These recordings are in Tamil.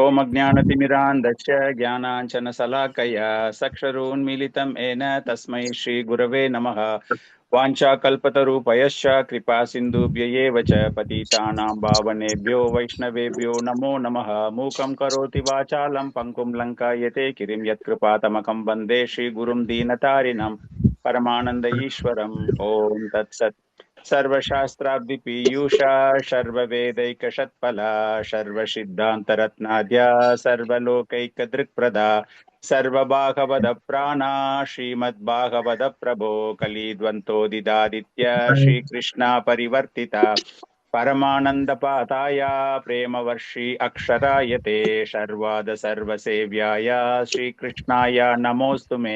ओम अज्ञानतिमिरान्धस्य ज्ञानाञ्जनशलाकया चक्षुरुन्मीलितं येन तस्मै श्रीगुरवे नमः। वाञ्छाकल्पतरुभयश्च कृपासिन्धुभ्य एव च पतितानां पावनेभ्यो वैष्णवेभ्यो नमो नमः। मूकं करोति वाचालं पङ्कुं लङ्कायते गिरिं यत्कृपातमकं वन्दे श्रीगुरुं दीनतारिणं परमानन्द ईश्वरम्। ॐ तत्सत्। सर्वशास्त्राब्धिपीयूषा सर्ववेदैकषत्फला सर्वसिद्धान्तरत्नाद्या सर्वलोकैकदृक्प्रदा सर्वभागवदप्राणा श्रीमद्भागवत प्रभो कलिद्वन्द्वोदितादित्य श्रीकृष्णा परिवर्तिता परमानन्दपाताय प्रेमवर्षि अक्षरायते शर्वाद सर्वसेव्याय श्रीकृष्णाय नमोऽस्तु मे।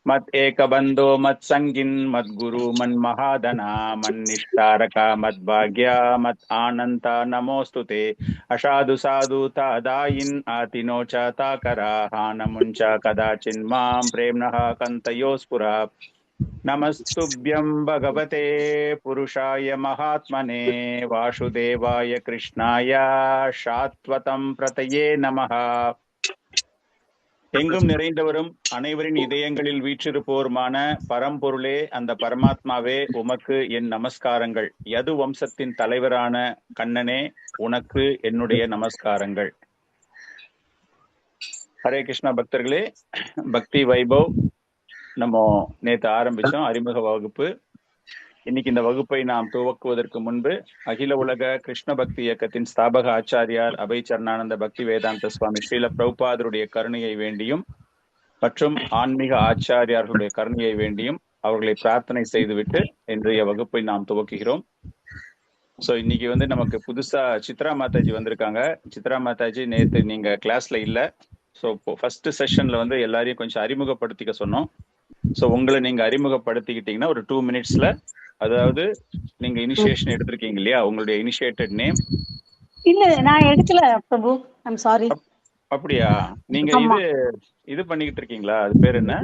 मत् एकबन्धो मत्सङ्गिन् मद्गुरु मन्महादना मन्निष्ठारका मद्भाग्या मत् आनन्ता नमोऽस्तु ते। असाधु साधु तादायिन् आतिनो च ताकरा हानमुञ्च कदाचिन्मां प्रेम्णः कन्तयोस्पुरा। नमस्तुभ्यं भगवते पुरुषाय महात्मने वासुदेवाय कृष्णाय शाश्वतं प्रतये நமஹ। எங்கும் நிறைந்தவரும் அனைவரின் இதயங்களில் வீற்றிருப்போருமான பரம்பொருளே, அந்த பரமாத்மாவே, உமக்கு என் நமஸ்காரங்கள். யது வம்சத்தின் தலைவரான கண்ணனே, உனக்கு என்னுடைய நமஸ்காரங்கள். ஹரே கிருஷ்ணா பக்தர்களே, பக்தி வைபவ் நம்ம நேற்று ஆரம்பிச்சோம் அறிமுக வகுப்பு. இன்னைக்கு இந்த வகுப்பை நாம் துவக்குவதற்கு முன்பு அகில உலக கிருஷ்ண பக்தி இயக்கத்தின் ஸ்தாபக ஆச்சாரியார் அபய் சரணானந்த பக்தி வேதாந்த சுவாமி ஸ்ரீல பிரபுபாதருடைய கருணையை வேண்டியும் மற்றும் ஆன்மீக ஆச்சாரியார்களுடைய கருணையை வேண்டியும் அவர்களை பிரார்த்தனை செய்துவிட்டு இன்றைய வகுப்பை நாம் துவக்குகிறோம். ஸோ இன்னைக்கு நமக்கு புதுசா சித்ரா மாதாஜி வந்திருக்காங்க. சித்ரா மாதாஜி நேற்று நீங்க கிளாஸ்ல இல்ல. ஸோ ஃபர்ஸ்ட் செஷன்ல எல்லாரையும் கொஞ்சம் அறிமுகப்படுத்திக்க சொன்னோம். ஸோ உங்களை நீங்க அறிமுகப்படுத்திக்கிட்டீங்கன்னா ஒரு 2 minutesல, அதாவது நீங்க இனிஷியேஷன் எடுத்திருக்கீங்க இல்லையா, உங்களுடைய இனிஷியேட்டட் நேம். இல்ல, நான் எடுக்கல பிரபு, ஐம் சாரி. அப்படியா? நீங்க இது பண்ணிக்கிட்டு இருக்கீங்களா? அது பேர் என்ன,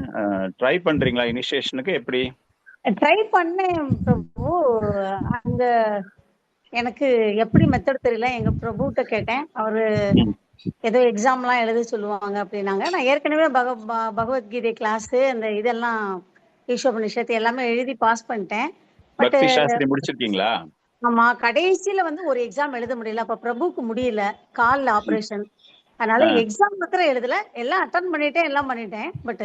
ட்ரை பண்றீங்களா இனிஷியேஷனுக்கு? எப்படி ட்ரை பண்ணேன் பிரபு. அந்த எனக்கு எப்படி மெத்தட் தெரியல. எங்க பிரபுட்ட கேட்டேன், அவரு ஏதோ எக்ஸாம்லாம் எழுத சொல்லுவாங்க அப்படின்னாங்க. நான் ஏற்கனவே பகவத்கீதை கிளாஸ் அந்த இதெல்லாம் ஈஸ்வரநிஷத்து எல்லாமே எழுதி பாஸ் பண்ணிட்டேன். பட் முடிச்சிருக்கீங்களா? ஆமா, கடைசியில ஒரு எக்ஸாம் எழுத முடியல. அப்ப பிரபுக்கு முடியல, கால் ஆபரேஷன். அதனால எக்ஸாம் மாத்திரம் எழுதல, எல்லாம் அட்டன் பண்ணிட்டேன், எல்லாம் பண்ணிட்டேன். பட்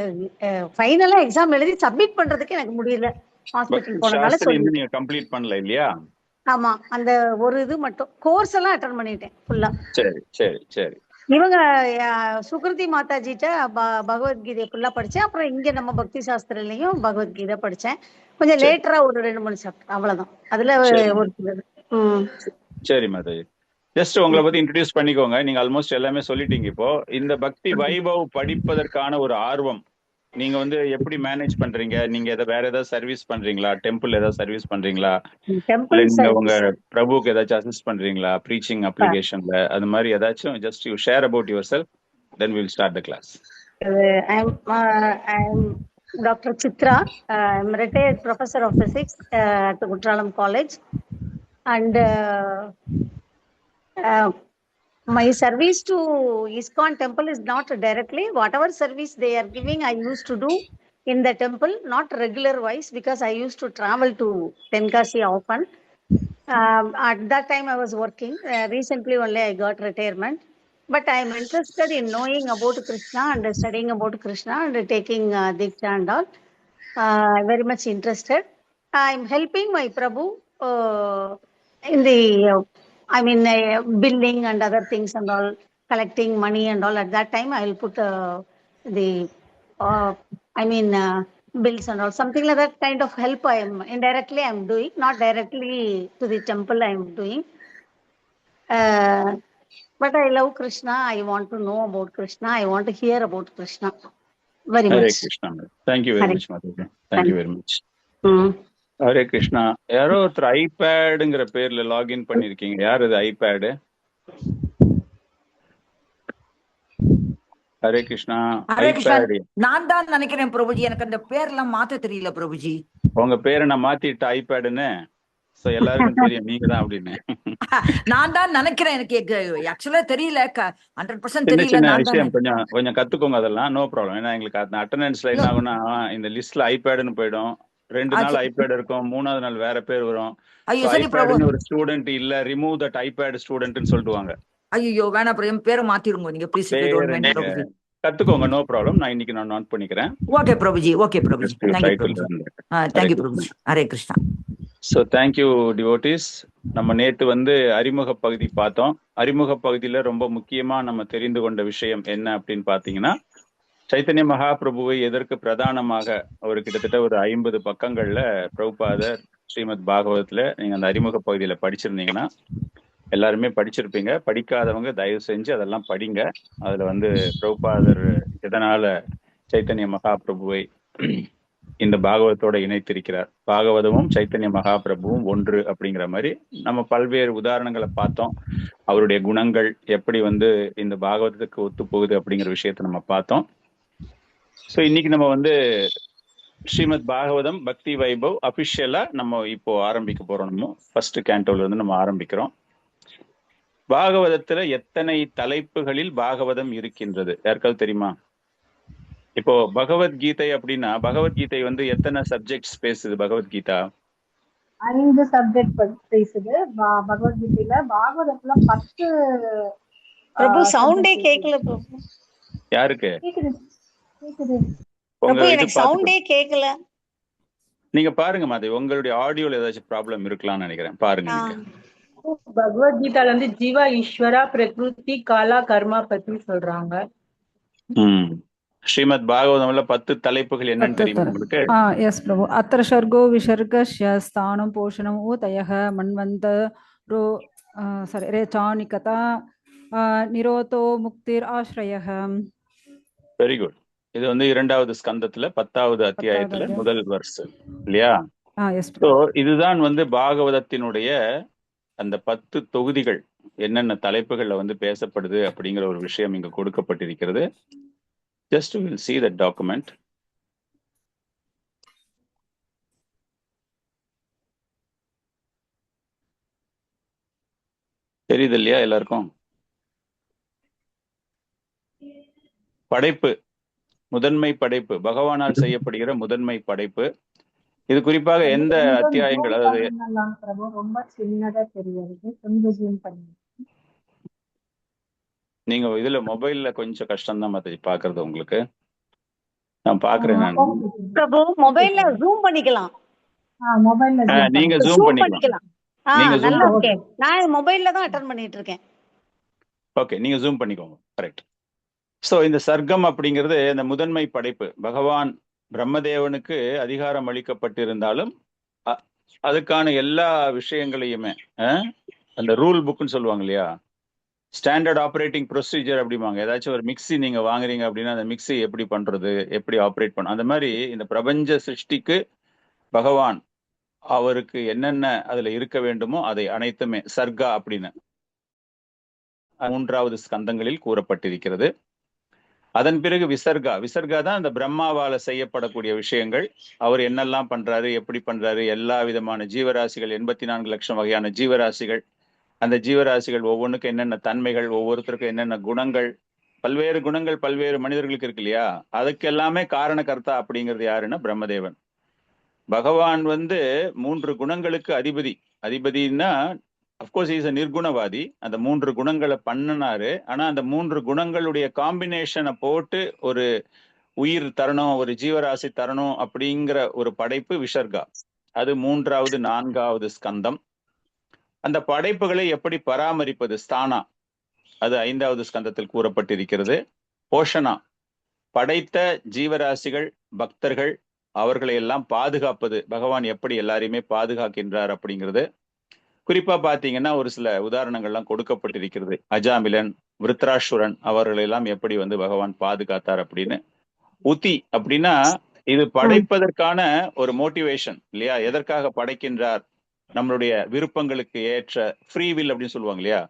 ஃபைனலா எக்ஸாம் எழுதி சப்மிட் பண்றதுக்கு எனக்கு முடியல, ஹாஸ்பிட்டல் போனதால. நீங்க கம்ப்ளீட் பண்ணல இல்லையா? ஆமா, அந்த ஒரு இது மட்டும் கோர்ஸ் எல்லாம் அட்டன் பண்ணிட்டேன் ஃபுல்லா. சரி சரி சரி. இவங்க சுகிருதி மாதாஜிட்ட பகவத்கீதை ஃபுல்லா படிச்சேன். அப்புறம் இங்க நம்ம பக்தி சாஸ்திரலையும் பகவத்கீதை படிச்சேன். கொஞ்சம் லேட்டரா ஒரு 2-3 சாப்டர், அவ்வளவுதான். அதுல ஒரு சரி மாதாஜி, ஜஸ்ட் உங்களை பத்தி இன்ட்ரோடியூஸ் பண்ணிக்கோங்க. நீங்க ஆல்மோஸ்ட் எல்லாமே சொல்லிட்டீங்க. இப்போ இந்த பக்தி வைபவ் படிப்பதற்கான ஒரு ஆர்வம் நீங்க எப்படி மேனேஜ் பண்றீங்க? நீங்க வேற ஏதாவது சர்வீஸ் பண்றீங்களா? டெம்பிள் ஏதாவது சர்வீஸ் பண்றீங்களா? நீங்க உங்க பிரபுக்கு ஏதாச்சும் அசிஸ்ட் பண்றீங்களா ப்ரீச்சிங் அப்ளிகேஷன்ல? அது மாதிரி ஏதாச்சும் just you share about yourself, then we will start the class. I am Dr. Chitra. I am retired professor of physics at the Kutralam College, and my service to ISKCON temple is not directly. Whatever service they are giving, I used to do in the temple, not regular wise, because I used to travel to Tenkasi often. At that time I was working. Recently only I got retirement, but I am interested in knowing about Krishna and studying about Krishna and taking Diksha and all. Very much interested. I am helping my Prabhu in the billing and other things and all, collecting money and all. At that time I will put bills and all, something like that kind of help. I am indirectly I am doing, not directly to the temple I am doing. But I love Krishna. I want to know about Krishna. I want to hear about Krishna very much. Hare Krishna. Thank you very much, Mataji. Thank you very much. Hare Krishna. யாரோ ஒருத்தர் ஐபேடுங்கிற பேர்ல லாகின் பண்ணிருக்கீங்க. யார் அது ஐபேடு? ஹரே கிருஷ்ணா. நான் தான் நினைக்கிறேன் பிரபுஜி, எனக்கு அந்த பேர்லாம் மாத்த தெரியல பிரபுஜி. உங்க பேரை நான் மாத்திட்ட ஐபேடுன்னு. சோ எல்லாருக்கும் தெரியும் நீங்க தான் அப்படின்னு. நான் தான் நினைக்கிறேன். எனக்கு ஆக்சுவலா தெரியல, 100% சின்ன தெரியல. சின்ன நான் விஷயம் தானே. கொஞ்சம் கத்துக்கோங்க, அதெல்லாம் நோ ப்ராப்ளம். ஏன்னா எங்களுக்கு அந்த அட்டண்டன்ஸ்ல என்ன ஆகும்னா இந்த லிஸ்ட்ல ஐபேடுன்னு போயிடும். 2 நாள் ஐபேட் இருக்கும், 3வது நாள் வேற பேர் வரும். ஐயோ சரி பிரபு. ஐபேடுன்னு ஒரு ஸ்டூடெண்ட் இல்ல, ரிமூவ் தட் ஐபேட் ஸ்டூடெண்ட்னு சொல்லிடுவாங்க. ஐயோ வேணா பிரபு, என் பேரை மாத்திருங்க நீங்க ப்ளீஸ். பேரை நீங்க கத்துக்கோங்க, நோ ப்ராப்ளம். நான் இன்னைக்கு நோட் பண்ணிக்கிறேன். Okay Prabhuji, okay Prabhuji. Thank you Prabhuji. Thank you Prabhuji. Hare Krishna. So thank you devotees. நம்ம நேற்று அறிமுக பகுதி பார்த்தோம். அறிமுக பகுதியில ரொம்ப முக்கியமா நம்ம தெரிந்து கொண்ட விஷயம் என்ன அப்படின்னு பாத்தீங்கன்னா, சைத்தன்ய மகாபிரபுவை எதற்கு பிரதானமாக ஒரு கிட்டத்தட்ட ஒரு 50 பக்கங்கள்ல பிரபுபாதர் ஸ்ரீமத் பாகவதத்துல நீங்க அந்த அறிமுக பகுதியில படிச்சிருந்தீங்கன்னா எல்லாருமே படிச்சிருப்பீங்க. படிக்காதவங்க தயவு செஞ்சு அதெல்லாம் படிங்க. அதுல பிரபுபாதர் எதனால சைத்தன்ய மகாபிரபுவை இந்த பாகவதத்தோட இணைத்திருக்கிறார், பாகவதமும் சைத்தன்ய மகாபிரபுவும் ஒன்று அப்படிங்கிற மாதிரி நம்ம பல்வேறு உதாரணங்களை பார்த்தோம். அவருடைய குணங்கள் எப்படி இந்த பாகவதத்துக்கு ஒத்து போகுது அப்படிங்கிற விஷயத்த நம்ம பார்த்தோம். ஸோ இன்னைக்கு நம்ம ஸ்ரீமத் பாகவதம் பக்தி வைபவ் அபிஷியலா நம்ம இப்போ ஆரம்பிக்க போறோம். நம்ம ஃபர்ஸ்ட் கேண்டோல நம்ம ஆரம்பிக்கிறோம். பாகவதத்துல எத்தனை தலைப்புகளில் பாகவதம் இருக்கின்றது யாருக்காவது தெரியுமா? இப்போ பகவத்கீதை அப்படின்னா பகவத்கீதை எத்தனை சப்ஜெக்ட்ஸ் பேசுது? பகவத்கீதா 5 சப்ஜெக்ட் பேசுது பகவத்கீதையில. பாகவதத்துல 10. பிரபு சவுண்டே கேட்கல பிரபு. யாருக்கு கேக்குது? பிரபு எனக்கு சவுண்டே கேட்கல. நீங்க பாருங்க மாதிரி உங்களுடைய ஆடியோல ஏதாச்சும் ப்ராப்ளம் இருக்கலாம்னு நினைக்கிறேன். பாருங்க நீங்க. பகவத்கீதால ஜீவா ஈஸ்வரா பிரகிருதி காலா கர்மா பத்தி சொல்றாங்க. ஸ்ரீமத் பாகவதம்ல 10 தலைப்புகள் என்னன்னு தெரியுமா உங்களுக்கு? எஸ் பிரபு. அத்திர சர்கோ விசர்கஸ்ய ஸ்தானம் போஷணம் ஊதயः மன்வந்தரோ ரேச்சானிகதா நிரோதோ முக்திர் ஆஸ்ரயः. Very good. இது 2வது ஸ்கந்தத்துல 10வது அத்தியாயத்துல முதல் வர்ஸ் இல்லையா? இதுதான் பாகவதத்தினுடைய அந்த 10 தொகுதிகள் என்னென்ன தலைப்புகள்ல பேசப்படுது அப்படிங்கிற ஒரு விஷயம் இங்க கொடுக்கப்பட்டிருக்கிறது. Just we'll see that document. தெரியுது இல்லையா எல்லாருக்கும்? படைப்பு, முதன்மை படைப்பு, பகவானால் செய்யப்படுகிற முதன்மை படைப்பு. இது குறிப்பாக எந்த அத்தியாயங்கள்? அதாவது ரொம்ப சின்னதா தெரியுது. நீங்க இதுல மொபைல்ல கொஞ்சம் கஷ்டம் தான் மத்த பாக்குறது. உங்களுக்கு நான் பாக்குறேன். நான் பிரபு மொபைல்ல ஜூம் பண்ணிக்கலாம். நீங்க ஜூம் பண்ணிக்கலாம். நல்லா ஓகே. நான் மொபைல்ல தான் அட்டெண்ட் பண்ணிட்டு இருக்கேன். ஓகே, நீங்க ஜூம் பண்ணிக்கோங்க. கரெக்ட். சோ இந்த சர்க்கம் அப்படிங்கிறது இந்த முதன்மை படைப்பு. பகவான் பிரம்மதேவனுக்கு அதிகாரம் அளிக்கப்பட்டிருந்தாலும் அதுக்கான எல்லா விஷயங்களையுமே அந்த ரூல் புக்னு சொல்லுவாங்க இல்லையா, ஸ்டாண்டர்ட் ஆப்ரேட்டிங் ப்ரொசீஜர் அப்படிம்பாங்க. ஏதாச்சும் ஒரு மிக்சி நீங்க வாங்குறீங்க அப்படின்னா அந்த மிக்சி எப்படி பண்றது, எப்படி ஆப்ரேட் பண்ண, அந்த மாதிரி இந்த பிரபஞ்ச சிருஷ்டிக்கு பகவான் அவருக்கு என்னென்ன அதுல இருக்க வேண்டுமோ அதை அனைத்துமே சர்க்கா அப்படின்னு 3வது ஸ்கந்தங்களில் கூறப்பட்டிருக்கிறது. அதன் பிறகு விசர்கா. விசர்கா தான் அந்த பிரம்மாவால செய்யப்படக்கூடிய விஷயங்கள். அவர் என்னெல்லாம் பண்றாரு, எப்படி பண்றாரு, எல்லா விதமான ஜீவராசிகள், 84 லட்சம் வகையான ஜீவராசிகள், அந்த ஜீவராசிகள் ஒவ்வொன்றுக்கும் என்னென்ன தன்மைகள், ஒவ்வொருத்தருக்கும் என்னென்ன குணங்கள், பல்வேறு குணங்கள் பல்வேறு மனிதர்களுக்கு இருக்கு இல்லையா, அதுக்கு எல்லாமே காரணகர்த்தா அப்படிங்கிறது யாருன்னா பிரம்மதேவன். பகவான் 3 குணங்களுக்கு அதிபதி. அதிபதினா அப்கோர்ஸ் இஸ் அ நிர்குணவாதி. அந்த 3 குணங்களை பண்ணினாரு. ஆனா அந்த 3 குணங்களுடைய காம்பினேஷனை போட்டு ஒரு உயிர் தரணும், ஒரு ஜீவராசி தரணும் அப்படிங்கிற ஒரு படைப்பு விசர்கா. அது 3வது 4வது ஸ்கந்தம். அந்த படைப்புகளை எப்படி பராமரிப்பது, ஸ்தானா, அது 5வது ஸ்கந்தத்தில் கூறப்பட்டிருக்கிறது. போஷணா, படைத்த ஜீவராசிகள், பக்தர்கள், அவர்களை எல்லாம் பாதுகாப்பது, பகவான் எப்படி எல்லாரையுமே பாதுகாக்கின்றார் அப்படிங்கிறது. குறிப்பா பாத்தீங்கன்னா ஒரு சில உதாரணங்கள்லாம் கொடுக்கப்பட்டிருக்கிறது. அஜாமிலன், விருத்ராசுரன் அவர்களை எல்லாம் எப்படி பகவான் பாதுகாத்தார் அப்படின்னு. உத்தி அப்படின்னா இது படைப்பதற்கான ஒரு மோட்டிவேஷன் இல்லையா, எதற்காக படைக்கின்றார், நம்மளுடைய விருப்பங்களுக்கு ஏற்ற ஃப்ரீ வில் அப்படின்னு சொல்லுவாங்க இல்லையா,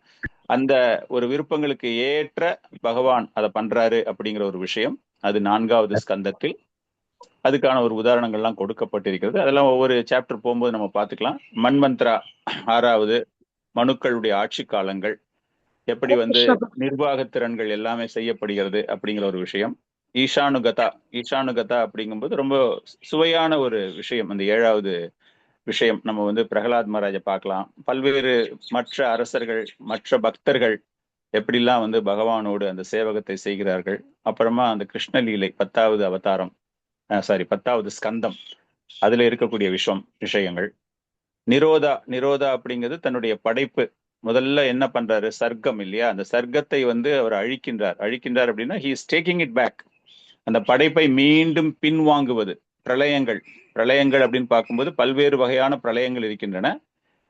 அந்த ஒரு விருப்பங்களுக்கு ஏற்ற பகவான் அதை பண்றாரு அப்படிங்கிற ஒரு விஷயம். அது 4வது ஸ்கந்தத்தில் அதுக்கான ஒரு உதாரணங்கள்லாம் கொடுக்கப்பட்டிருக்கிறது. அதெல்லாம் ஒவ்வொரு சாப்டர் போகும்போது நம்ம பார்த்துக்கலாம். மன்வந்திரா 6வது, மனுக்களுடைய ஆட்சி காலங்கள், எப்படி வந்து நிர்வாக திறன்கள் எல்லாமே செய்யப்படுகிறது அப்படிங்கிற ஒரு விஷயம். ஈசானுகதா அப்படிங்கும்போது ரொம்ப சுவையான ஒரு விஷயம். அந்த 7வது விஷயம் நம்ம வந்து பிரகலாத் மகாராஜை பார்க்கலாம். பல்வேறு மற்ற அரசர்கள், மற்ற பக்தர்கள் எப்படிலாம் வந்து பகவானோடு அந்த சேவகத்தை செய்கிறார்கள். அப்புறமா அந்த கிருஷ்ணலீலை 10வது அவதாரம், 10வது ஸ்கந்தம், அதுல இருக்கக்கூடிய விஷயங்கள். நிரோதா அப்படிங்கிறது தன்னுடைய படைப்பு. முதல்ல என்ன பண்றாரு? சர்க்கம் இல்லையா? அந்த சர்க்கத்தை வந்து அவர் அழிக்கின்றார் அப்படின்னா he is taking it back. அந்த படைப்பை மீண்டும் பின்வாங்குவது. பிரளயங்கள் அப்படின்னு பார்க்கும்போது பல்வேறு வகையான பிரளயங்கள் இருக்கின்றன.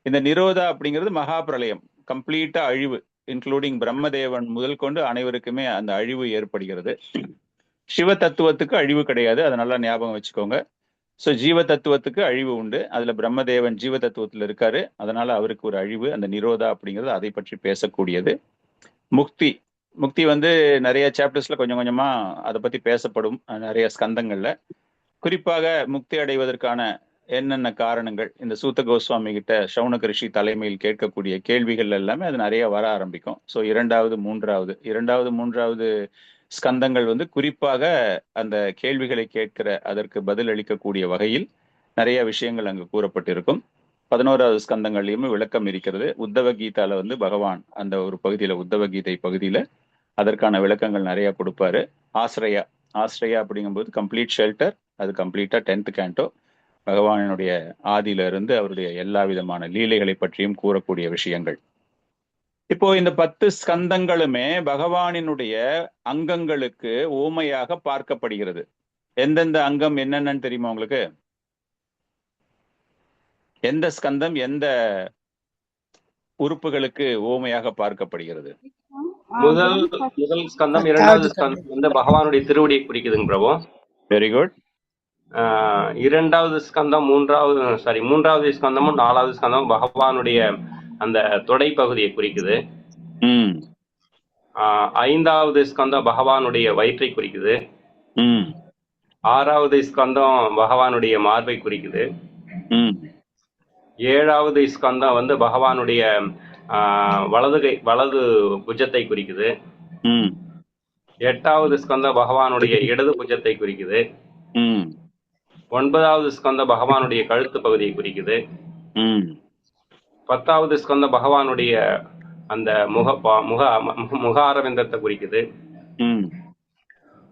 இந்த நிரோதா அப்படிங்கிறது மகா பிரளயம், கம்ப்ளீட்டா அழிவு, இன்க்ளூடிங் பிரம்மதேவன் முதல் கொண்டு அனைவருக்குமே அந்த அழிவு ஏற்படுகிறது. சிவ தத்துவத்துக்கு அழிவு கிடையாது, அதை நல்லா ஞாபகம் வச்சுக்கோங்க. ஸோ ஜீவ தத்துவத்துக்கு அழிவு உண்டு. அதுல பிரம்மதேவன் ஜீவ தத்துவத்துல இருக்காரு, அதனால அவருக்கு ஒரு அழிவு. அந்த நிரோதா அப்படிங்கிறது அதை பற்றி பேசக்கூடியது. முக்தி வந்து நிறைய சாப்டர்ஸ்ல கொஞ்சம் கொஞ்சமா அதை பத்தி பேசப்படும், நிறைய ஸ்கந்தங்கள்ல. குறிப்பாக முக்தி அடைவதற்கான என்னென்ன காரணங்கள் இந்த சூத்த கோஸ்வாமி கிட்ட சௌனக ரிஷி தலைமையில் கேட்கக்கூடிய கேள்விகள் எல்லாமே அது நிறைய வர ஆரம்பிக்கும். ஸோ 2வது 3வது ஸ்கந்தங்கள் வந்து குறிப்பாக அந்த கேள்விகளை கேட்கிற, அதற்கு பதில் அளிக்கக்கூடிய வகையில் நிறைய விஷயங்கள் அங்கு கூறப்பட்டிருக்கும். 11வது ஸ்கந்தங்கள்லயுமே விளக்கம் இருக்கிறது. உத்தவ கீதால வந்து பகவான் அந்த ஒரு பகுதியில, உத்தவ கீதை பகுதியில அதற்கான விளக்கங்கள் நிறைய கொடுப்பாரு. ஆஸ்ரயா அப்படிங்கும்போது கம்ப்ளீட் ஷெல்டர், அது கம்ப்ளீட்டா 10th கேண்டோ. பகவானுடைய ஆதியில இருந்து அவருடைய எல்லா விதமான லீலைகளை பற்றியும் கூறக்கூடிய விஷயங்கள். இப்போ இந்த 10 ஸ்கந்தங்களுமே பகவானினுடைய அங்கங்களுக்கு ஓமையாக பார்க்கப்படுகிறது. எந்தெந்த அங்கம் என்னென்னு தெரியுமா உங்களுக்கு? எந்த ஸ்கந்தம் எந்த உறுப்புகளுக்கு ஓமையாக பார்க்கப்படுகிறது? முதல் ஸ்கந்தம், 2வது ஸ்கந்தம் வந்து பகவானுடைய திருவடியை குறிக்குதுங்க பிரபு. Very good. 2வது ஸ்கந்தம் 3வது ஸ்கந்தமும் 4வது ஸ்கந்தமும் பகவானுடைய அந்த தொடை பகுதியை குறிக்குது. 5வது ஸ்கந்தம் பகவானுடைய வயிற்றை குறிக்குது. 6வது ஸ்கந்தம் பகவானுடைய மார்பை குறிக்குது. 7வது ஸ்கந்தம் வந்து பகவானுடைய வலது புஜத்தை குறிக்குது. 8வது ஸ்கந்தம் பகவானுடைய இடது புஜத்தை குறிக்குது. 9வது ஸ்கந்தம் பகவானுடைய கழுத்து பகுதியை குறிக்குது. 10வது ஸ்கந்தம் பகவானுடைய அந்த முக அரவிந்தத்தை குறிக்குது.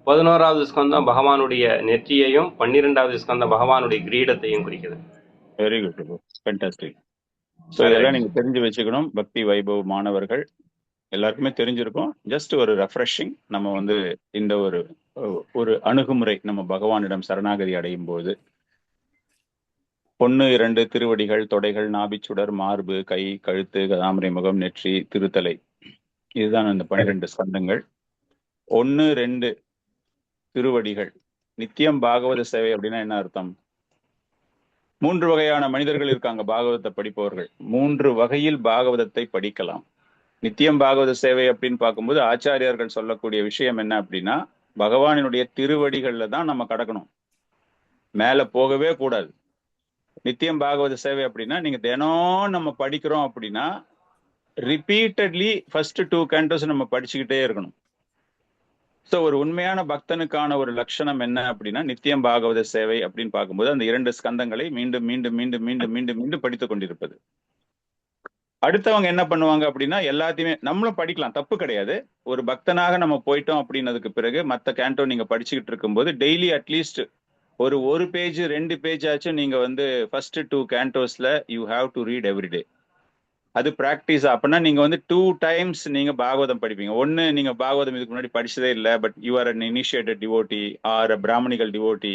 11வது ஸ்கந்தம் பகவானுடைய நெற்றியையும் 12வது ஸ்கந்தம் பகவானுடைய கிரீடத்தையும் குறிக்குது. Very good, fantastic. ஸோ இதெல்லாம் நீங்க தெரிஞ்சு வச்சுக்கணும். பக்தி வைபவ் மாணவர்கள் எல்லாருக்குமே தெரிஞ்சிருக்கும். ஜஸ்ட் ஒரு ரெஃப்ரெஷிங். நம்ம வந்து இந்த ஒரு அணுகுமுறை நம்ம பகவானிடம் சரணாகதி அடையும் போது 1, 2 திருவடிகள், தொடைகள், நாபிச்சுடர், மார்பு, கை, கழுத்து, கதாமரை முகம், நெற்றி, திருத்தலை, இதுதான் அந்த 12 ஸ்கந்தங்கள். 1, 2 திருவடிகள். நித்தியம் பாகவத சேவை அப்படின்னா என்ன அர்த்தம்? 3 வகையான மனிதர்கள் இருக்காங்க பாகவதத்தை படிப்பவர்கள். 3 வகையில் பாகவதத்தை படிக்கலாம். நித்தியம் பாகவத சேவை அப்படின்னு பார்க்கும்போது ஆச்சாரியார்கள் சொல்லக்கூடிய விஷயம் என்ன அப்படின்னா, பகவானினுடைய திருவடிகள்ல தான் நம்ம கடக்கணும், மேல போகவே கூடாது. நித்தியம் பாகவத சேவை அப்படின்னா நீங்க தினம் நம்ம படிக்கிறோம் அப்படின்னா ரிப்பீட்டட்லி ஃபர்ஸ்ட் 2 கேண்டோஸ் நம்ம படிச்சுக்கிட்டே இருக்கணும். ஸோ ஒரு உண்மையான பக்தனுக்கான ஒரு லட்சணம் என்ன அப்படின்னா, நித்தியம் பாகவத சேவை அப்படின்னு பார்க்கும்போது அந்த 2 ஸ்கந்தங்களை மீண்டும் மீண்டும் மீண்டும் மீண்டும் மீண்டும் மீண்டும் படித்து கொண்டிருப்பது. அடுத்தவங்க என்ன பண்ணுவாங்க அப்படின்னா, எல்லாத்தையுமே நம்மளும் படிக்கலாம், தப்பு கிடையாது. ஒரு பக்தனாக நம்ம போயிட்டோம் அப்படின்னதுக்கு பிறகு மற்ற கேண்டோ நீங்க படிச்சுக்கிட்டு இருக்கும்போது டெய்லி அட்லீஸ்ட் ஒரு பேஜ் 2 பேஜ் ஆச்சும் நீங்க வந்து ஃபர்ஸ்ட் 2 கேண்டோஸ்ல you have to read every day. அது பிராக்டிஸ். அப்படின்னா நீங்க வந்து 2 times நீங்க பாகவதம் படிப்பீங்க. ஒன்னு, நீங்க பாகவதம் இதுக்கு முன்னாடி படிச்சதே இல்லை, but you are uninitiated devotee or பிராமணிகள் டிவோட்டி.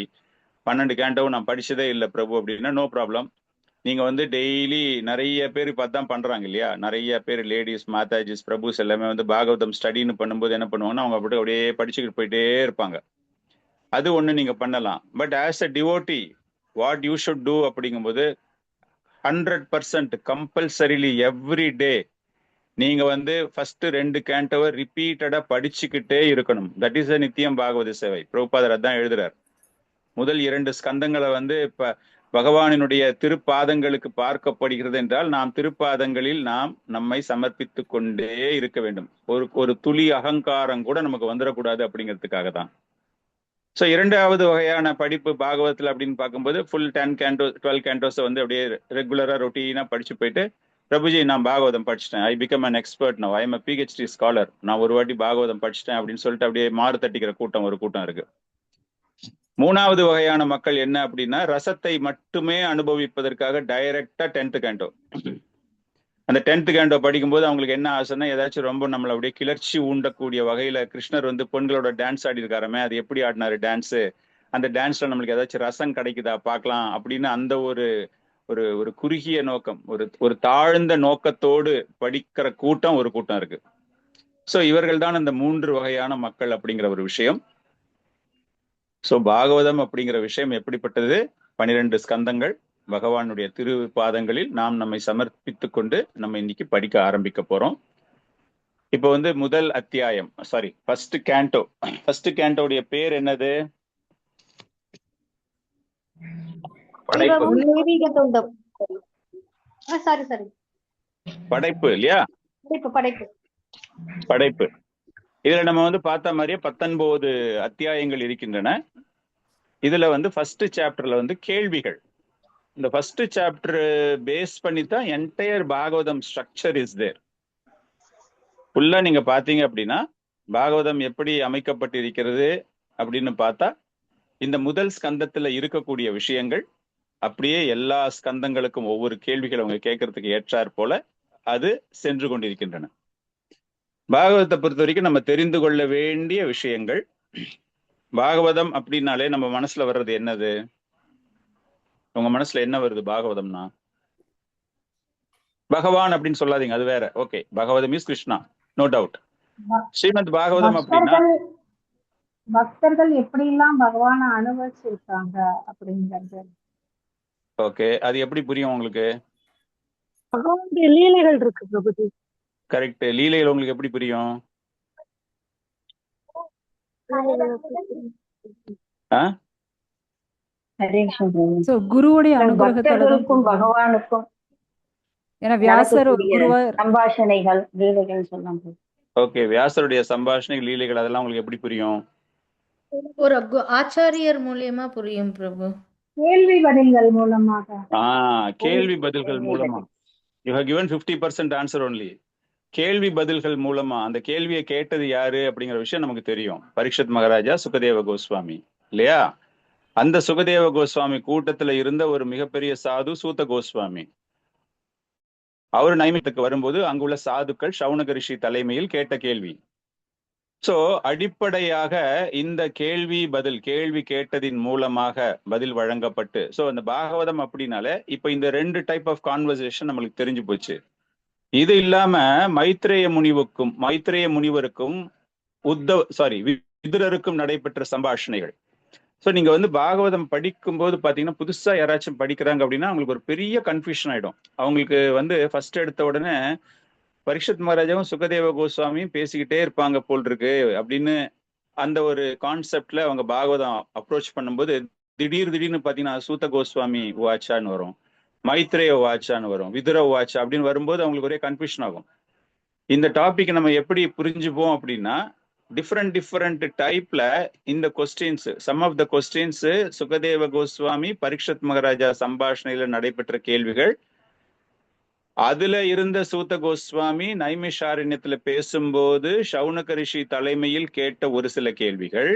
12 கேண்டோவும் நான் படிச்சதே இல்லை பிரபு அப்படின்னா நோ ப்ராப்ளம். நீங்க வந்து டெய்லி நிறைய பேர் இப்போ தான் பண்றாங்க இல்லையா, நிறைய பேர் லேடிஸ், மாதாஜிஸ், பிரபுஸ் எல்லாமே வந்து பாகவதம் ஸ்டடின்னு பண்ணும்போது என்ன பண்ணுவாங்கன்னா அவங்க அப்படியே படிச்சுக்கிட்டு போயிட்டே இருப்பாங்க. அது ஒண்ணு நீங்க பண்ணலாம். But as a devotee what you should do அப்படிங்கும்போது 100% கம்பல்சரிலி எவ்ரி டே நீங்க வந்து ஃபர்ஸ்ட் 2 கேண்டோவை ரிப்பீட்டடா படிச்சுக்கிட்டே இருக்கணும். தட் இஸ் அ நித்தியம் பாகவத சேவை. பிரபுபாதர் அதான் எழுதுறார். முதல் 2 ஸ்கந்தங்களை வந்து இப்ப பகவானினுடைய திருப்பாதங்களுக்கு பார்க்கப்படுகிறது என்றால் நாம் திருப்பாதங்களில் நாம் நம்மை சமர்ப்பித்து கொண்டே இருக்க வேண்டும். ஒரு துளி அகங்காரம் கூட நமக்கு வந்துடக்கூடாது அப்படிங்கிறதுக்காக தான். ஸோ 2வது வகையான படிப்பு பாகவதத்தில் அப்படின்னு பார்க்கும்போது ஃபுல் 10 கேண்டோஸ் 12 கேண்டோஸை வந்து அப்படியே ரெகுலரா ரொட்டீனா படிச்சு போயிட்டு, பிரபுஜி நான் பாகவதம் படிச்சிட்டேன், I become an expert now, I am PhD scholar, நான் ஒரு வாட்டி பாகவதம் படிச்சிட்டேன் அப்படின்னு சொல்லிட்டு அப்படியே மாறு தட்டிக்கிற ஒரு கூட்டம் இருக்கு. 3வது வகையான மக்கள் என்ன அப்படின்னா, ரசத்தை மட்டுமே அனுபவிப்பதற்காக டைரக்டா 10th கேண்டோ. அந்த 10th கேண்டோ படிக்கும்போது அவங்களுக்கு என்ன ஆசைன்னா, ஏதாச்சும் ரொம்ப நம்மளை அப்படியே கிளர்ச்சி ஊண்டக்கூடிய வகையில கிருஷ்ணர் வந்து பெண்களோட டான்ஸ் ஆடி இருக்காருமே, அது எப்படி ஆடினாரு டான்ஸு, அந்த டான்ஸ்ல நம்மளுக்கு ஏதாச்சும் ரசம் கிடைக்குதா பார்க்கலாம் அப்படின்னு அந்த ஒரு ஒரு ஒரு குறுகிய நோக்கம், ஒரு தாழ்ந்த நோக்கத்தோடு படிக்கிற ஒரு கூட்டம் இருக்கு. ஸோ இவர்கள் தான் அந்த 3 வகையான மக்கள் அப்படிங்கிற ஒரு விஷயம். ஸோ பாகவதம் அப்படிங்கிற விஷயம் எப்படிப்பட்டது? 12 ஸ்கந்தங்கள், பகவானுடைய திருப்பாதங்களில் நாம் நம்மை சமர்ப்பித்து கொண்டு நம்ம இன்னைக்கு படிக்க ஆரம்பிக்க போறோம். இப்போ வந்து முதல் அத்தியாயம், சாரி ஃபர்ஸ்ட் கேண்டோ. ஃபர்ஸ்ட் கேண்டோடைய பேர் என்னது? படைப்பு இல்லையா? படைப்பு. இதுல நம்ம வந்து பார்த்த மாதிரியே 19 அத்தியாயங்கள் இருக்கின்றன. இதுல வந்து ஃபர்ஸ்ட் சாப்டர்ல வந்து கேள்விகள். இந்த ஃபர்ஸ்ட் சாப்டர் பேஸ் பண்ணி தான் entire Bhagavatam structure is there. ஃபுல்லா நீங்க பாத்தீங்க அப்படின்னா பாகவதம் எப்படி அமைக்கப்பட்டிருக்கிறது அப்படின்னு பார்த்தா, இந்த முதல் ஸ்கந்தத்துல இருக்கக்கூடிய விஷயங்கள் அப்படியே எல்லா ஸ்கந்தங்களுக்கும் ஒவ்வொரு கேள்விகள் அவங்க கேட்கறதுக்கு ஏற்றாற் போல அது சென்று கொண்டிருக்கின்றன. பாகவதத்தை பொறுத்த வரைக்கும் நம்ம தெரிந்து கொள்ள வேண்டிய விஷயங்கள், பாகவதம் அப்படின்னாலே நம்ம மனசுல வர்றது என்னது? உங்க மனசுல என்ன வருது பாகவதம்னா? பகவான் அப்படின்னு சொல்லாதீங்க, அது வேற. Okay, Bhagavatam is Krishna, no doubt. Srimad Bhagavatam அப்படின்னா பக்தர்கள் எப்படி எல்லாம் பகவானை அனுபவிச்சிருக்காங்க அப்படிங்கிறது. ஓகே, அது எப்படி புரியும் உங்களுக்கு? பகவானுடைய லீலைகள் இருக்கு பிரபுஜி. கரெக்ட், லீலைகள் உங்களுக்கு எப்படி புரியும்? குருவுடைய அனுகிரகத்தாலும் பகவானுக்கும் ஏன்னா வியாசர் சம்பாஷணைகள் லீலைகள் சொல்லலாம். ஓகே, வியாசருடைய சம்பாஷணைகள் லீலைகள் அதெல்லாம் உங்களுக்கு எப்படி புரியும்? ஒரு ஆச்சாரியர் மூலியமா புரியும் பிரபு. கேள்வி பதில்கள் மூலமாக. கேள்வி பதில்கள் மூலமா. You have given 50% answer only. கேள்வி பதில்கள் மூலமா. அந்த கேள்வியை கேட்டது யாரு அப்படிங்கிற விஷயம் நமக்கு தெரியும். பரீட்சித் மகாராஜா, சுகதேவ கோஸ்வாமி இல்லையா? அந்த சுகதேவ கோஸ்வாமி கூட்டத்துல இருந்த ஒரு மிகப்பெரிய சாது சூத கோஸ்வாமி. அவர் நைமித்துக்கு வரும்போது அங்குள்ள சாதுக்கள் சவுனக ரிஷி தலைமையில் கேட்ட கேள்வி. சோ அடிப்படையாக இந்த கேள்வி கேட்டதின் மூலமாக பதில் வழங்கப்பட்டு, சோ அந்த பாகவதம் அப்படின்னாலே இப்ப இந்த 2 டைப் ஆஃப் கான்வர்சேஷன் நம்மளுக்கு தெரிஞ்சு போச்சு. இது இல்லாம மைத்ரேய முனிவருக்கும் விதுரருக்கும் நடைபெற்ற சம்பாஷணைகள். ஸோ நீங்க வந்து பாகவதம் படிக்கும்போது பாத்தீங்கன்னா, புதுசா யாராச்சும் படிக்கிறாங்க அப்படின்னா அவங்களுக்கு ஒரு பெரிய கன்ஃபியூஷன் ஆயிடும். அவங்களுக்கு வந்து ஃபர்ஸ்ட் எடுத்த உடனே பரீட்சித் மகாராஜாவும் சுகதேவ கோஸ்வாமியும் பேசிக்கிட்டே இருப்பாங்க போல் இருக்கு அப்படின்னு அந்த ஒரு கான்செப்ட்ல அவங்க பாகவதம் அப்ரோச் பண்ணும்போது திடீர்னு பாத்தீங்கன்னா சூத கோஸ்வாமி வாச்சான்னு வரும், மைத்ரேய வாச்சான்னு வரும், விதுர வாச்சா அப்படின்னு வரும்போது அவங்களுக்கு ஒரே கன்ஃபியூஷன் ஆகும். இந்த டாபிக் நம்ம எப்படி புரிஞ்சுப்போம் அப்படின்னா, டிஃப்ரெண்ட் டைப்ல இந்த questions, some of the questions Sukadeva Goswami Parikshit Maharaja சம்பாஷணையில நடைபெற்ற கேள்விகள். அதுல இருந்த சூத கோஸ்வாமி நைமிஷாரண்யத்துல பேசும்போது சவுனக ரிஷி தலைமையில் கேட்ட ஒரு சில கேள்விகள்.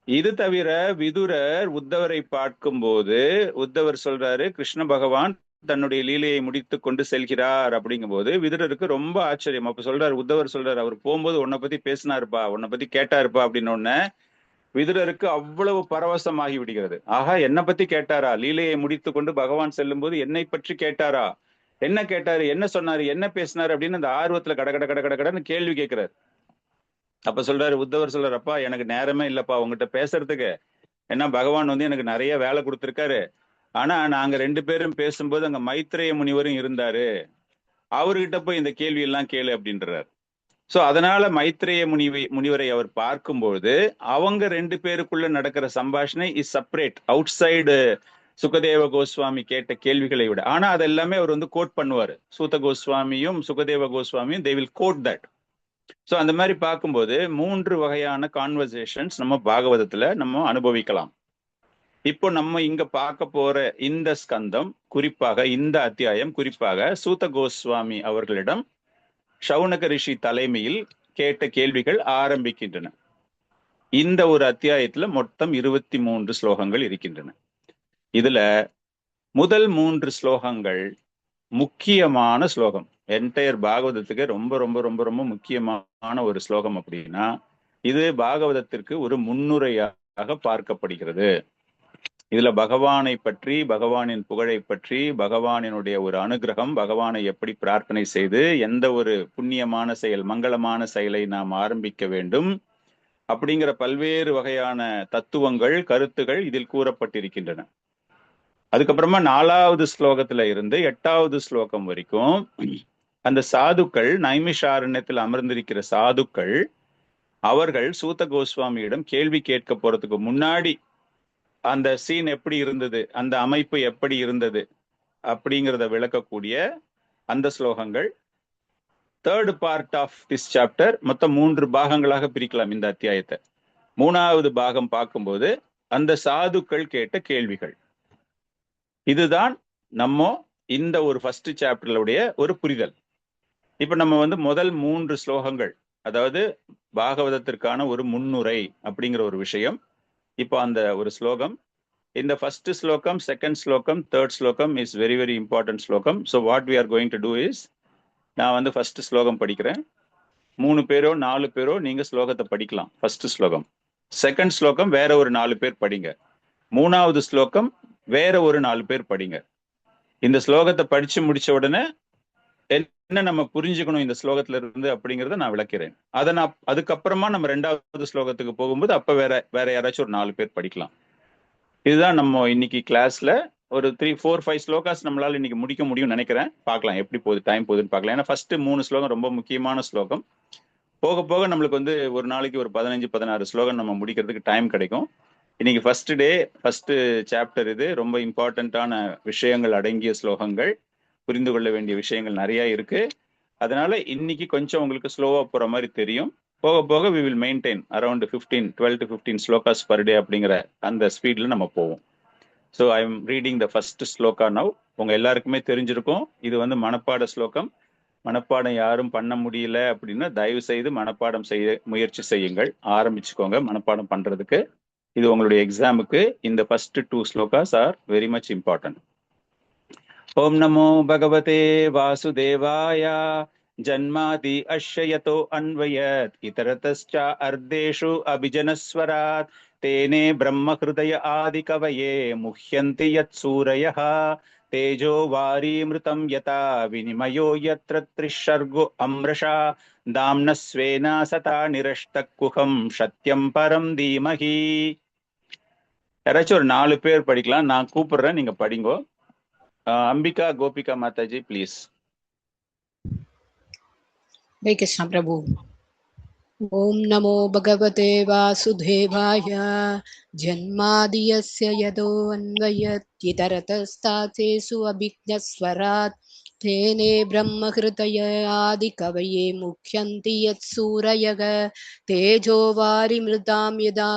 இது தவிர விதுரர் உத்தவரை பார்க்கும்போது உத்தவர் சொல்றாரு கிருஷ்ண பகவான் தன்னுடைய லீலையை முடித்து கொண்டு செல்கிறார் அப்படிங்கும்போது விதுரருக்கு ரொம்ப ஆச்சரியம். அப்ப சொல்றாரு, உத்தவர் சொல்றாரு, அவர் போகும்போது உன்னை பத்தி பேசினாருப்பா, உன்னை பத்தி கேட்டாருப்பா அப்படின்னு ஒண்ணு விதுரருக்கு அவ்வளவு பரவசமாகி விடுகிறது. ஆஹா, என்னை பத்தி கேட்டாரா? லீலையை முடித்து கொண்டு பகவான் செல்லும் போது என்னை பற்றி கேட்டாரா? என்ன கேட்டாரு, என்ன சொன்னாரு, என்ன பேசினாரு அப்படின்னு அந்த ஆர்வத்துல கடன்னு கேள்வி கேட்கிறாரு. அப்ப சொல்றாரு, உத்தவர் சொல்றாரு, அப்பா எனக்கு நேரமே இல்லப்பா உங்ககிட்ட பேசுறதுக்கு, ஏன்னா பகவான் வந்து எனக்கு நிறைய வேலை கொடுத்துருக்காரு. ஆனா நாங்க 2 பேரும் பேசும்போது அங்க மைத்ரேய முனிவரும் இருந்தாரு, அவர்கிட்ட போய் இந்த கேள்வி எல்லாம் கேளு அப்படின்றாரு. சோ அதனால மைத்ரேய முனிவரை அவர் பார்க்கும்போது அவங்க 2 பேருக்குள்ள நடக்கிற சம்பாஷணை is separate, out side Sukadeva Goswami கேட்ட கேள்விகளை விட. ஆனா அது எல்லாமே அவர் வந்து கோட் பண்ணுவாரு. சூத கோஸ்வாமியும் சுகதேவ கோஸ்வாமியும் they will quote that. So அந்த மாதிரி பார்க்கும்போது 3 வகையான கான்வர்சேஷன்ஸ் நம்ம பாகவதத்துல நம்ம அனுபவிக்கலாம். இப்போ நம்ம இங்க பார்க்க போற இந்த ஸ்கந்தம், குறிப்பாக இந்த அத்தியாயம், குறிப்பாக சூத கோஸ்வாமி அவர்களிடம் சௌனக ரிஷி தலைமையில் கேட்ட கேள்விகள் ஆரம்பிக்கின்றன. இந்த ஒரு அத்தியாயத்துல மொத்தம் 23 ஸ்லோகங்கள் இருக்கின்றன. இதுல முதல் 3 ஸ்லோகங்கள் முக்கியமான ஸ்லோகம். என்டையர் பாகவதத்துக்கு ரொம்ப ரொம்ப ரொம்ப ரொம்ப முக்கியமான ஒரு ஸ்லோகம். அப்படின்னா இது பாகவதத்திற்கு ஒரு முன்னுரையாக பார்க்கப்படுகிறது. இதுல பகவானை பற்றி, பகவானின் புகழை பற்றி, பகவானினுடைய ஒரு அனுகிரகம், பகவானை எப்படி பிரார்த்தனை செய்து எந்த ஒரு புண்ணியமான செயல், மங்களமான செயலை நாம் ஆரம்பிக்க வேண்டும் அப்படிங்கிற பல்வேறு வகையான தத்துவங்கள், கருத்துகள் இதில் கூறப்பட்டிருக்கின்றன. அதுக்கப்புறமா 4வது ஸ்லோகத்துல இருந்து 8வது ஸ்லோகம் வரைக்கும் அந்த சாதுக்கள், நைமிஷாரண்யத்தில் அமர்ந்திருக்கிற சாதுக்கள், அவர்கள் சூத கோஸ்வாமியிடம் கேள்வி கேட்க போறதுக்கு முன்னாடி அந்த சீன் எப்படி இருந்தது, அந்த அமைப்பு எப்படி இருந்தது அப்படிங்கிறத விளக்கக்கூடிய அந்த ஸ்லோகங்கள். 3rd part of this chapter மொத்தம் 3 பாகங்களாக பிரிக்கலாம் இந்த அத்தியாயத்தை. 3வது பாகம் பார்க்கும்போது அந்த சாதுக்கள் கேட்ட கேள்விகள். இதுதான் நம்ம இந்த ஒரு ஃபர்ஸ்ட் சாப்டர்களுடைய ஒரு புரிதல். இப்ப நம்ம வந்து முதல் 3 ஸ்லோகங்கள், அதாவது பாகவதத்திற்கான ஒரு முன்னுரை அப்படிங்கிற ஒரு விஷயம். இப்போ அந்த ஒரு ஸ்லோகம், இந்த ஃபர்ஸ்ட் ஸ்லோகம், செகண்ட் ஸ்லோகம், தேர்ட் ஸ்லோகம் இஸ் வெரி வெரி இம்பார்ட்டன்ட் ஸ்லோகம். So what we are going to do is, நான் வந்து ஃபர்ஸ்ட் ஸ்லோகம் படிக்கிறேன். 3 பேரோ 4 பேரோ நீங்க ஸ்லோகத்தை படிக்கலாம். ஃபர்ஸ்ட் ஸ்லோகம். செகண்ட் ஸ்லோகம் வேற ஒரு 4 பேர் படிங்க. 3வது ஸ்லோகம் வேற ஒரு 4 பேர் படிங்க. இந்த ஸ்லோகத்தை படிச்சு முடிச்ச உடனே என்ன நம்ம புரிஞ்சுக்கணும் இந்த ஸ்லோகத்துல இருந்து அப்படிங்கிறத நான் விளக்கிறேன். அதுக்கப்புறமா நம்ம 2வது ஸ்லோகத்துக்கு போகும்போது அப்ப வேற யாராச்சும் ஒரு 4 பேர் படிக்கலாம். இதுதான் நம்ம இன்னைக்கு கிளாஸ்ல ஒரு 3, 4, 5 ஸ்லோகாஸ் நம்மளால இன்னைக்கு முடிக்க முடியும்னு நினைக்கிறேன். பார்க்கலாம் எப்படி போகுது, டைம் போகுதுன்னு பார்க்கலாம். ஏன்னா ஃபர்ஸ்ட் 3 ஸ்லோகம் ரொம்ப முக்கியமான ஸ்லோகம். போக போக நம்மளுக்கு வந்து ஒரு நாளைக்கு ஒரு 15, 16 ஸ்லோகம் நம்ம முடிக்கிறதுக்கு டைம் கிடைக்கும். இன்னைக்கு ஃபர்ஸ்ட் டே, ஃபர்ஸ்ட் சாப்டர். இது ரொம்ப இம்பார்ட்டன்டான விஷயங்கள் அடங்கிய ஸ்லோகங்கள், புரிந்து கொள்ள வேண்டிய விஷயங்கள் நிறைய இருக்கு. அதனால இன்னைக்கு கொஞ்சம் உங்களுக்கு ஸ்லோவா போற மாதிரி தெரியும். போக போக we will maintain around 12 to 15 slokas per day அப்படிங்கிற அந்த ஸ்பீட்ல நம்ம போவோம். So I am reading the first shloka now. உங்க எல்லாருக்குமே தெரிஞ்சிருக்கும் இது வந்து மனப்பாட ஸ்லோகம். மனப்பாடம் யாரும் பண்ண முடியல அப்படின்னா தயவு செய்து மனப்பாடம் செய்ய முயற்சி செய்யுங்கள். ஆரம்பிச்சுக்கோங்க மனப்பாடம் பண்றதுக்கு. இது உங்களுடைய எக்ஸாமுக்கு இந்த first 2 slokas are very much important. ஓம் நமோ பகவதே வாசுதேவாய. ஜன்மாதி அஷ்யயதோ அன்வயத் இதரதஸ்ச அர்த்தேஷு அபிஜனஸ்வராத் தேனே பிரம்ம ஹிருதய ஆதி கவயே முஹ்யந்தி யத் சூரயः தேஜோ வாரீமிருதம் யதா விநிமயோ யத்ர த்ரிஷர்கோ அம்ரஷா தாம்னஸ்வேன சதா நிரஷ்டக்குஹம் சத்யம் பரம் தீமஹி. யாராச்சும் ஒரு 4 பேர் படிக்கலாம். நான் கூப்பிடுறேன், நீங்க படிங்கோ. அம்பிகா கோபிகா மாதாஜி ப்ளீஸ். हरे कृष्ण प्रभु। ओम नमो भगवते वासुदेवाय। जन्मादियस्य यदोऽन्वयतितरतस्तातेषु अभिज्ञस्वरात् तेने ब्रह्महृदय आदिकवये मुह्यन्ति यत्सूरयः तेजो वारिमृतां यदा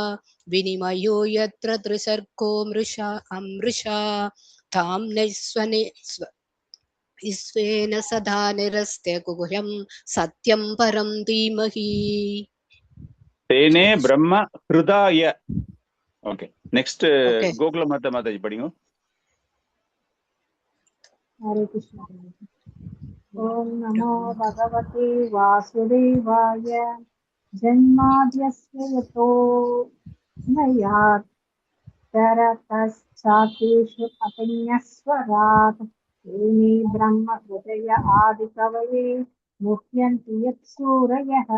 विनिमयो यत्र त्रिसर्गो मृषा अमृषा ताम्नस्वने ईश्वेन सदा निरस्ते गुह्यं सत्यं परं धीमहि. तेने ब्रह्म हृदय. ओके, नेक्स्ट गोकुल माता माताजी படிங்க. हरे कृष्ण। ओम नमो भगवते वासुदेवाय। जन्माद्यस्य यतोऽन्वयात् तरतश्चातेषु अभिज्ञस्वरात् तेने ब्रह्म हृदय आदिकवये मुह्यन्ति यत्सूरयः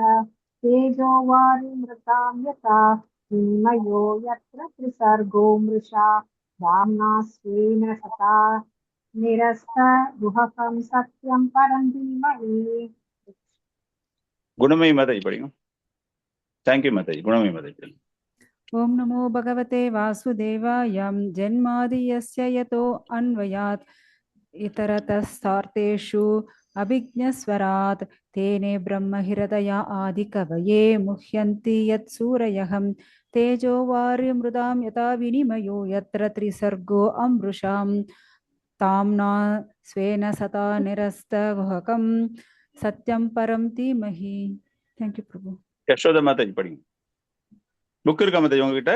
तेजो वारिमृतां यथा विनिमयो यत्र त्रिसर्गो मृषा दाम्ना स्वेन सदा निरस्तकुहकं सत्यं परं धीमहि. குணமயி மாதாஜி படிங்க. தேங்க்யூ மாதாஜி. குணமயி மாதாஜி. ஓம் நமோ பகவதே வாசுதேவாயம் ஜென்மாதி யஸ்ய யதோ அன்வயாத் இதரதஸ்தார்த்தேஷு அபிஜ்ஞஸ்வராத் தேனே பிரம்ம ஹிருதயா ஆதிகவயே முஹ்யந்தி யத் சூரயகம் தேஜோ வாரிமிருதாம் யதா வினிமயோ யத்ர த்ரிசர்கோ அம்ருஷாம் தாம்னா ஸ்வேன சதா நிரஸ்தகுஹகம் சத்யம் பரம் தீமஹி. தேங்க்யூ பிரபு. யசோதா மாதாஜி படிங்க. புக் இருக்கா மாதாஜி உங்ககிட்ட?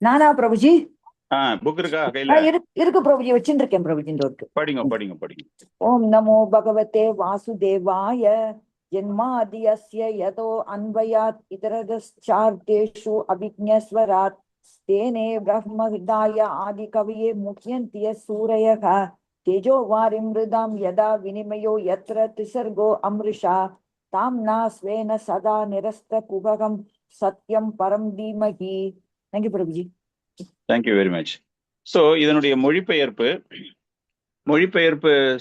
நானா பிரபுஜி? புக் இருக்கா கையில? இருக்கு பிரபுஜி, வச்சுட்டு இருக்கேன் பிரபுஜி. இந்த இருக்கு. படிங்க படிங்க படிங்க. ஓம் நமோ பகவதே வாசுதேவாய ஜன்மாதியஸ்ய யதோ அன்வயாத் இதரதஸ்சார்த்தேஷு அபிஜ்ஞஸ்வராத் தேனே பிரம்ம ஹிருதாய ஆதிகவயே முஹ்யந்தி யத் சூரயः தேஜோ வாரிமிருதாம் யதா வினிமயோ யத்ர த்ரிசர்கோ அம்ருஷா தாம்னா ஸ்வேன சதா நிரஸ்தகுஹகம் சத்யம் பரம் தீமஹி. Thank you Prabhuji. Thank you very much. So இதனுடைய மொழிபெயர்ப்பு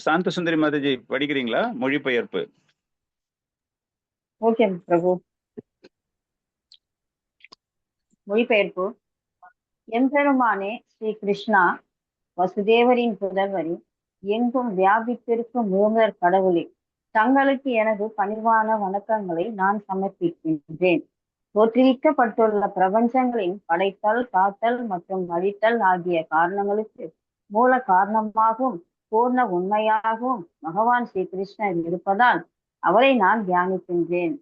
சாந்த சுந்தரி மாதாஜி படிக்கிறீங்களா? மொழிபெயர்ப்பு. ஓகே பிரபு. மொழிபெயர்ப்பு. எம்பெருமானே ஸ்ரீ கிருஷ்ணா, வசுதேவரின் புதல்வரே, எங்கும் வியாபித்திருக்கும் மூவர் கடவுளே, தங்களுக்கு எனது பணிவான வணக்கங்களை நான் சமர்ப்பிக்கின்றேன். தோற்றுவிக்கப்பட்டுள்ள பிரபஞ்சங்களின் படைத்தல், காத்தல் மற்றும் அழித்தல் ஆகிய காரணங்களுக்கு மூல காரணமாகவும் பூர்ண உண்மையாகவும் பகவான் ஸ்ரீ கிருஷ்ணர் இருப்பதால் அவரை நான் தியானிக்கின்றேன்.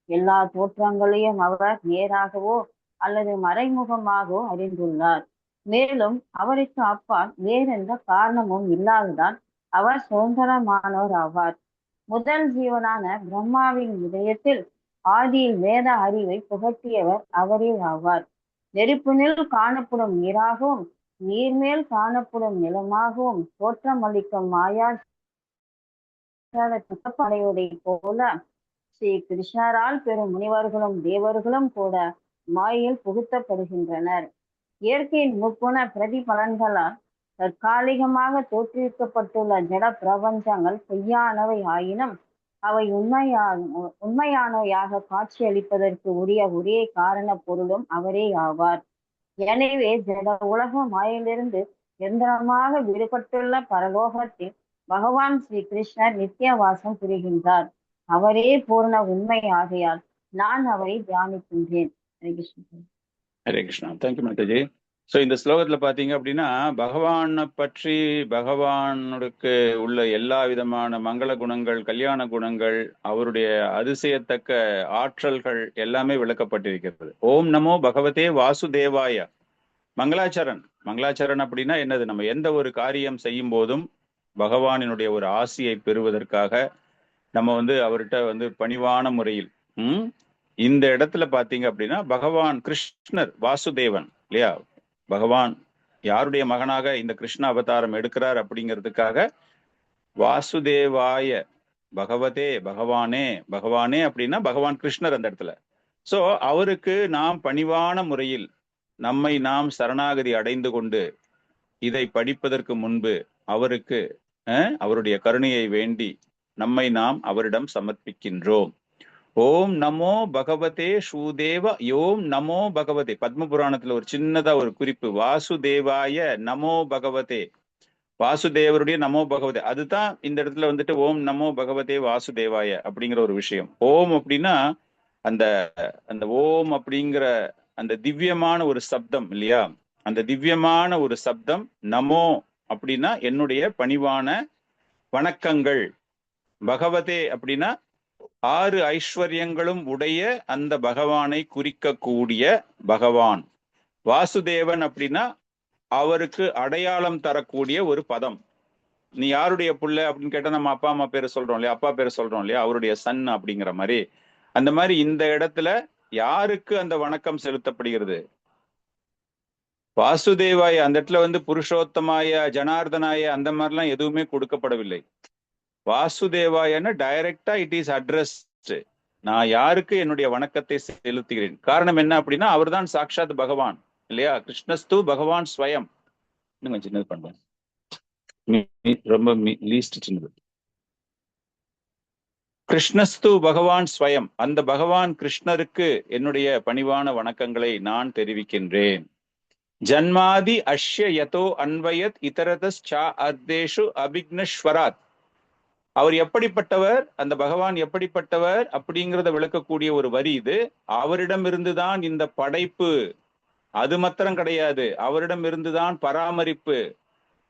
எல்லா தோற்றங்களையும் அவர் நேராகவோ அல்லது மறைமுகமாகவோ அறிந்துள்ளார். மேலும் அவருக்கு அப்பால் வேறெந்த காரணமும் இல்லாததால் அவர் சுதந்திரமானவர் ஆவார். முதல் ஜீவனான பிரம்மாவின் இதயத்தில் ஆதியில் வேத அறிவை புகட்டியவர் அவரே ஆவார். நெருப்பினில் காணப்படும் நீராகவும் நீர்மேல் காணப்படும் நிலமாகவும் தோற்றமளிக்கும் மாயா படையோதை போல ஸ்ரீ கிருஷ்ணரால் பெரும் முனிவர்களும் தேவர்களும் கூட மாயில் புகுத்தப்படுகின்றனர். இயற்கையின் முக்குண பிரதிபலன்களால் தற்காலிகமாக தோற்றுவிக்கப்பட்டுள்ள ஜட பிரபஞ்சங்கள் பொய்யானவை ஆயினும் அவை உண்மையானவையாக காட்சியளிப்பதற்கு உரிய ஒரே காரண பொருளும் அவரே ஆவார். எனவே ஜட உலக மாயிலிருந்து நிரந்தரமாக விடுபட்டுள்ள பரலோகத்தில் பகவான் ஸ்ரீ கிருஷ்ணர் நித்திய வாசம் புரிகின்றார். அவரே பூர்ண உண்மை ஆகையால் நான் அவரை தியானிக்கின்றேன். ஹரே கிருஷ்ணா. ஹரே கிருஷ்ணா. தேங்க்யூ மாதாஜி. ஸோ இந்த ஸ்லோகத்துல பாத்தீங்க அப்படின்னா பகவானை பற்றி, பகவானுக்கு உள்ள எல்லா விதமான மங்கள குணங்கள், கல்யாண குணங்கள், அவருடைய அதிசயத்தக்க ஆற்றல்கள் எல்லாமே விளக்கப்பட்டிருக்கிறது. ஓம் நமோ பகவதே வாசுதேவாய. மங்களாச்சரண் அப்படின்னா என்னது? நம்ம எந்த ஒரு காரியம் செய்யும் போதும் பகவானினுடைய ஒரு ஆசியை பெறுவதற்காக நம்ம அவர்கிட்ட பணிவான முறையில் இந்த இடத்துல பாத்தீங்க அப்படின்னா பகவான் கிருஷ்ணர் வாசுதேவன் இல்லையா, பகவான் யாருடைய மகனாக இந்த கிருஷ்ண அவதாரம் எடுக்கிறார் அப்படிங்கிறதுக்காக வாசுதேவாய பகவதே, பகவானே அப்படின்னா பகவான் கிருஷ்ணர் அந்த இடத்துல. சோ அவருக்கு நாம் பணிவான முறையில் நம்மை நாம் சரணாகதி அடைந்து கொண்டு இதை படிப்பதற்கு முன்பு அவருக்கு அவருடைய கருணையை வேண்டி நம்மை நாம் அவரிடம் சமர்ப்பிக்கின்றோம். ஓம் நமோ பகவதே ஸ்ரூதேவ யோம் நமோ பகவதே. பத்ம புராணத்துல ஒரு சின்னதா ஒரு குறிப்பு, வாசுதேவாய நமோ பகவதே, வாசுதேவருடைய நமோ பகவதே. அதுதான் இந்த இடத்துல ஓம் நமோ பகவதே வாசுதேவாய அப்படிங்கிற ஒரு விஷயம். ஓம் அப்படின்னா அந்த அந்த ஓம் அப்படிங்கிற அந்த திவ்யமான ஒரு சப்தம் இல்லையா, அந்த திவ்யமான ஒரு சப்தம். நமோ அப்படின்னா என்னுடைய பணிவான வணக்கங்கள். பகவதே அப்படின்னா 6 ஐஸ்வர்யங்களும் உடைய அந்த பகவானை குறிக்கக்கூடிய பகவான். வாசுதேவன் அப்படின்னா அவருக்கு அடையாளம் தரக்கூடிய ஒரு பதம். நீ யாருடைய புள்ள அப்படின்னு கேட்டா நம்ம அப்பா அம்மா பேரை சொல்றோம் இல்லையா, அப்பா பேரை சொல்றோம் இல்லையா, அவருடைய சன் அப்படிங்கிற மாதிரி. அந்த மாதிரி இந்த இடத்துல யாருக்கு அந்த வணக்கம் செலுத்தப்படுகிறது? வாசுதேவாய. அந்த இடத்துல புருஷோத்தமாய, ஜனார்தனாய அந்த மாதிரிலாம் எதுவுமே கொடுக்கப்படவில்லை. வாசுதேவாயன்னு டைரக்டா இட் இஸ் அட்ரஸ்ட். நான் யாருக்கு என்னுடைய வணக்கத்தை செலுத்துகிறேன்? காரணம் என்ன அப்படின்னா அவர்தான் சாக்ஷாத் பகவான் இல்லையா. கிருஷ்ணஸ்து பகவான் ஸ்வயம். இன்னும் சின்னது பண்றேன், ரொம்ப லீஸ்ட் சின்னது. கிருஷ்ணஸ்து பகவான் ஸ்வயம், அந்த பகவான் கிருஷ்ணருக்கு என்னுடைய பணிவான வணக்கங்களை நான் தெரிவிக்கின்றேன். ஜன்மாதி அஷ்ய யதோ அன்வயத் இதரதஸ் சா அர்த்தேஷு அபிக்னஸ்வராத். அவர் எப்படிப்பட்டவர், அந்த பகவான் எப்படிப்பட்டவர் அப்படிங்கிறத விளக்கக்கூடிய ஒரு வரி இது. அவரிடம் இருந்துதான் இந்த படைப்பு, அது மாத்திரம் கிடையாது, அவரிடம் இருந்துதான் பராமரிப்பு,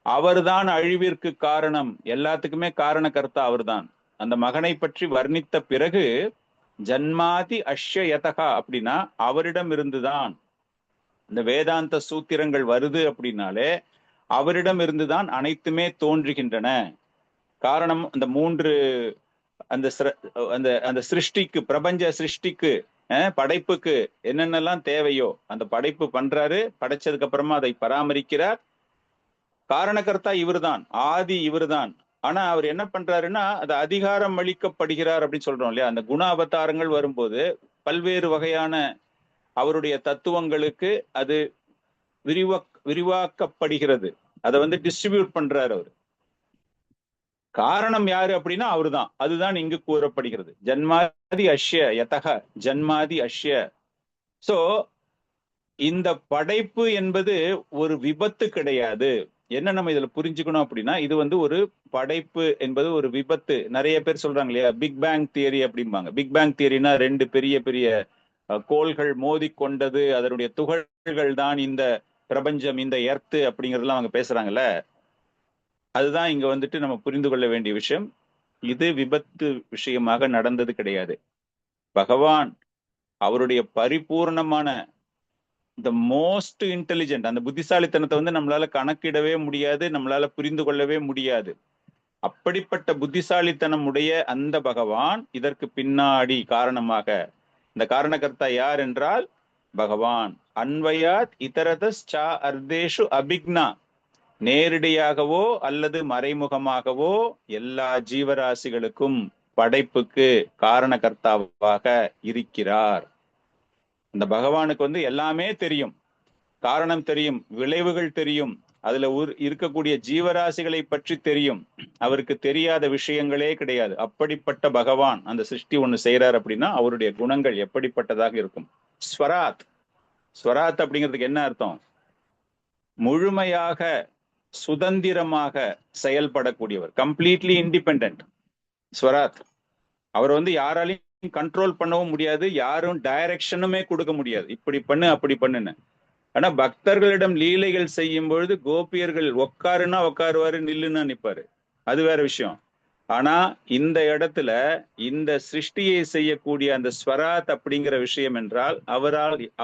அவர்தான் அழிவிற்கு காரணம், எல்லாத்துக்குமே காரண கர்த்தா அவர்தான். அந்த மகனை பற்றி வர்ணித்த பிறகு ஜன்மாதி அஷ்ய யதகா அப்படின்னா அவரிடம் இருந்துதான். இந்த வேதாந்த சூத்திரங்கள் வருது அப்படின்னாலே அவரிடம் இருந்துதான் அனைத்துமே தோன்றுகின்றன. காரணம் அந்த மூன்று அந்த அந்த சிருஷ்டிக்கு, பிரபஞ்ச சிருஷ்டிக்கு, படைப்புக்கு என்னென்னலாம் தேவையோ அந்த படைப்பு பண்றாரு. படைச்சதுக்கு அப்புறமா அதை பராமரிக்கிறார். காரணகர்த்தா இவர்தான், ஆதி இவர்தான். ஆனா அவர் என்ன பண்றாருன்னா அது அதிகாரம் அளிக்கப்படுகிறார் அப்படின்னு சொல்றோம் இல்லையா. அந்த குண அவதாரங்கள் வரும்போது பல்வேறு வகையான அவருடைய தத்துவங்களுக்கு அது விரிவாக்கப்படுகிறது. அதை டிஸ்ட்ரிபியூட் பண்றாரு அவர். காரணம் யாரு அப்படின்னா அவருதான். அதுதான் இங்கு கூறப்படுகிறது. ஜன்மாதி அஷ்ய யதக, ஜன்மாதி அஷ்ய. சோ இந்த படைப்பு என்பது ஒரு விபத்து கிடையாது. என்ன நம்ம இதுல புரிஞ்சுக்கணும் அப்படின்னா, இது ஒரு படைப்பு என்பது ஒரு விபத்து. நிறைய பேர் சொல்றாங்க இல்லையா, பிக் பேங் தியரி அப்படிம்பாங்க. பிக் பேங் தியரினா ரெண்டு பெரிய பெரிய கோள்கள் மோதி கொண்டது, அதனுடைய துகள்கள் தான் இந்த பிரபஞ்சம், இந்த எர்த்து அப்படிங்கறதெல்லாம் அவங்க பேசுறாங்கல்ல. அதுதான் இங்க நம்ம புரிந்து கொள்ள வேண்டிய விஷயம். இது விபத்து விஷயமாக நடந்தது கிடையாது. பகவான் அவருடைய பரிபூர்ணமான த மோஸ்ட் இன்டெலிஜென்ட், அந்த புத்திசாலித்தனத்தை நம்மளால கணக்கிடவே முடியாது, நம்மளால புரிந்து கொள்ளவே முடியாது. அப்படிப்பட்ட புத்திசாலித்தனம் உடைய அந்த பகவான் இதற்கு பின்னாடி காரணமாக, இந்த காரணகர்த்தா யார் என்றால் பகவான். அன்வயாத் இதரதஸ் சா அர்த்தேஷு அபிக்னா, நேரடியாகவோ அல்லது மறைமுகமாகவோ எல்லா ஜீவராசிகளுக்கும் படைப்புக்கு காரணகர்த்தாவாக இருக்கிறார். அந்த பகவானுக்கு எல்லாமே தெரியும், காரணம் தெரியும், விளைவுகள் தெரியும், அதுல இருக்கக்கூடிய ஜீவராசிகளை பற்றி தெரியும். அவருக்கு தெரியாத விஷயங்களே கிடையாது. அப்படிப்பட்ட பகவான் அந்த சிருஷ்டி ஒண்ணு செய்யறார் அப்படின்னா அவருடைய குணங்கள் எப்படிப்பட்டதாக இருக்கும். ஸ்வராத், ஸ்வராத் அப்படிங்கிறதுக்கு என்ன அர்த்தம்? முழுமையாக சுதந்திரமாக செயல்படக்கூடியவர், கம்ப்ளீட்லி இண்டிபெண்டன்ட். ஸ்வராத். அவர் யாராலையும் கண்ட்ரோல் பண்ணவும் முடியாது, யாரும் டைரக்ஷனுமே கொடுக்க முடியாது, இப்படி பண்ணு அப்படி பண்ணுன்னு. ஆனா பக்தர்களிடம் லீலைகள் செய்யும் பொழுது கோபியர்கள் உட்காருன்னா உட்காருவாரு, நில்லுன்னா நிப்பாரு, அது வேற விஷயம். ஆனா இந்த இடத்துல இந்த சிருஷ்டியை செய்யக்கூடிய அந்த ஸ்வராத் அப்படிங்கிற விஷயம் என்றால்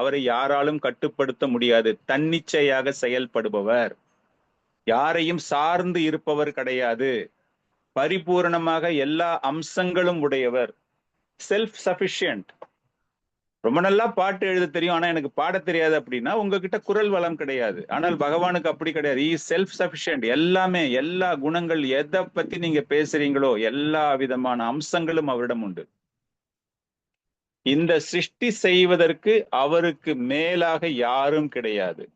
அவரை யாராலும் கட்டுப்படுத்த முடியாது. தன்னிச்சையாக செயல்படுபவர், யாரையும் சார்ந்து இருப்பவர் கிடையாது, பரிபூரணமாக எல்லா அம்சங்களும் உடையவர், செல்ஃப் சஃபிஷியன்ட். ரொம்ப நல்லா பாட்டு எழுத தெரியும், ஆனா எனக்கு பாட தெரியாது அப்படின்னா உங்ககிட்ட குரல் வளம் கிடையாது. ஆனால் பகவானுக்கு அப்படி கிடையாது. Self sufficient. எல்லாமே, எல்லா குணங்கள், எதை பத்தி நீங்க பேசுறீங்களோ எல்லா விதமான அம்சங்களும் அவரிடம் உண்டு. இந்த சிருஷ்டி செய்வதற்கு அவருக்கு மேலாக யாரும் கிடையாது,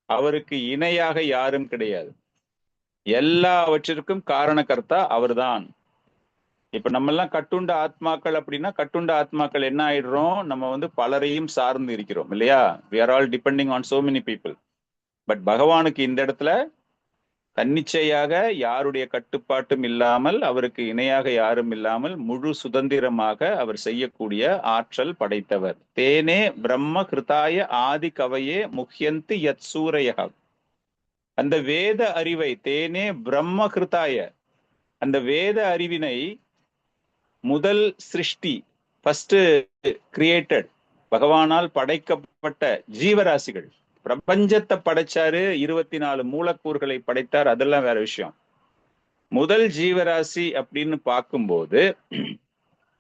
அவருக்கு இணையாக யாரும் கிடையாது. எல்லாவற்றிற்கும் காரணகர்த்தா அவர்தான். இப்ப நம்ம எல்லாம் கட்டுண்ட ஆத்மாக்கள் அப்படின்னா, கட்டுண்ட ஆத்மாக்கள் என்ன ஆயிடுறோம், நம்ம பலரையும் சார்ந்து இருக்கிறோம் இல்லையா. we are all depending on so many people. But பகவானுக்கு இந்த இடத்துல தன்னிச்சையாக யாருடைய கட்டுப்பாட்டும் இல்லாமல், அவருக்கு இணையாக யாரும் இல்லாமல் முழு சுதந்திரமாக அவர் செய்யக்கூடிய ஆற்றல் படைத்தவர். தேனே பிரம்ம கிருதாய ஆதி கவையே முஹ்யந்தி யத் சூரயக. அந்த வேத அறிவை, தேனே பிரம்ம கிருதாய, அந்த வேத அறிவினை முதல் சிருஷ்டி, ஃபர்ஸ்ட் கிரியேட்டட், பகவானால் படைக்கப்பட்ட ஜீவராசிகள், பிரபஞ்சத்தை படைச்சாரு, 24 மூலக்கூறுகளை படைத்தார், அதெல்லாம் வேற விஷயம். முதல் ஜீவராசி அப்படின்னு பார்க்கும்போது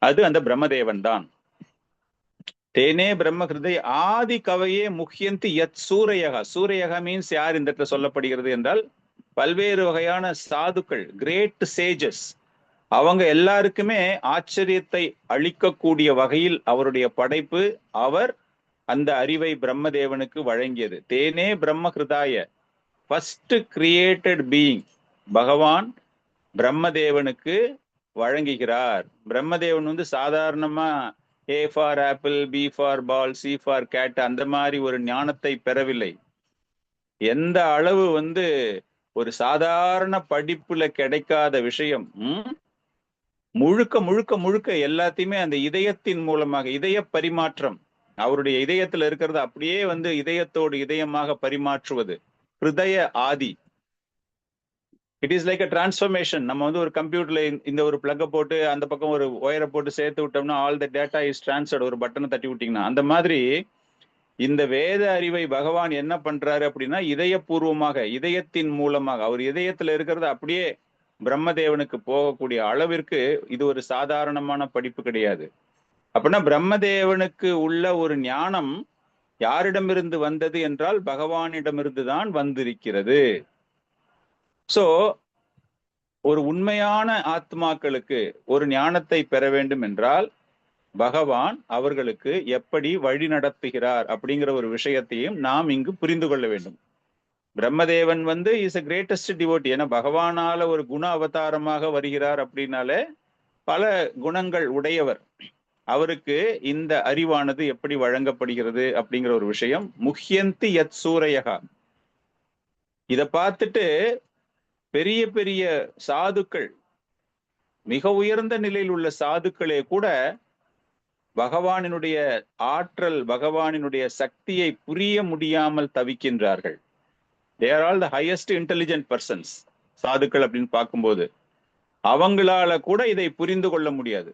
அது அந்த பிரம்மதேவன் தான். தேனே பிரம்ம ஹிருதய ஆதி கவையே முஹ்யந்தி யத் சூரயகா. சூரயகா மீன்ஸ் யார் இந்த இடத்துல சொல்லப்படுகிறது என்றால் பல்வேறு வகையான சாதுக்கள், கிரேட் சேஜஸ், அவங்க எல்லாருக்குமே ஆச்சரியத்தை அளிக்கக்கூடிய வகையில் அவருடைய படைப்பு. அவர் அந்த அறிவை பிரம்மதேவனுக்கு வழங்கியது. தேனே பிரம்ம ஹிருதாய, ஃபர்ஸ்ட் கிரியேட்டட் பீயிங் பகவான் பிரம்மதேவனுக்கு வழங்குகிறார். பிரம்மதேவன் வந்து சாதாரணமா A for apple, B for ball, C for cat அந்த மாதிரி ஒரு ஞானத்தை பெறவில்லை. எந்த அளவு வந்து ஒரு சாதாரண படிப்புல கிடைக்காத விஷயம் முழுக்க முழுக்க முழுக்க எல்லாத்தையுமே அந்த இதயத்தின் மூலமாக, இதய பரிமாற்றம், அவருடைய இதயத்துல இருக்கிறது அப்படியே வந்து இதயத்தோடு இதயமாக பரிமாற்றுவது, ஹிருதய ஆதி. It is like a transformation. நம்ம வந்து ஒரு கம்ப்யூட்டர்ல இந்த ஒரு பிளக்கை போட்டு அந்த பக்கம் ஒரு ஒயரை போட்டு சேர்த்து விட்டோம்னா all the data is transferred, ஒரு பட்டனை தட்டி விட்டீங்கன்னா. அந்த மாதிரி இந்த வேத அறிவை பகவான் என்ன பண்றாரு அப்படின்னா இதயபூர்வமாக, இதயத்தின் மூலமாக, அவர் இதயத்துல இருக்கிறது அப்படியே பிரம்மதேவனுக்கு போகக்கூடிய அளவிற்கு இது ஒரு சாதாரணமான படிப்பு கிடையாது. அப்படின்னா பிரம்மதேவனுக்கு உள்ள ஒரு ஞானம் யாரிடமிருந்து வந்தது என்றால் பகவானிடமிருந்து தான் வந்திருக்கிறது. சோ ஒரு உண்மையான ஆத்மாக்களுக்கு ஒரு ஞானத்தை பெற வேண்டும் என்றால் பகவான் அவர்களுக்கு எப்படி வழி நடத்துகிறார் அப்படிங்கிற ஒரு விஷயத்தையும் நாம் இங்கு புரிந்து கொள்ள வேண்டும். பிரம்மதேவன் வந்து இஸ் அ கிரேட்டஸ்ட் டிவோட்டி. ஏன்னா பகவானால ஒரு குண அவதாரமாக வருகிறார் அப்படின்னாலே பல குணங்கள் உடையவர். அவருக்கு இந்த அறிவானது எப்படி வழங்கப்படுகிறது அப்படிங்கிற ஒரு விஷயம் முஹ்யந்தி யத் சூரையகா. இதை பார்த்துட்டு பெரிய பெரிய சாதுக்கள், மிக உயர்ந்த நிலையில் உள்ள சாதுக்களே கூட பகவானினுடைய ஆற்றல், பகவானினுடைய சக்தியை புரிய முடியாமல் தவிக்கின்றார்கள். They are all the highest intelligent persons. சாதுக்கள் அப்படின்னு பார்க்கும்போது அவங்களால கூட இதை புரிந்து கொள்ள முடியாது.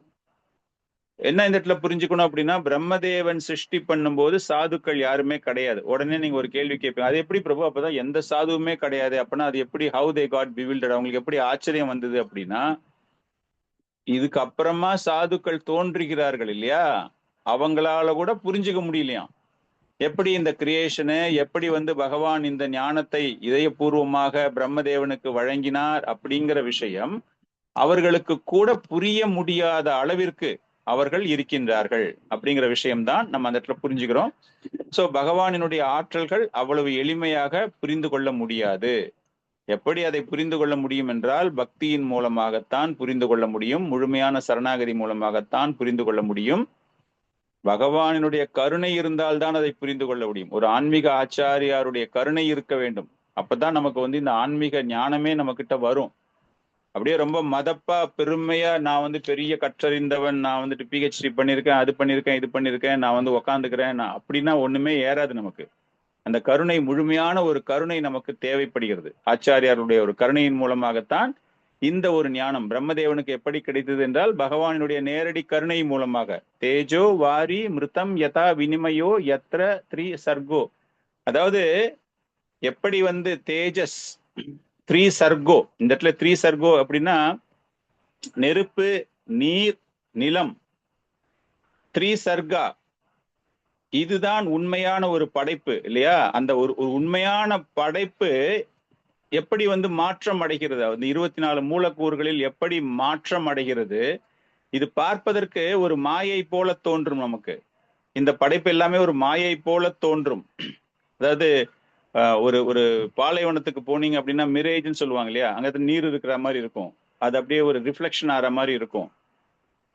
என்ன இந்த இடத்துல புரிஞ்சுக்கணும் அப்படின்னா, பிரம்மதேவன் சிருஷ்டி பண்ணும்போது சாதுக்கள் யாருமே கிடையாது. உடனே நீங்க ஒரு கேள்வி கேட்பீங்க, அது எப்படி பிரபு, அப்பதான் எந்த சாதுவுமே கிடையாது, அப்படின்னா அது எப்படி, ஹவு தே காட் பிவில்டட், அவங்களுக்கு எப்படி ஆச்சரியம் வந்தது அப்படின்னா, இதுக்கு அப்புறமா சாதுக்கள் தோன்றுகிறார்கள் இல்லையா, அவங்களால கூட புரிஞ்சுக்க முடியலையாம் எப்படி இந்த கிரியேஷனு, எப்படி வந்து பகவான் இந்த ஞானத்தை இதயபூர்வமாக பிரம்மதேவனுக்கு வழங்கினார் அப்படிங்கிற விஷயம் அவர்களுக்கு கூட புரிய முடியாத அளவிற்கு அவர்கள் இருக்கின்றார்கள் அப்படிங்கிற விஷயம்தான் நம்ம அந்த இடத்துல புரிஞ்சுக்கிறோம். சோ பகவானினுடைய ஆற்றல்கள் அவ்வளவு எளிமையாக புரிந்து கொள்ள முடியாது. எப்படி அதை புரிந்து கொள்ள முடியும் என்றால் பக்தியின் மூலமாகத்தான் புரிந்து கொள்ள முடியும், முழுமையான சரணாகதி மூலமாகத்தான் புரிந்து கொள்ள முடியும். பகவானினுடைய கருணை இருந்தால்தான் அதை புரிந்து கொள்ள முடியும். ஒரு ஆன்மீக ஆச்சாரியாருடைய கருணை இருக்க வேண்டும். அப்பதான் நமக்கு வந்து இந்த ஆன்மீக ஞானமே நம்ம கிட்ட வரும். அப்படியே ரொம்ப மதப்பா பெருமையா நான் வந்து பெரிய கற்றறிந்தவன், நான் வந்துட்டு PhD பண்ணியிருக்கேன், அது பண்ணியிருக்கேன், இது பண்ணியிருக்கேன், நான் வந்து உக்காந்துக்கிறேன், அப்படின்னா ஒண்ணுமே ஏறாது நமக்கு. அந்த கருணை, முழுமையான ஒரு கருணை நமக்கு தேவைப்படுகிறது. ஆச்சாரியாருடைய ஒரு கருணையின் மூலமாகத்தான் இந்த ஒரு ஞானம் பிரம்மதேவனுக்கு எப்படி கிடைத்தது என்றால் பகவானுடைய நேரடி கருணை மூலமாக. தேஜோ வாரி மிருதம் யதா வினிமயோ யத்ர த்ரீ சர்கோ. அதாவது எப்படி வந்து தேஜஸ், த்ரீ சர்கோ, இந்த இடத்துல த்ரீ சர்கோ அப்படின்னா நெருப்பு, நீர், நிலம், த்ரீ சர்கா, இதுதான் உண்மையான ஒரு படைப்பு இல்லையா. அந்த ஒரு உண்மையான படைப்பு எப்படி வந்து மாற்றம் அடைகிறது, அந்த 24 மூலக்கூறுகளில் எப்படி மாற்றம் அடைகிறது, இது பார்ப்பதற்கு ஒரு மாயை போல தோன்றும் நமக்கு. இந்த படைப்பு எல்லாமே ஒரு மாயை போல தோன்றும். அதாவது ஒரு பாலைவனத்துக்கு போனீங்க அப்படின்னா மிரேஜ்னு சொல்லுவாங்க இல்லையா, அங்க நீர் இருக்கிற மாதிரி இருக்கும், அது அப்படியே ஒரு ரிஃப்ளெக்ஷன் ஆகிற மாதிரி இருக்கும்.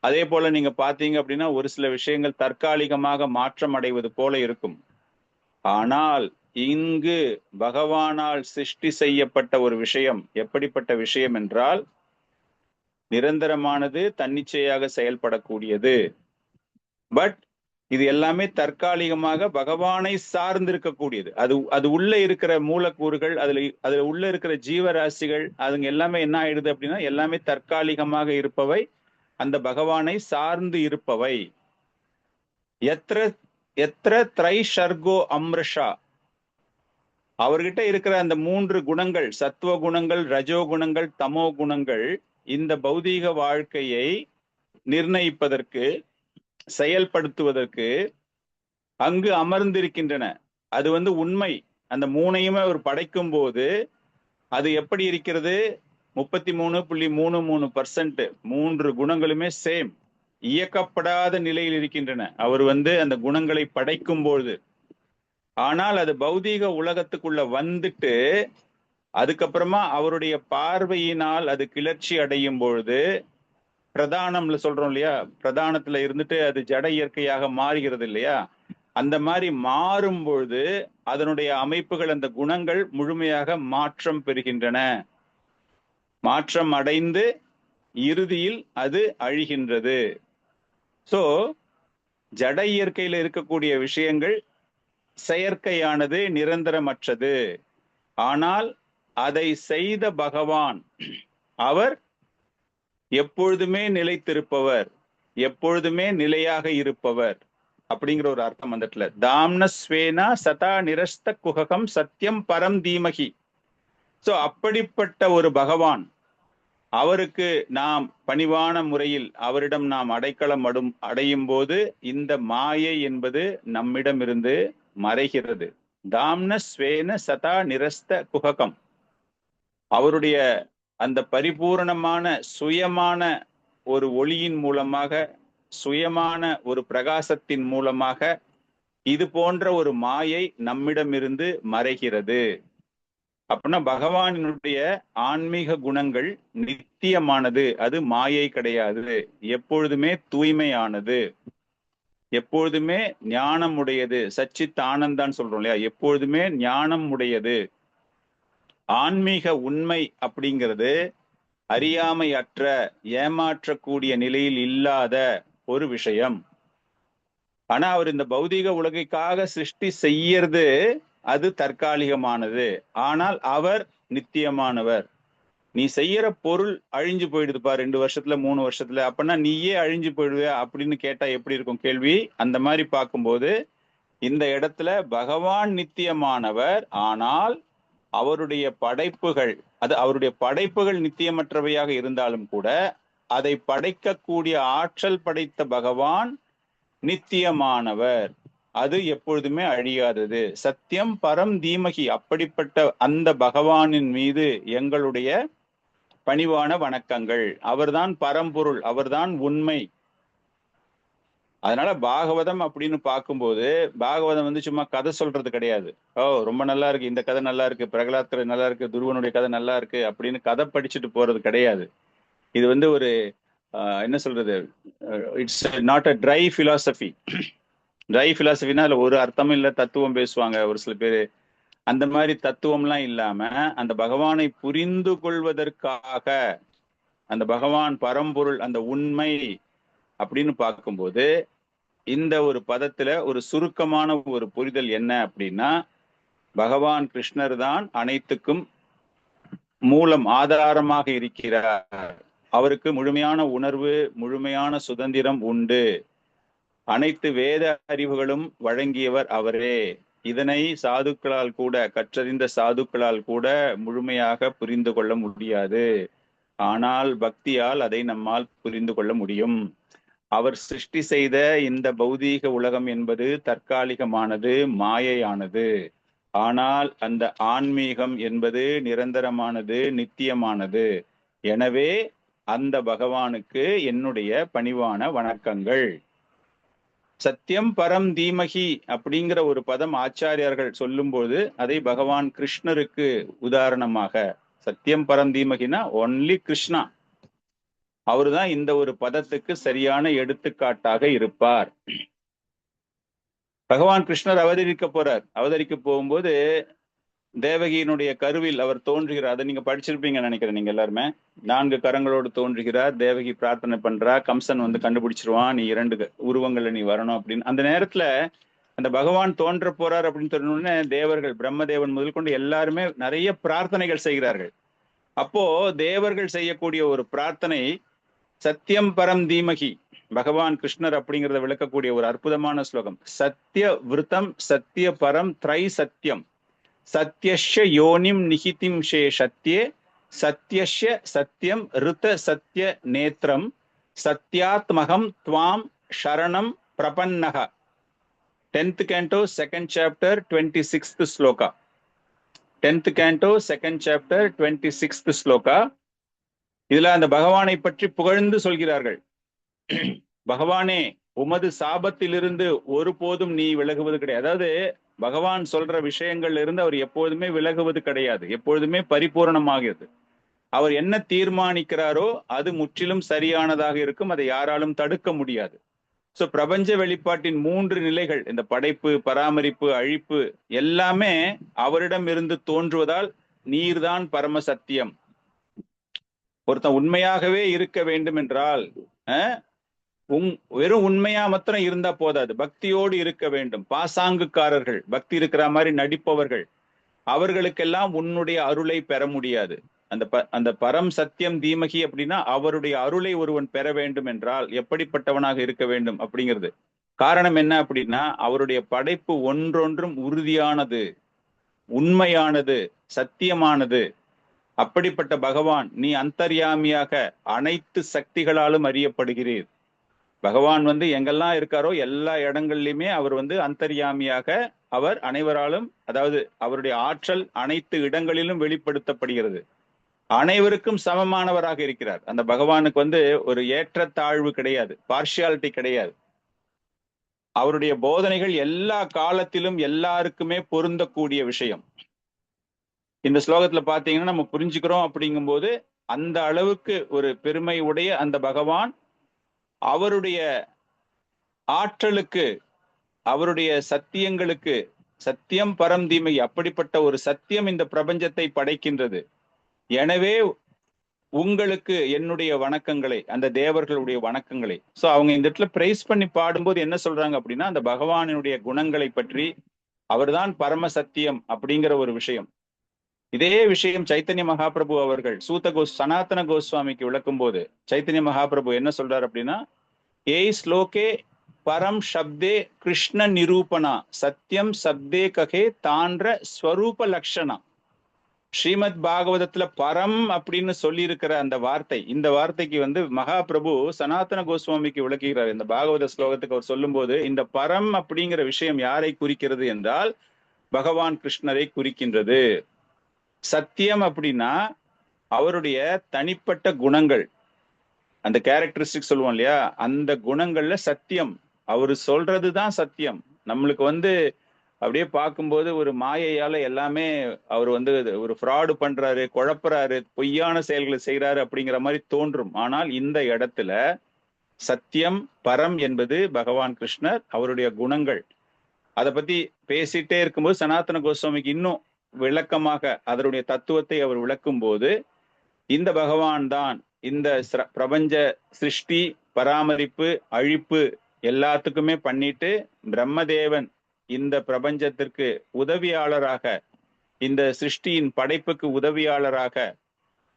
அதே போல நீங்க பாத்தீங்க அப்படின்னா ஒரு சில விஷயங்கள் தற்காலிகமாக மாற்றம் அடைவது போல இருக்கும். ஆனால் இங்கு பகவானால் சிருஷ்டி செய்யப்பட்ட ஒரு விஷயம் எப்படிப்பட்ட விஷயம் என்றால் நிரந்தரமானது, தன்னிச்சையாக செயல்படக்கூடியது. பட் இது எல்லாமே தற்காலிகமாக பகவானை சார்ந்திருக்கக்கூடியது. அது உள்ள இருக்கிற மூலக்கூறுகள், அதுல உள்ள இருக்கிற ஜீவராசிகள், அதுங்க எல்லாமே என்ன ஆயிடுது அப்படின்னா எல்லாமே தற்காலிகமாக இருப்பவை, அந்த பகவானை சார்ந்து இருப்பவை. எத்திர த்ரை ஷர்கோ அம்ருஷா, அவர்கிட்ட இருக்கிற அந்த 3 குணங்கள், சத்துவ குணங்கள், ரஜோ குணங்கள், தமோ குணங்கள், இந்த பௌதீக வாழ்க்கையை நிர்ணயிப்பதற்கு, செயல்படுத்துவதற்கு அங்கு அமர்ந்திருக்கின்றன. அது வந்து உண்மை. அந்த 3ஐயுமே அவர் படைக்கும் போது அது எப்படி இருக்கிறது, 33.33%, 3 குணங்களுமே சேம், இயக்கப்படாத நிலையில் இருக்கின்றன அவர் வந்து அந்த குணங்களை படைக்கும் பொழுது. ஆனால் அது பௌதீக உலகத்துக்குள்ள வந்துட்டு அதுக்கப்புறமா அவருடைய பார்வையினால் அது கிளர்ச்சி அடையும் பொழுது பிரதானம்ல சொல்றோம் இல்லையா, பிரதானத்துல இருந்துட்டு அது ஜட இயற்கையாக மாறுகிறது இல்லையா, அந்த மாதிரி மாறும் பொழுது அதனுடைய அமைப்புகள், அந்த குணங்கள் முழுமையாக மாற்றம் பெறுகின்றன. மாற்றம் அடைந்து இறுதியில் அது அழிகின்றது. சோ ஜட இயற்கையில இருக்கக்கூடிய விஷயங்கள் செயற்கையானது, நிரந்தரமற்றது. ஆனால் அதை செய்த பகவான் அவர் எப்பொழுதுமே நிலைத்திருப்பவர், எப்பொழுதுமே நிலையாக இருப்பவர் அப்படிங்கிற ஒரு அர்த்தம் வந்துட்டுல. தாம்னஸ்வேனா சதா நிரஸ்த குஹகம் சத்தியம் பரம் தீமகி. சோ அப்படிப்பட்ட ஒரு பகவான், அவருக்கு நாம் பணிவான முறையில் அவரிடம் நாம் அடைக்கலம் அடையும் போது இந்த மாயை என்பது நம்மிடமிருந்து மறைகிறது. தாம்னஸ்வேன சதா நிரஸ்த குஹகம், அவருடைய அந்த பரிபூரணமான சுயமான ஒரு ஒளியின் மூலமாக, சுயமான ஒரு பிரகாசத்தின் மூலமாக இது போன்ற ஒரு மாயை நம்மிடமிருந்து மறைகிறது. அப்படின்னா பகவானினுடைய ஆன்மீக குணங்கள் நித்தியமானது, அது மாயை கிடையாது, எப்பொழுதுமே தூய்மையானது, எப்பொழுதுமே ஞானம் உடையது. சச்சித் ஆனந்தான்னு சொல்றோம் இல்லையா, எப்பொழுதுமே ஞானம் உடையது. ஆன்மீக உண்மை அப்படிங்கிறது அறியாமை அற்ற, ஏமாற்றக்கூடிய நிலையில் இல்லாத ஒரு விஷயம். ஆனா அவர் இந்த பௌதீக உலகைக்காக சிருஷ்டி செய்யறது அது தற்காலிகமானது. ஆனால் அவர் நித்தியமானவர். நீ செய்யற பொருள் அழிஞ்சு போயிடுது பா 2 வருஷத்துல 3 வருஷத்துல, அப்படின்னா நீயே அழிஞ்சு போயிடுவே அப்படின்னு கேட்டா எப்படி இருக்கும் கேள்வி? அந்த மாதிரி பார்க்கும்போது இந்த இடத்துல பகவான் நித்தியமானவர், ஆனால் அவருடைய படைப்புகள், அது அவருடைய படைப்புகள் நித்தியமற்றவையாக இருந்தாலும் கூட அதை படைக்கக்கூடிய ஆற்றல் படைத்த பகவான் நித்தியமானவர், அது எப்பொழுதுமே அழியாதது. சத்தியம் பரம் தீமகி, அப்படிப்பட்ட அந்த பகவானின் மீது எங்களுடைய பணிவான வணக்கங்கள். அவர்தான் பரம்பொருள், அவர்தான் உண்மை. அதனால பாகவதம் அப்படின்னு பார்க்கும்போது பாகவதம் வந்து சும்மா கதை சொல்றது கிடையாது. ரொம்ப நல்லா இருக்கு, இந்த கதை நல்லா இருக்கு, பிரகலாத் கதை நல்லா இருக்கு, துருவனுடைய கதை நல்லா இருக்கு அப்படின்னு கதை படிச்சுட்டு போறது கிடையாது. இது வந்து ஒரு என்ன சொல்றது, it's not a dry philosophy. Dry பிலாசபினா அதுல ஒரு அர்த்தமும் இல்லை, தத்துவம் பேசுவாங்க ஒரு சில பேரு. அந்த மாதிரி தத்துவம்லாம் இல்லாம அந்த பகவானை புரிந்து கொள்வதற்காக, அந்த பகவான் பரம்பொருள், அந்த உண்மை அப்படின்னு பார்க்கும்போது இந்த ஒரு பதத்துல ஒரு சுருக்கமான ஒரு புரிதல் என்ன அப்படின்னா, பகவான் கிருஷ்ணர் தான் அனைத்துக்கும் மூலம், ஆதாரமாக இருக்கிறார். அவருக்கு முழுமையான உணர்வு, முழுமையான சுதந்திரம் உண்டு. அனைத்து வேத அறிவுகளும் வழங்கியவர் அவரே. இதனை சாதுக்களால் கூட, கற்றறிந்த சாதுக்களால் கூட முழுமையாக புரிந்து கொள்ள முடியாது. ஆனால் பக்தியால் அதை நம்மால் புரிந்து கொள்ள முடியும். அவர் சிருஷ்டி செய்த இந்த பௌதீக உலகம் என்பது தற்காலிகமானது, மாயையானது. ஆனால் அந்த ஆன்மீகம் என்பது நிரந்தரமானது, நித்தியமானது. எனவே அந்த பகவானுக்கு என்னுடைய பணிவான வணக்கங்கள். சத்தியம் பரம் தீமகி அப்படிங்கிற ஒரு பதம் ஆச்சாரியார்கள் சொல்லும்போது அதை பகவான் கிருஷ்ணருக்கு உதாரணமாக, சத்தியம் பரம் தீமகினா ஒன்லி கிருஷ்ணா, அவருதான் இந்த ஒரு பதத்துக்கு சரியான எடுத்துக்காட்டாக இருப்பார். பகவான் கிருஷ்ணர் அவதரிக்க போகும்போது தேவகியினுடைய கருவில் அவர் தோன்றுகிறார். அதை நீங்க படிச்சிருப்பீங்கன்னு நினைக்கிறேன் நீங்க எல்லாருமே. 4 கரங்களோடு தோன்றுகிறார். தேவகி பிரார்த்தனை பண்றா, கம்சன் வந்து கண்டுபிடிச்சிருவான், நீ 2 உருவங்கள்ல நீ வரணும் அப்படின்னு. அந்த நேரத்துல அந்த பகவான் தோன்ற போறார் அப்படின்னு சொன்னோடனே தேவர்கள், பிரம்மதேவன் முதல் கொண்டு எல்லாருமே நிறைய பிரார்த்தனைகள் செய்கிறார்கள். அப்போ தேவர்கள் செய்யக்கூடிய ஒரு பிரார்த்தனை சத்தியம் பரம் தீமகி, பகவான் கிருஷ்ணர் அப்படிங்கிறத விளக்கக்கூடிய ஒரு அற்புதமான ஸ்லோகம். சத்திய விருத்தம் சத்திய பரம் த்ரை சத்தியம் சத்யஸ்ய யோனிம் நிகிதிம் ஷே சத்யே சத்யஸ்ய சத்தியம் ரித சத்ய நேத்ரம் சத்யாத்மகம் துவாம் சரணம் பிரபன்னக. 10th canto 2nd chapter 26th shloka. 10th canto 2nd chapter 26th shloka. இதுல அந்த பகவானை பற்றி புகழ்ந்து சொல்கிறார்கள். பகவானே, உமது சாபத்திலிருந்து ஒருபோதும் நீ விலகுவது கிடையாது. அதாவது பகவான் சொல்ற விஷயங்கள்ல இருந்து அவர் எப்போதுமே விலகுவது கிடையாது, எப்பொழுதுமே பரிபூரணமாகிறது. அவர் என்ன தீர்மானிக்கிறாரோ அது முற்றிலும் சரியானதாக இருக்கும், அதை யாராலும் தடுக்க முடியாது. சோ பிரபஞ்ச வெளிப்பாட்டின் 3 நிலைகள், இந்த படைப்பு, பராமரிப்பு, அழிப்பு எல்லாமே அவரிடம் இருந்து தோன்றுவதால் நீர்தான் பரம சத்தியம். ஒருத்தன் உண்மையாகவே இருக்க வேண்டும் என்றால் வெறும் உண்மையா மாத்திரம் இருந்தா போதாது, பக்தியோடு இருக்க வேண்டும். பாசாங்குக்காரர்கள், பக்தி இருக்கிற மாதிரி நடிப்பவர்கள், அவர்களுக்கெல்லாம் உன்னுடைய அருளை பெற முடியாது. அந்த பரம் சத்தியம் தீமகி அப்படின்னா அவருடைய அருளை ஒருவன் பெற வேண்டும் என்றால் எப்படிப்பட்டவனாக இருக்க வேண்டும் அப்படிங்கிறது. காரணம் என்ன அப்படின்னா, அவருடைய படைப்பு ஒன்றொன்றும் உறுதியானது, உண்மையானது, சத்தியமானது. அப்படிப்பட்ட பகவான், நீ அந்தர்யாமியாக அனைத்து சக்திகளாலும் அறியப்படுகிறீர். பகவான் எங்கெல்லாம் இருக்காரோ எல்லா இடங்கள்லயுமே அவர் அந்தர்யாமியாக, அவர் அனைவராலும், அதாவது அவருடைய ஆற்றல் அனைத்து இடங்களிலும் வெளிப்படுத்தப்படுகிறது. அனைவருக்கும் சமமானவராக இருக்கிறார். அந்த பகவானுக்கு ஒரு ஏற்றத்தாழ்வு கிடையாது, பார்ஷியாலிட்டி கிடையாது. அவருடைய போதனைகள் எல்லா காலத்திலும் எல்லாருக்குமே பொருந்தக்கூடிய விஷயம். இந்த ஸ்லோகத்துல பாத்தீங்கன்னா நம்ம புரிஞ்சுக்கிறோம். அப்படிங்கும்போது அந்த அளவுக்கு ஒரு பெருமை உடைய அந்த பகவான் அவருடைய ஆற்றலுக்கு, அவருடைய சத்தியங்களுக்கு, சத்தியம் பரம் தீமை, அப்படிப்பட்ட ஒரு சத்தியம் இந்த பிரபஞ்சத்தை படைக்கின்றது. எனவே உங்களுக்கு என்னுடைய வணக்கங்களை, அந்த தேவர்களுடைய வணக்கங்களை. சோ அவங்க இந்த இடத்துல பிரைஸ் பண்ணி பாடும்போது என்ன சொல்றாங்க அப்படின்னா, அந்த பகவானுடைய குணங்களை பற்றி, அவர்தான் பரம சத்தியம் அப்படிங்கிற ஒரு விஷயம். இதே விஷயம் சைத்தன்ய மகாபிரபு அவர்கள் சனாதன கோஸ்வாமிக்கு விளக்கும் போது சைத்தன்ய மகாபிரபு என்ன சொல்றாரு அப்படின்னா, ஏய் ஸ்லோகே பரம் சப்தே கிருஷ்ண நிரூபணா சத்தியம் சப்தே ககே தான்ற ஸ்வரூப லக்ஷணா. ஸ்ரீமத் பாகவதத்துல பரம் அப்படின்னு சொல்லி இருக்கிற அந்த வார்த்தை, இந்த வார்த்தைக்கு மகாபிரபு சனாதன கோஸ்வாமிக்கு விளக்குகிறார். இந்த பாகவத ஸ்லோகத்துக்கு அவர் சொல்லும் போது, இந்த பரம் அப்படிங்கிற விஷயம் யாரை குறிக்கிறது என்றால் பகவான் கிருஷ்ணரை குறிக்கின்றது. சத்தியம் அப்படின்னா அவருடைய தனிப்பட்ட குணங்கள், அந்த கேரக்டரிஸ்டிக் சொல்லுவோம் இல்லையா, அந்த குணங்கள்ல சத்தியம், அவரு சொல்றதுதான் சத்தியம். நம்மளுக்கு அப்படியே பார்க்கும்போது ஒரு மாயையால எல்லாமே அவர் ஒரு ஃப்ராடு பண்றாரு, குழப்பறாரு, பொய்யான செயல்களை செய்யறாரு அப்படிங்கிற மாதிரி தோன்றும். ஆனால் இந்த இடத்துல சத்தியம் பரம் என்பது பகவான் கிருஷ்ணர், அவருடைய குணங்கள். அதை பத்தி பேசிட்டே இருக்கும்போது சனாதன கோஸ்வாமிக்கு இன்னும் விளக்கமாக அதனுடைய தத்துவத்தை அவர் விளக்கும் போது, இந்த பகவான் தான் இந்த பிரபஞ்ச சிருஷ்டி, பராமரிப்பு, அழிப்பு எல்லாத்துக்குமே பண்ணிட்டு, பிரம்மதேவன் இந்த பிரபஞ்சத்திற்கு உதவியாளராக, இந்த சிருஷ்டியின் படைப்புக்கு உதவியாளராக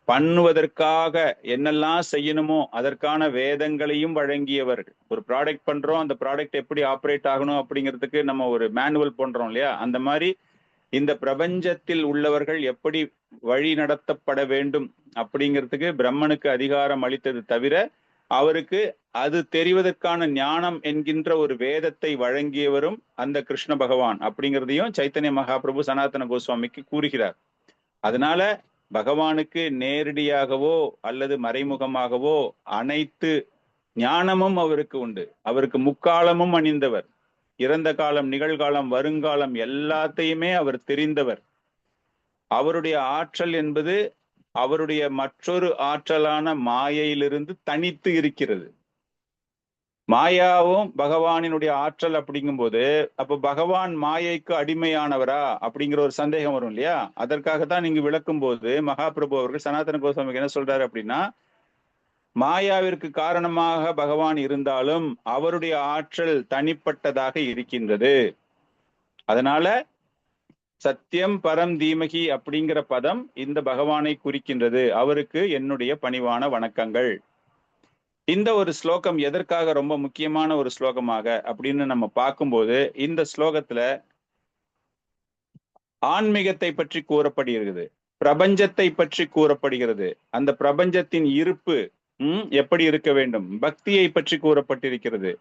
பண்ணுவதற்காக என்னெல்லாம் செய்யணுமோ அதற்கான வேதங்களையும் வழங்கியவர். ஒரு ப்ராடக்ட் பண்றோம், அந்த ப்ராடக்ட் எப்படி ஆப்ரேட் ஆகணும் அப்படிங்கிறதுக்கு நம்ம ஒரு மேனுவல் பண்றோம் இல்லையா, அந்த மாதிரி இந்த பிரபஞ்சத்தில் உள்ளவர்கள் எப்படி வழி நடத்தப்பட வேண்டும் அப்படிங்கிறதுக்கு பிரம்மனுக்கு அதிகாரம் அளித்தது தவிர, அவருக்கு அது தெரிவதற்கான ஞானம் என்கின்ற ஒரு வேதத்தை வழங்கியவரும் அந்த கிருஷ்ண பகவான் அப்படிங்கிறதையும் சைத்தன்ய மகாபிரபு சனாதன கோஸ்வாமிக்கு கூறுகிறார். அதனால பகவானுக்கு நேரடியாகவோ அல்லது மறைமுகமாகவோ அனைத்து ஞானமும் அவருக்கு உண்டு. அவருக்கு முக்காலமும் அணிந்தவர், இறந்த காலம், நிகழ்காலம், வருங்காலம் எல்லாத்தையுமே அவர் தெரிந்தவர். அவருடைய ஆற்றல் என்பது அவருடைய மற்றொரு ஆற்றலான மாயையிலிருந்து தனித்து இருக்கிறது. மாயாவும் பகவானினுடைய ஆற்றல் அப்படிங்கும்போது, அப்ப பகவான் மாயைக்கு அடிமையானவரா அப்படிங்கிற ஒரு சந்தேகம் வரும் இல்லையா. அதற்காகத்தான் நீங்க விளக்கும் போது மகாபிரபு அவர்கள் சனாதன கோஸ்வாமிக்கு என்ன சொல்றாரு அப்படின்னா, மாயாவிற்கு காரணமாக பகவான் இருந்தாலும் அவருடைய ஆற்றல் தனிப்பட்டதாக இருக்கின்றது. அதனால சத்தியம் பரம் தீமகி அப்படிங்கிற பதம் இந்த பகவானை குறிக்கின்றது. அவருக்கு என்னுடைய பணிவான வணக்கங்கள். இந்த ஒரு ஸ்லோகம் எதற்காக ரொம்ப முக்கியமான ஒரு ஸ்லோகமாக அப்படின்னு நம்ம பார்க்கும்போது, இந்த ஸ்லோகத்துல ஆன்மீகத்தை பற்றி கூறப்படுகிறது, பிரபஞ்சத்தை பற்றி கூறப்படுகிறது, அந்த பிரபஞ்சத்தின் இருப்பு எப்படி இருக்க வேண்டும், பக்தியை பற்றி கூறப்பட்டிருக்கிறது,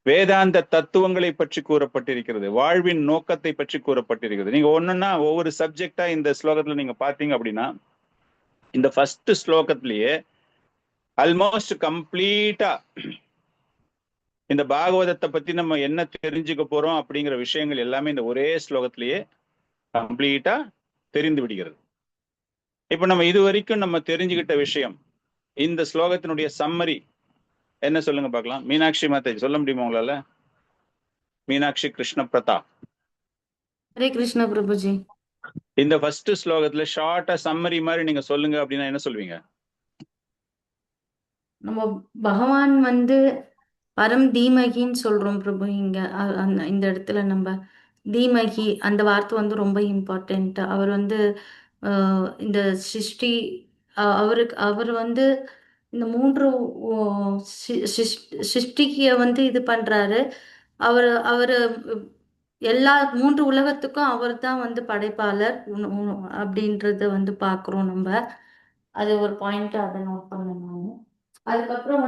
வேதாந்த தத்துவங்களை பற்றி கூறப்பட்டிருக்கிறது, வாழ்வின் நோக்கத்தை பற்றி கூறப்பட்டிருக்கிறது. நீங்க ஒண்ணுன்னா ஒவ்வொரு சப்ஜெக்டா இந்த ஸ்லோகத்துல நீங்க பாத்தீங்க அப்படின்னா, இந்த ஃபர்ஸ்ட் ஸ்லோகத்திலேயே ஆல்மோஸ்ட் கம்ப்ளீட்டா இந்த பாகவதத்தை பத்தி நம்ம என்ன தெரிஞ்சுக்க போறோம் அப்படிங்கிற விஷயங்கள் எல்லாமே இந்த ஒரே ஸ்லோகத்திலேயே கம்ப்ளீட்டா தெரிந்து விடுகிறது. இப்ப நம்ம இது வரைக்கும் நம்ம தெரிஞ்சுக்கிட்ட விஷயம், இந்த ஸ்லோகத்தினுடைய சம்மரி என்ன சொல்லுங்க பார்க்கலாம். மீனாட்சி மாதாஜி சொல்ல முடியுமா உங்களால? மீனாட்சி கிருஷ்ண பிரதாப். ஹரே கிருஷ்ண பிரபுஜி. இந்த ஃபர்ஸ்ட் ஸ்லோகத்துல ஷார்ட்டா சம்மரி மாதிரி நீங்க சொல்லுங்க அப்படின்னா என்ன சொல்வீங்க? நம்ம பகவான் பரம் தீமகின்னு சொல்றோம் பிரபு. இங்க இந்த இடத்துல நம்ம தீமகி அந்த வார்த்தை ரொம்ப இம்பார்ட்டன்ட். அவர் இந்த சிருஷ்டி அவர் இந்த 3 சிருஷ்டிக்கு இது பண்றாரு. அவர் எல்லா 3 உலகத்துக்கும் அவர் தான் படைப்பாளர் அப்படின்றத பார்க்குறோம் நம்ம. அது ஒரு பாயிண்ட், அதை நோட் பண்ணணும். அதுக்கப்புறம்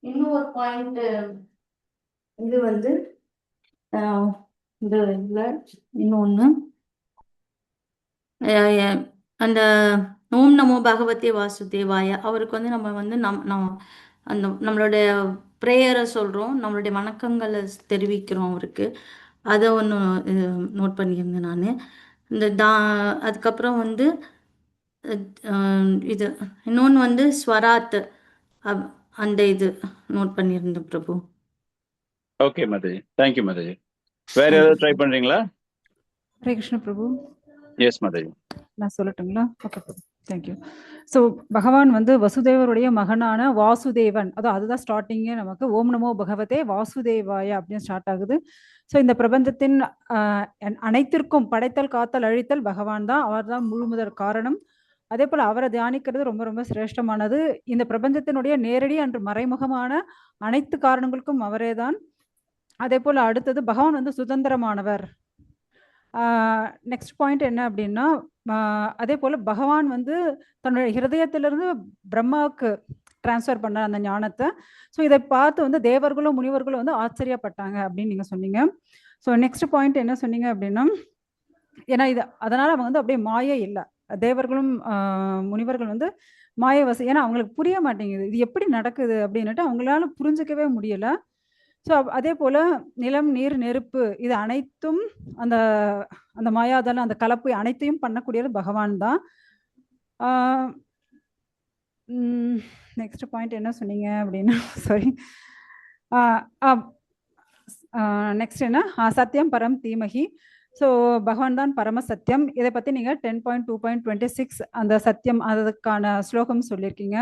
இன்னும் ஒரு பாயிண்ட், இது இந்த இன்னொன்னு அந்த ஓம் நமோ பகவதே வாசுதேவாய, அவருக்கு நம்ம அந்த நம்மளுடைய ப்ரேயரை சொல்றோம், நம்மளுடைய வணக்கங்களை தெரிவிக்கிறோம் அவருக்கு. அதை ஒன்று நோட் பண்ணியிருந்தேன் நான். அதுக்கப்புறம் இது இன்னொன்று ஸ்வராத், அந்த இது நோட் பண்ணியிருந்தேன் பிரபு. Okay Mataji, thank you Mataji. வேற ஏதாவது ட்ரை பண்றீங்களா? ஹரே கிருஷ்ண பிரபு. எஸ் மாதாஜி, நான் சொல்லட்டுங்களா? ஓகே பிரபு, தேங்க்யூ. ஸோ பகவான் வசுதேவருடைய மகனான வாசுதேவன், அதுதான் ஸ்டார்டிங்கே நமக்கு ஓம் நமோ பகவதே வாசுதேவாய அப்படின்னு ஸ்டார்ட் ஆகுது. ஸோ இந்த பிரபஞ்சத்தின் அனைத்திற்கும் படைத்தல் காத்தல் அழித்தல் பகவான் தான், அவர் தான் முழு முதற் காரணம். அதே போல் அவரை தியானிக்கிறது ரொம்ப ரொம்ப சிரேஷ்டமானது. இந்த பிரபஞ்சத்தினுடைய நேரடி அன்று மறைமுகமான அனைத்து காரணங்களுக்கும் அவரே தான். அதே போல் அடுத்தது பகவான் சுதந்திரமானவர். நெக்ஸ்ட் பாயிண்ட் என்ன அப்படின்னா, அதே போல் பகவான் தன்னுடைய ஹிருதயத்திலிருந்து பிரம்மாவுக்கு டிரான்ஸ்ஃபர் பண்ண அந்த ஞானத்தை. ஸோ இதை பார்த்து தேவர்களும் முனிவர்களும் ஆச்சரியப்பட்டாங்க அப்படின்னு நீங்கள் சொன்னீங்க. ஸோ நெக்ஸ்ட் பாயிண்ட் என்ன சொன்னீங்க அப்படின்னா, ஏன்னா இது அதனால் அவங்க அப்படியே மாயே இல்லை, தேவர்களும் முனிவர்கள் மாய வசதி, ஏன்னா அவங்களுக்கு புரிய மாட்டேங்குது இது எப்படி நடக்குது அப்படின்னுட்டு அவங்களால புரிஞ்சிக்கவே முடியலை. ஸோ அதே போல் நிலம் நீர் நெருப்பு இது அனைத்தும் அந்த அந்த மாயாதலம் அந்த கலப்பு அனைத்தையும் பண்ணக்கூடியது பகவான் தான். நெக்ஸ்ட் பாயிண்ட் என்ன சொன்னீங்க அப்படின்னா, சாரி, நெக்ஸ்ட் என்ன, சத்தியம் பரம் தீமகி. ஸோ பகவான் தான் பரம சத்தியம். இதை பற்றி நீங்கள் 10.2.26 அந்த சத்தியம் அதுக்கான ஸ்லோகம் சொல்லியிருக்கீங்க.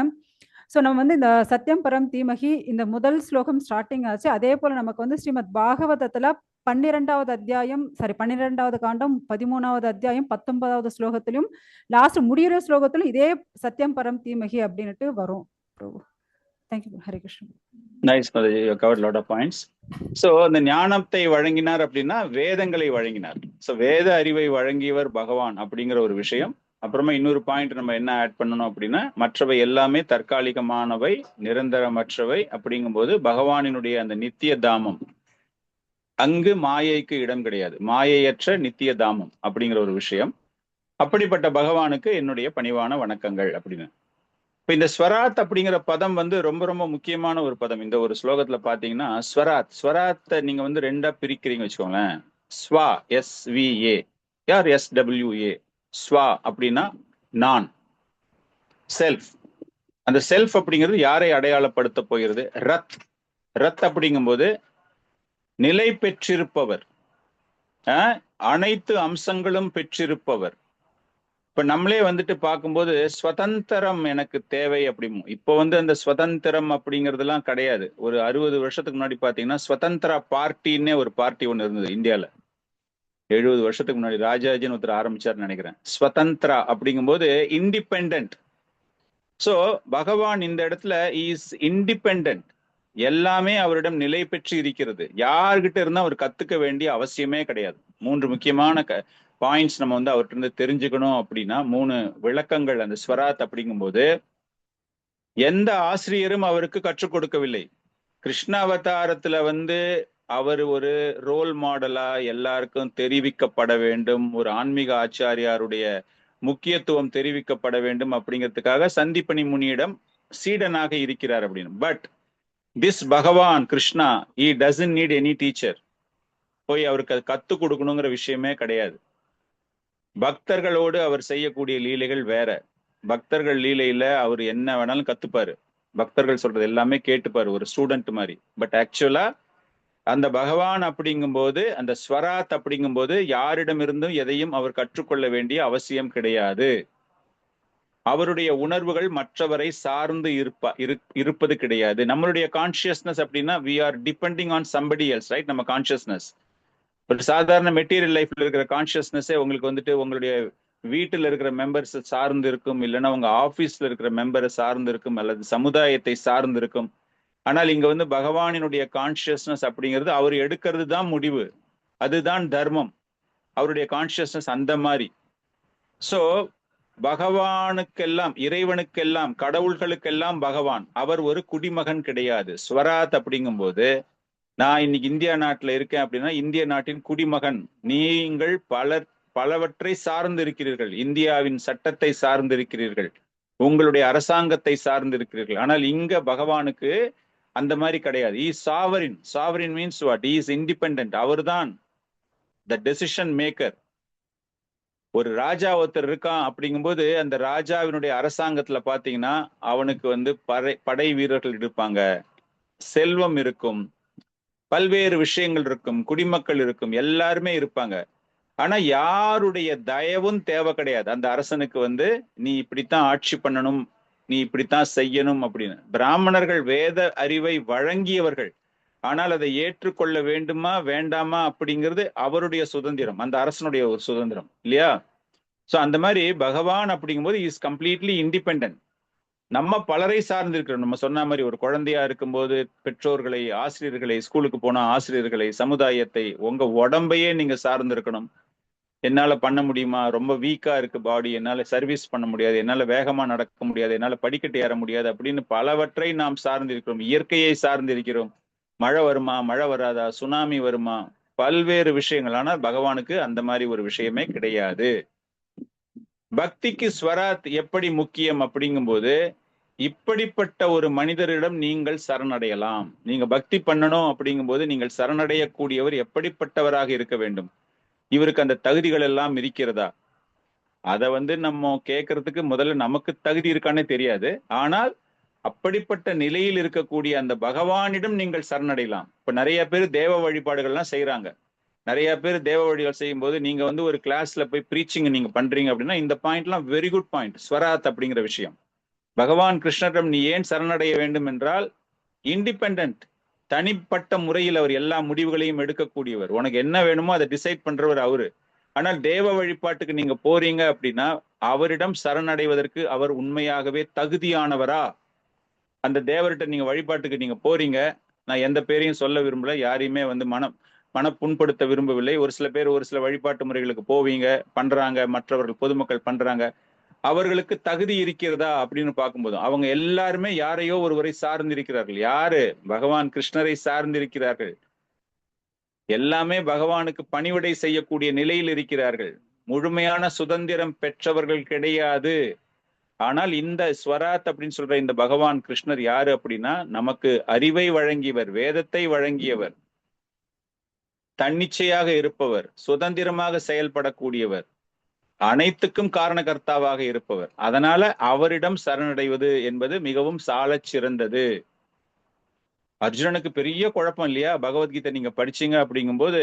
ஸோ நம்ம இந்த சத்தியம் பரம் தீமகி இந்த முதல் ஸ்லோகம் ஸ்டார்டிங் ஆச்சு. அதே போல் நமக்கு ஸ்ரீமத் பாகவதத்தில் 12வது அத்தியாயம் 12வது காண்டம் 13வது அத்தியாயம் 19வது ஸ்லோகத்திலும் லாஸ்ட் முடிகிற ஸ்லோகத்திலும் இதே சத்தியம் பரம் தீமகி அப்படின்ட்டு வரும். தேங்க்யூ. ஹரே கிருஷ்ணன். நைஸ் மாதாஜி, you covered lot of points. So இந்த ஞானத்தை வழங்கினார் அப்படின்னா வேதங்களை வழங்கினார். ஸோ வேத அறிவை வழங்கியவர் பகவான் அப்படிங்கிற ஒரு விஷயம். அப்புறமா இன்னொரு பாயிண்ட் நம்ம என்ன ஆட் பண்ணணும் அப்படின்னா, மற்றவை எல்லாமே தற்காலிகமானவை, நிரந்தரமற்றவை. அப்படிங்கும்போது பகவானினுடைய அந்த நித்திய தாமம், அங்கு மாயைக்கு இடம் கிடையாது, மாயையற்ற நித்திய தாமம் அப்படிங்கிற ஒரு விஷயம். அப்படிப்பட்ட பகவானுக்கு என்னுடைய பணிவான வணக்கங்கள் அப்படின்னு. இப்ப இந்த ஸ்வராத் அப்படிங்கிற பதம் ரொம்ப ரொம்ப முக்கியமான ஒரு பதம். இந்த ஒரு ஸ்லோகத்துல பாத்தீங்கன்னா ஸ்வராத்தை நீங்க ரெண்டா பிரிக்கிறீங்க வச்சுக்கோங்களேன். ஸ்வா SVA யார் SWA. ஸ்வா அப்படின்னா நான், செல்ஃப். அந்த செல்ஃப் அப்படிங்கிறது யாரை அடையாளப்படுத்த போகிறது? ரத் அப்படிங்கும்போது நிலை பெற்றிருப்பவர், அனைத்து அம்சங்களும் பெற்றிருப்பவர். இப்ப நம்மளே பார்க்கும்போது ஸ்வதந்திரம் எனக்கு தேவை அப்படிமோ. இப்போ அந்த ஸ்வதந்திரம் அப்படிங்கிறதுலாம் கிடையாது. ஒரு 60 வருஷத்துக்கு முன்னாடி பாத்தீங்கன்னா ஸ்வதந்திரா பார்ட்டின்னே ஒரு பார்ட்டி ஒண்ணு இருந்தது இந்தியால. 70 வருஷத்துக்கு முன்னாடி ராஜாஜின்னு ஒருத்தர் ஆரம்பிச்சாருன்னு நினைக்கிறேன். ஸ்வதந்திரா அப்படிங்கும்போது இண்டிபெண்ட். சோ பகவான் இந்த இடத்துல இஸ் இண்டிபெண்ட். எல்லாமே அவரிடம் நிலை பெற்று இருக்கிறது. யார்கிட்ட இருந்தா அவர் கத்துக்க வேண்டிய அவசியமே கிடையாது. 3 முக்கியமான பாயிண்ட்ஸ் நம்ம அவர்கிட்ட தெரிஞ்சுக்கணும் அப்படின்னா, 3 விளக்கங்கள். அந்த ஸ்வராத் அப்படிங்கும்போது எந்த ஆசிரியரும் அவருக்கு கற்றுக் கொடுக்கவில்லை. கிருஷ்ண அவதாரத்துல அவர் ஒரு ரோல் மாடலா எல்லாருக்கும் தெரிவிக்கப்பட வேண்டும், ஒரு ஆன்மீக ஆச்சாரியாருடைய முக்கியத்துவம் தெரிவிக்கப்பட வேண்டும் அப்படிங்கிறதுக்காக சந்தீபனி முனியிடம் சீடனாக இருக்கிறார் அப்படின்னு. பட் திஸ் பகவான் Krishna he doesn't need any teacher. போய் அவருக்கு அது கத்து கொடுக்கணுங்கிற விஷயமே கிடையாது. பக்தர்களோடு அவர் செய்யக்கூடிய லீலைகள் வேற. பக்தர்கள் லீலையில அவர் என்ன வேணாலும் கத்துப்பாரு, பக்தர்கள் சொல்றது எல்லாமே கேட்டுப்பாரு, ஒரு ஸ்டூடெண்ட் மாதிரி. பட் ஆக்சுவலா அந்த பகவான் அப்படிங்கும்போது, அந்த ஸ்வராத் அப்படிங்கும்போது யாரிடமிருந்தும் எதையும் அவர் கற்றுக்கொள்ள வேண்டிய அவசியம் கிடையாது. அவருடைய உணர்வுகள் மற்றவரை சார்ந்து இருப்பது கிடையாது. நம்மளுடைய கான்சியஸ்னஸ் அப்படின்னா we are depending on somebody else, right? நம்ம கான்சியஸ்னஸ் ஒரு சாதாரண மெட்டீரியல் லைஃப்ல இருக்கிற கான்சியஸ்னஸே உங்களுக்கு வந்துட்டு உங்களுடைய வீட்டில் இருக்கிற மெம்பர்ஸ் சார்ந்து இருக்கும், இல்லைன்னா உங்க ஆபீஸ்ல இருக்கிற மெம்பரை சார்ந்து இருக்கும், அல்லது சமுதாயத்தை சார்ந்து இருக்கும். ஆனால் இங்க வந்து பகவானினுடைய கான்சியஸ்னஸ் அப்படிங்கிறது அவர் எடுக்கிறது தான் முடிவு, அதுதான் தர்மம். அவருடைய கான்சியஸ்னஸ் அந்த மாதிரி. சோ பகவானுக்கெல்லாம், இறைவனுக்கெல்லாம், கடவுள்களுக்கெல்லாம் பகவான். அவர் ஒரு குடிமகன் கிடையாது. ஸ்வராத் அப்படிங்கும்போது நான் இன்னைக்கு இந்தியா நாட்டுல இருக்கேன் அப்படின்னா இந்திய நாட்டின் குடிமகன். நீங்கள் பலவற்றை சார்ந்து இருக்கிறீர்கள். இந்தியாவின் சட்டத்தை சார்ந்து இருக்கிறீர்கள், உங்களுடைய அரசாங்கத்தை சார்ந்து இருக்கிறீர்கள். ஆனால் இங்க பகவானுக்கு அந்த மாதிரி கிடையாது. Is sovereign. Sovereign means what? Is independent. அவர் தான் த டெசிஷன் மேக்கர். ஒரு ராஜா ஒருத்தர் இருக்கான் அப்படிங்கும்போது அந்த ராஜாவினுடைய அரசாங்கத்துல பாத்தீங்கன்னா அவனுக்கு வந்து படை வீரர்கள் இருப்பாங்க, செல்வம் இருக்கும், பல்வேறு விஷயங்கள் இருக்கும், குடிமக்கள் இருக்கும், எல்லாருமே இருப்பாங்க. ஆனா யாருடைய தயவும் தேவை கிடையாது அந்த அரசனுக்கு. வந்து நீ இப்படித்தான் ஆட்சி பண்ணணும், நீ இப்படித்தான் செய்யணும் அப்படின்னு. பிராமணர்கள் வேத அறிவை வழங்கியவர்கள், ஆனால் அதை ஏற்றுக்கொள்ள வேண்டுமா வேண்டாமா அப்படிங்கிறது அவருடைய சுதந்திரம், அந்த அரசனுடைய ஒரு சுதந்திரம் இல்லையா? சோ அந்த மாதிரி பகவான் அப்படிங்கும்போது இஸ் கம்ப்ளீட்லி இண்டிபெண்டன்ட். நம்ம பலரை சார்ந்து இருக்கிறோம். நம்ம சொன்ன மாதிரி ஒரு குழந்தையா இருக்கும்போது பெற்றோர்களை, ஆசிரியர்களை, ஸ்கூலுக்கு போனா ஆசிரியர்களை, சமுதாயத்தை, உங்க உடம்பையே நீங்க சார்ந்து இருக்கணும். என்னால பண்ண முடியுமா, ரொம்ப வீக்கா இருக்கு பாடி, என்னால சர்வீஸ் பண்ண முடியாது, என்னால வேகமா நடக்க முடியாது, என்னால படிக்கட்டு ஏற முடியாது அப்படின்னு பலவற்றை நாம் சார்ந்து இருக்கிறோம். இயற்கையை சார்ந்து இருக்கிறோம். மழை வருமா, மழை வராதா, சுனாமி வருமா, பல்வேறு விஷயங்கள். ஆனால் பகவானுக்கு அந்த மாதிரி ஒரு விஷயமே கிடையாது. பக்திக்கு ஸ்வராத் எப்படி முக்கியம் அப்படிங்கும்போது இப்படிப்பட்ட ஒரு மனிதரிடம் நீங்கள் சரணடையலாம். நீங்க பக்தி பண்ணணும் அப்படிங்கும்போது நீங்கள் சரணடையக்கூடியவர் எப்படிப்பட்டவராக இருக்க வேண்டும், இவருக்கு அந்த தகுதிகள் எல்லாம் இருக்கிறதா, அதை வந்து நம்ம கேட்கறதுக்கு முதல்ல நமக்கு தகுதி இருக்கானே தெரியாது. ஆனால் அப்படிப்பட்ட நிலையில் இருக்கக்கூடிய அந்த பகவானிடம் நீங்கள் சரணடையலாம். இப்ப நிறைய பேர் தேவ வழிபாடுகள்லாம் செய்யறாங்க. நிறைய பேர் தேவ வழிபாடு செய்யும் போது நீங்க வந்து ஒரு கிளாஸ்ல போய் ப்ரீச்சிங் நீங்க பண்றீங்க அப்படின்னா இந்த பாயிண்ட்லாம் வெரி குட் பாயிண்ட். ஸ்வராத் அப்படிங்கிற விஷயம், பகவான் கிருஷ்ணரிடம் நீ ஏன் சரணடைய வேண்டும் என்றால் இண்டிபெண்டன்ட், தனிப்பட்ட முறையில் அவர் எல்லா முடிவுகளையும் எடுக்கக்கூடியவர். உனக்கு என்ன வேணுமோ அதை டிசைட் பண்றவர் அவரு. ஆனால் தேவ வழிபாட்டுக்கு நீங்க போறீங்க அப்படின்னா அவரிடம் சரணடைவதற்கு அவர் உண்மையாகவே தகுதியானவரா? அந்த தேவர்கிட்ட நீங்க வழிபாட்டுக்கு நீங்க போறீங்க, நான் எந்த பேரையும் சொல்ல விரும்பல, யாரையுமே வந்து மன புண்படுத்த விரும்பவில்லை. ஒரு சில பேர் ஒரு சில வழிபாட்டு முறைகளுக்கு போவீங்க, பண்றாங்க, மற்றவர்கள் பொதுமக்கள் பண்றாங்க, அவர்களுக்கு தகுதி இருக்கிறதா அப்படின்னு பார்க்கும்போது அவங்க எல்லாருமே யாரையோ ஒருவரை சார்ந்திருக்கிறார்கள். யாரு? பகவான் கிருஷ்ணரை சார்ந்திருக்கிறார்கள். எல்லாமே பகவானுக்கு பணிவிடை செய்யக்கூடிய நிலையில் இருக்கிறார்கள். முழுமையான சுதந்திரம் பெற்றவர்கள் கிடையாது. ஆனால் இந்த ஸ்வராத் அப்படின்னு சொல்ற இந்த பகவான் கிருஷ்ணர் யாரு அப்படின்னா நமக்கு அறிவை வழங்கியவர், வேதத்தை வழங்கியவர், தன்னிச்சையாக இருப்பவர், சுதந்திரமாக செயல்படக்கூடியவர், அனைத்துக்கும் காரணகர்த்தாவாக இருப்பவர். அதனால அவரிடம் சரணடைவது என்பது மிகவும் சாலச் சிறந்தது. அர்ஜுனனுக்கு பெரிய குழப்பம் இல்லையா? பகவத்கீதை நீங்க படிச்சீங்க அப்படிங்கும்போது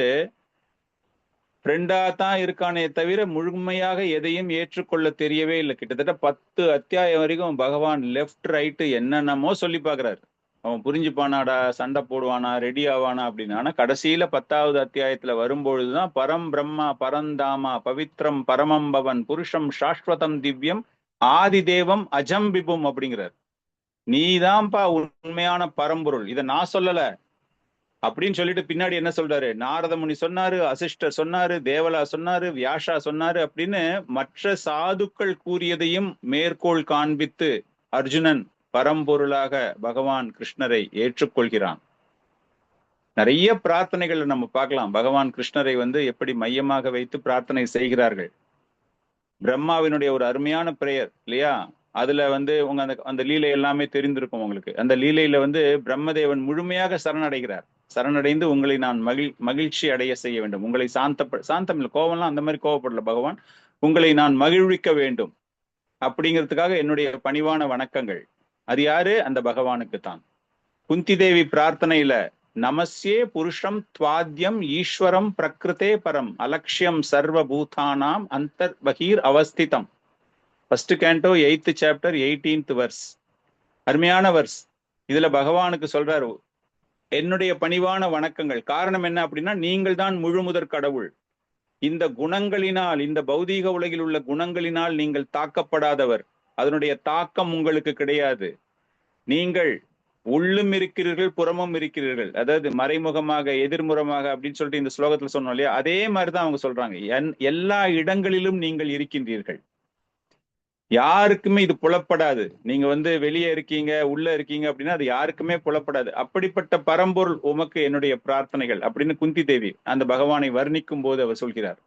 ஃப்ரெண்டா தான் இருக்கானே தவிர முழுமையாக எதையும் ஏற்றுக்கொள்ள தெரியவே இல்லை. கிட்டத்தட்ட 10 அத்தியாயம் வரைக்கும் பகவான் லெஃப்ட் ரைட்டு என்னென்னமோ சொல்லி பாக்குறாரு. அவன் புரிஞ்சுப்பானாடா, சண்டை போடுவானா, ரெடி ஆவானா அப்படின்னு. ஆனா கடைசியில 10வது அத்தியாயத்துல வரும்பொழுதுதான் பரம் பிரம்மா பரந்தாமா பவித்ரம் பரமம்பவன் புருஷம் சாஸ்வதம் திவ்யம் ஆதி தேவம் அஜம் விபும் அப்படிங்கிறார். நீதான்ப்பா உண்மையான பரம்பொருள், இதை நான் சொல்லல அப்படின்னு சொல்லிட்டு பின்னாடி என்ன சொல்றாரு? நாரத முனி சொன்னாரு, அசிஷ்டர் சொன்னாரு, தேவலா சொன்னாரு, வியாசா சொன்னாரு அப்படின்னு மற்ற சாதுக்கள் கூறியதையும் மேற்கோள் காண்பித்து அர்ஜுனன் பரம்பொருளாக பகவான் கிருஷ்ணரை ஏற்றுக்கொள்கிறான். நிறைய பிரார்த்தனைகள் நம்ம பார்க்கலாம். பகவான் கிருஷ்ணரை வந்து எப்படி மையமாக வைத்து பிரார்த்தனை செய்கிறார்கள். பிரம்மாவினுடைய ஒரு அருமையான பிரேயர் இல்லையா? அதுல வந்து உங்க அந்த லீலை எல்லாமே தெரிந்திருக்கும் உங்களுக்கு. அந்த லீலையில வந்து பிரம்மதேவன் முழுமையாக சரணடைகிறார். சரணடைந்து உங்களை நான் மகிழ்ச்சி அடைய செய்ய வேண்டும், உங்களை சாந்தம் இல்லை, கோவம்லாம் அந்த மாதிரி கோவப்படல பகவான், உங்களை நான் மகிழ்விக்க வேண்டும். அப்படிங்கிறதுக்காக என்னுடைய பணிவான வணக்கங்கள். அது யாரு? அந்த பகவானுக்கு தான். குந்தி தேவி பிரார்த்தனையில நமஸ்யே புருஷம் துவாத்யம் ஈஸ்வரம் பிரகிருதே பரம் அலட்சியம் சர்வ பூதானாம் அந்தர் பகீர் அவஸ்திதம். First canto 8th chapter 18th verse. அருமையான வர்ஸ். இதுல பகவானுக்கு சொல்றாரு என்னுடைய பணிவான வணக்கங்கள். காரணம் என்ன அப்படின்னா, நீங்கள் தான் முழு முதற் கடவுள். இந்த குணங்களினால், இந்த பௌதீக உலகில் உள்ள குணங்களினால் நீங்கள் தாக்கப்படாதவர். அதனுடைய தாக்கம் உங்களுக்கு கிடையாது. நீங்கள் உள்ளும் இருக்கிறீர்கள், புறமும் இருக்கிறீர்கள். அதாவது மறைமுகமாக, எதிர்முகமாக அப்படின்னு சொல்லிட்டு இந்த ஸ்லோகத்துல சொன்னோம் இல்லையா, அதே மாதிரிதான் அவங்க சொல்றாங்க. எல்லா இடங்களிலும் நீங்கள் இருக்கின்றீர்கள். யாருக்குமே இது புலப்படாது. நீங்க வெளியே இருக்கீங்க, உள்ள இருக்கீங்க அப்படின்னா அது யாருக்குமே புலப்படாது. அப்படிப்பட்ட பரம்பொருள் உமக்கு என்னுடைய பிரார்த்தனைகள் அப்படின்னு குந்தி தேவி அந்த பகவானை வர்ணிக்கும் போது அவர் சொல்கிறார்.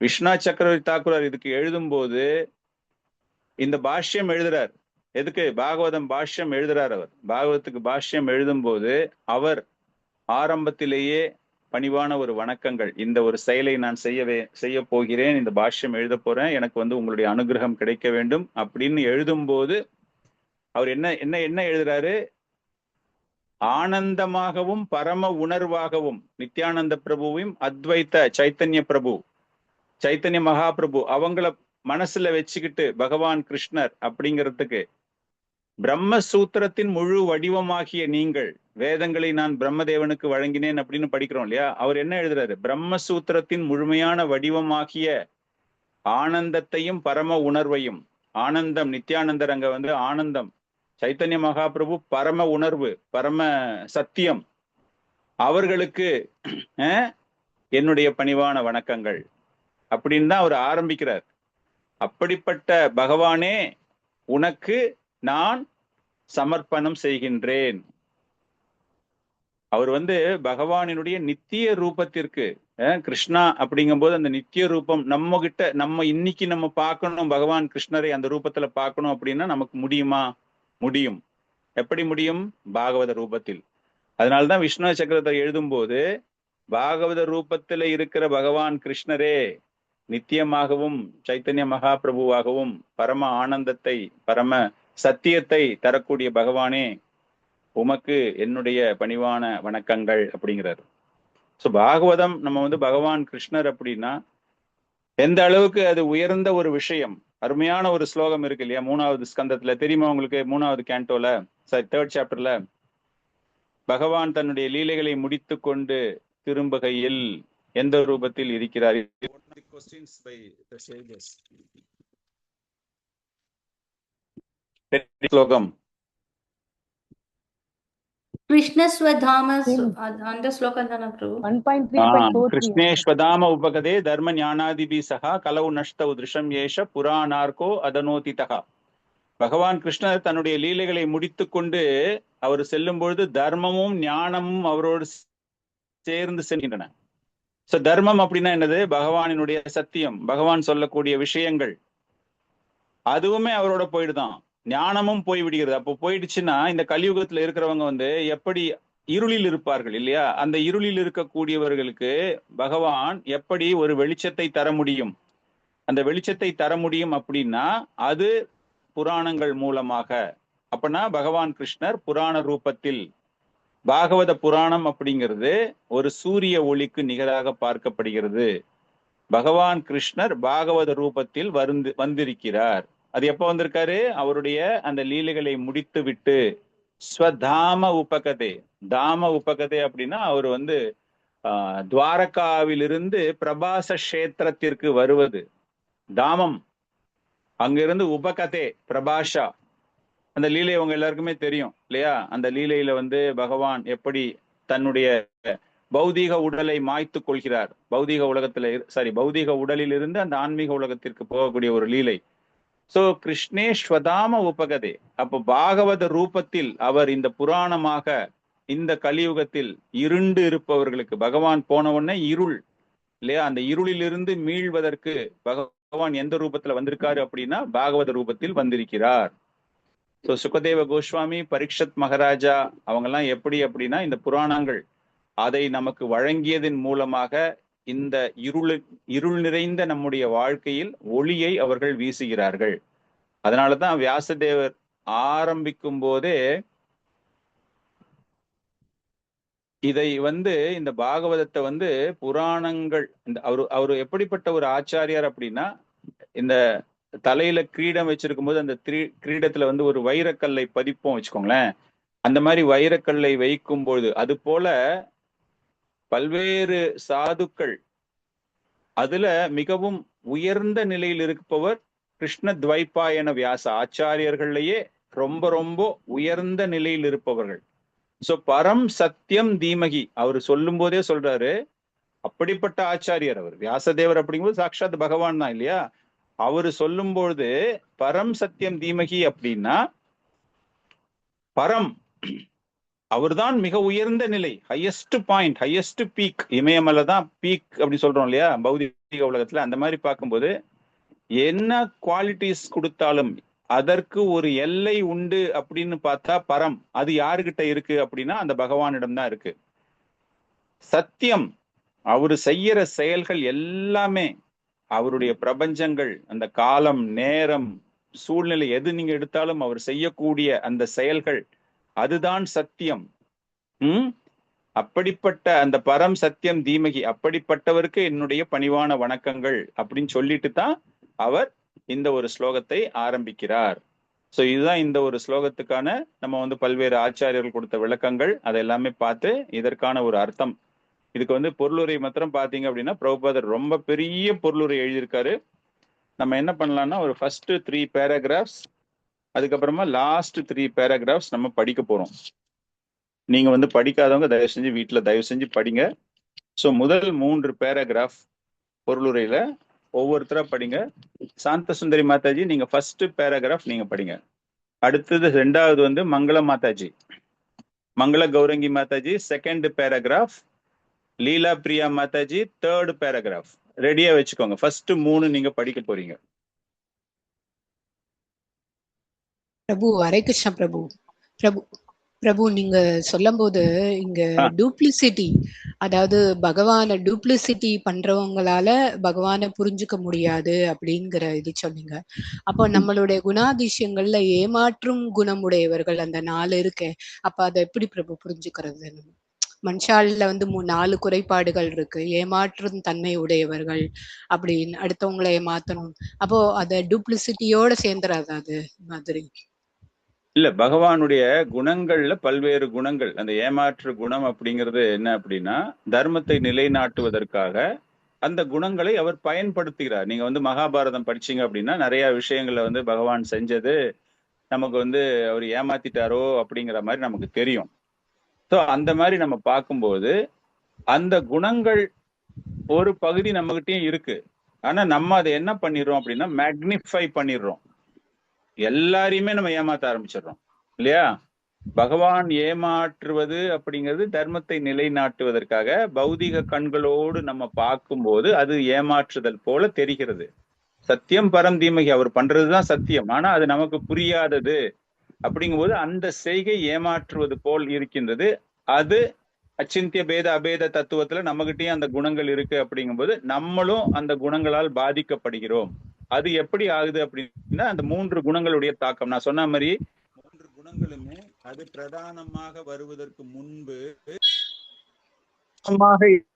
விஸ்வா சக்கரவர்த்தி தாக்கூர் இதுக்கு எழுதும் போது இந்த பாஷ்யம் எழுதுறார். எதுக்கு? பாகவதம் பாஷ்யம் எழுதுறார். அவர் பாகவதத்துக்கு பாஷ்யம் எழுதும் போது அவர் ஆரம்பத்திலேயே பணிவான ஒரு வணக்கங்கள், இந்த ஒரு செயலை நான் செய்ய போகிறேன், இந்த பாஷ்யம் எழுத போறேன், எனக்கு உங்களுடைய அனுகிரகம் கிடைக்க வேண்டும் அப்படின்னு எழுதும் போது அவர் என்ன எழுதுறாரு? ஆனந்தமாகவும் பரம உணர்வாகவும் நித்யானந்த பிரபுவையும் அத்வைத்த சைத்தன்ய பிரபு, சைத்தன்ய மகாபிரபு அவங்கள மனசுல வச்சுக்கிட்டு பகவான் கிருஷ்ணர் அப்படிங்கிறதுக்கு பிரம்மசூத்திரத்தின் முழு வடிவமாகிய நீங்கள், வேதங்களை நான் பிரம்மதேவனுக்கு வழங்கினேன் அப்படின்னு படிக்கிறோம் இல்லையா, அவர் என்ன எழுதுறாரு? பிரம்மசூத்திரத்தின் முழுமையான வடிவமாகிய ஆனந்தத்தையும் பரம உணர்வையும், ஆனந்தம் நித்யானந்தர் அங்க ஆனந்தம், சைத்தன்ய மகாபிரபு பரம உணர்வு, பரம சத்தியம், அவர்களுக்கு என்னுடைய பணிவான வணக்கங்கள் அப்படின்னு தான் அவர் ஆரம்பிக்கிறார். அப்படிப்பட்ட பகவானே உனக்கு நான் சமர்ப்பணம் செய்கின்றேன். அவர் பகவானினுடைய நித்திய ரூபத்திற்கு, கிருஷ்ணா அப்படிங்கும் போது அந்த நித்திய ரூபம் நம்ம இன்னைக்கு நம்ம பார்க்கணும், பகவான் கிருஷ்ணரை அந்த ரூபத்துல பார்க்கணும் அப்படின்னா நமக்கு முடியுமா? முடியும். எப்படி முடியும்? பாகவத ரூபத்தில். அதனால்தான் விஷ்ணு சக்கரத்தை எழுதும் போது பாகவத ரூபத்துல இருக்கிற பகவான் கிருஷ்ணரே நித்தியமாகவும் சைத்தன்ய மகாபிரபுவாகவும் பரம ஆனந்தத்தை, பரம சத்தியத்தை தரக்கூடிய பகவானே உமக்கு என்னுடைய பணிவான வணக்கங்கள் அப்படிங்கிறார். சோ பாகவதம் நம்ம பகவான் கிருஷ்ணர் அப்படின்னா எந்த அளவுக்கு அது உயர்ந்த ஒரு விஷயம். அருமையான ஒரு ஸ்லோகம் இருக்கு இல்லையா, 3வது ஸ்கந்தத்துல தெரியுமா உங்களுக்கு? 3வது கேண்டோல 3rd சாப்டர்ல பகவான் தன்னுடைய லீலைகளை முடித்து கொண்டு திரும்புகையில் எந்த ரூபத்தில் இருக்கிறார்? ஸ்லோகம் கிருஷ்ணஸ்வதாம அந்த ஸ்லோகம் தானே பிரபு? 1.3.43. கிருஷ்ணேஸ்வதாம உபகதே தர்ம ஞானாதிபி சகா கலவு நஷ்ட உதிருஷம் ஏஷ புராணார்கோ அதனோதிதகா. பகவான் கிருஷ்ணர் தன்னுடைய லீலைகளை முடித்து கொண்டு அவர் செல்லும் பொழுது தர்மமும் ஞானமும் அவரோடு சேர்ந்து செல்கின்றன. சோ தர்மம் அப்படின்னா என்னது? பகவானினுடைய சத்தியம், பகவான் சொல்லக்கூடிய விஷயங்கள், அதுவுமே அவரோட போயிடுதான். ஞானமும் போய் விடுகிறது. அப்போ போயிடுச்சுன்னா இந்த கலியுகத்துல இருக்கிறவங்க எப்படி இருளில் இருப்பார்கள் இல்லையா, அந்த இருளில் இருக்கக்கூடியவர்களுக்கு பகவான் எப்படி ஒரு வெளிச்சத்தை தர முடியும்? அந்த வெளிச்சத்தை தர முடியும் அப்படின்னா அது புராணங்கள் மூலமாக. அப்படின்னா பகவான் கிருஷ்ணர் புராண ரூபத்தில், பாகவத புராணம் அப்படிங்கிறது ஒரு சூரிய ஒளிக்கு நிகராக பார்க்கப்படுகிறது. பகவான் கிருஷ்ணர் பாகவத ரூபத்தில் வந்திருக்கிறார். அது எப்ப வந்திருக்காரு? அவருடைய அந்த லீலைகளை முடித்து விட்டு ஸ்வதாம உபகதே. தாம உபகதே அப்படின்னா அவர் துவாரகாவிலிருந்து பிரபாச கஷேத்திரத்திற்கு வருவது தாமம். அங்கிருந்து உபகதே பிரபாஷா. அந்த லீலை உங்க எல்லாருக்குமே தெரியும் இல்லையா? அந்த லீலையில பகவான் எப்படி தன்னுடைய பௌதீக உடலை மாய்த்து கொள்கிறார். பௌதீக உடலில் இருந்து அந்த ஆன்மீக உலகத்திற்கு போகக்கூடிய ஒரு லீலை. சோ கிருஷ்ணேஸ்வதாம உபகதே. அப்போ பாகவத ரூபத்தில் அவர் இந்த புராணமாக இந்த கலியுகத்தில் இருண்டு இருப்பவர்களுக்கு, பகவான் போன உடனே இருள் இல்லையா, அந்த இருளிலிருந்து மீள்வதற்கு பகவான் எந்த ரூபத்துல வந்திருக்காரு அப்படின்னா பாகவத ரூபத்தில் வந்திருக்கிறார். சோ சுகதேவ கோஸ்வாமி, பரீட்சத் மகாராஜா அவங்க எல்லாம் எப்படி அப்படின்னா இந்த புராணங்கள் அதை நமக்கு வழங்கியதன் மூலமாக இந்த இருள் நிறைந்த நம்முடைய வாழ்க்கையில் ஒளியை அவர்கள் வீசுகிறார்கள். அதனாலதான் வியாசதேவர் ஆரம்பிக்கும் போதே இதை இந்த பாகவதத்தை புராணங்கள், இந்த அவரு எப்படிப்பட்ட ஒரு ஆச்சாரியார் அப்படின்னா, இந்த தலையில கிரீடம் வச்சிருக்கும் போது அந்த கிரீடத்துல ஒரு வைரக்கல்லை பதிப்போம் வச்சுக்கோங்களேன். அந்த மாதிரி வைரக்கல்லை வைக்கும் பொழுது அது போல பல்வேறு சாதுக்கள் அதுல மிகவும் உயர்ந்த நிலையில் இருப்பவர் கிருஷ்ண துவைபாயன வியாச ஆச்சாரியர்கள்லயே ரொம்ப ரொம்ப உயர்ந்த நிலையில் இருப்பவர்கள். சோ பரம் சத்தியம் தீமகி அவர் சொல்லும் போதே சொல்றாரு, அப்படிப்பட்ட ஆச்சாரியர் அவர். வியாசதேவர் அப்படிங்கும்போது சாட்சாத் பகவான் தான் இல்லையா? அவரு சொல்லும் பொழுது பரம் சத்தியம் தீமகி அப்படின்னா, பரம் அவர்தான் மிக உயர்ந்த நிலை, ஹையஸ்ட் பாயிண்ட், ஹையஸ்ட் பீக். இமயமலை தான் பீக் அப்படி சொல்றோம் இல்லையா பௌதிக உலகத்துல. அந்த மாதிரி பார்க்கும்போது என்ன குவாலிட்டிஸ் கொடுத்தாலும் அதற்கு ஒரு எல்லை உண்டு அப்படின்னு பார்த்தா பரம் அது யாருகிட்ட இருக்கு அப்படின்னா அந்த பகவானிடம் தான் இருக்கு. சத்தியம் அவரு செய்யற செயல்கள் எல்லாமே, அவருடைய பிரபஞ்சங்கள், அந்த காலம் நேரம் சூழ்நிலை எது நீங்க எடுத்தாலும் அவர் செய்யக்கூடிய அந்த செயல்கள் அதுதான் சத்தியம். அப்படிப்பட்ட அந்த பரம் சத்தியம் தீமகி அப்படிப்பட்டவருக்கு என்னுடைய பணிவான வணக்கங்கள் அப்படின்னு சொல்லிட்டு தான் அவர் இந்த ஒரு ஸ்லோகத்தை ஆரம்பிக்கிறார். சோ இதுதான் இந்த ஒரு ஸ்லோகத்துக்கான நம்ம பல்வேறு ஆச்சாரியர்கள் கொடுத்த விளக்கங்கள். அதை எல்லாமே பார்த்து இதற்கான ஒரு அர்த்தம். இதுக்கு பொருளுரை மாத்திரம் பாத்தீங்க அப்படின்னா பிரபுபாதர் ரொம்ப பெரிய பொருளுரை எழுதியிருக்காரு. நம்ம என்ன பண்ணலாம்னா ஒரு ஃபர்ஸ்ட் 3 பேராகிராஃப்ஸ், அதுக்கப்புறமா லாஸ்ட் 3 பேராகிராஃப்ஸ் நம்ம படிக்க போறோம். நீங்க படிக்காதவங்க தயவு செஞ்சு வீட்டுல தயவு செஞ்சு படிங்க. சோ முதல் 3 பேராகிராஃப் பொருளுரையில ஒவ்வொருத்தரா படிங்க. சாந்த சுந்தரி மாதாஜி நீங்க ஃபர்ஸ்ட் பேராகிராஃப் நீங்க படிங்க. அடுத்தது 2வது மங்கள மாதாஜி, மங்கள கௌரங்கி மாதாஜி செகண்ட் பேராகிராஃப், லீலா பிரியா மாதாஜி 3rd பேராகிராஃப். ரெடியா வச்சுக்கோங்க. ஃபர்ஸ்ட் 3 நீங்க படிக்க போறீங்க. பிரபு ஹரே கிருஷ்ணா. பிரபு பிரபு பிரபு நீங்க சொல்லும் போது இங்க டூப்ளிசிட்டி, அதாவது பகவான டூப்ளிசிட்டி பண்றவங்களால பகவானை புரிஞ்சுக்க முடியாது அப்படிங்கிற இது சொன்னீங்க. அப்போ நம்மளுடைய குணாதிசயங்கள்ல ஏமாற்றும் குணமுடையவர்கள் அந்த 4 இருக்கு. அப்ப அதை எப்படி பிரபு புரிஞ்சுக்கிறது? மனுஷால 4 குறைபாடுகள் இருக்கு. ஏமாற்றும் தன்மை உடையவர்கள் அப்படின்னு அடுத்தவங்களை ஏமாத்தணும். அப்போ அத டூப்ளிசிட்டியோட சேர்ந்துடாது அது மாதிரி இல்ல? பகவானுடைய குணங்கள்ல பல்வேறு குணங்கள். அந்த ஏமாற்று குணம் அப்படிங்கிறது என்ன அப்படின்னா, தர்மத்தை நிலைநாட்டுவதற்காக அந்த குணங்களை அவர் பயன்படுத்துகிறார். நீங்க மகாபாரதம் படிச்சீங்க அப்படின்னா நிறைய விஷயங்களை பகவான் செஞ்சது நமக்கு அவர் ஏமாத்திட்டாரோ அப்படிங்கிற மாதிரி நமக்கு தெரியும். ஸோ அந்த மாதிரி நம்ம பார்க்கும்போது அந்த குணங்கள் ஒரு பகுதி நம்மகிட்டயும் இருக்கு. ஆனா நம்ம அதை என்ன பண்ணிடுறோம் அப்படின்னா மேக்னிஃபை பண்ணிடுறோம். எல்லாரையுமே நம்ம ஏமாத்த ஆரம்பிச்சிடுறோம் இல்லையா? பகவான் ஏமாற்றுவது அப்படிங்கிறது தர்மத்தை நிலைநாட்டுவதற்காக பௌதிக கண்களோடு நம்ம பார்க்கும்போது அது ஏமாற்றுதல் போல தெரிகிறது. சத்தியம் பரம் தீமகி அவர் பண்றதுதான் சத்தியம். ஆனா அது நமக்கு புரியாதது அப்படிங்கும்போது அந்த செய்கை ஏமாற்றுவது போல் இருக்கின்றது. அது அச்சிந்திய பேத அபேத தத்துவத்துல நம்மகிட்டயும் அந்த குணங்கள் இருக்கு. அப்படிங்கும்போது நம்மளும் அந்த குணங்களால் பாதிக்கப்படுகிறோம். அது எப்படி ஆகுது அப்படின்னா அந்த 3 குணங்களுடைய தாக்கம். நான் சொன்ன மாதிரி 3 குணங்களுமே அது பிரதானமாக வருவதற்கு முன்பு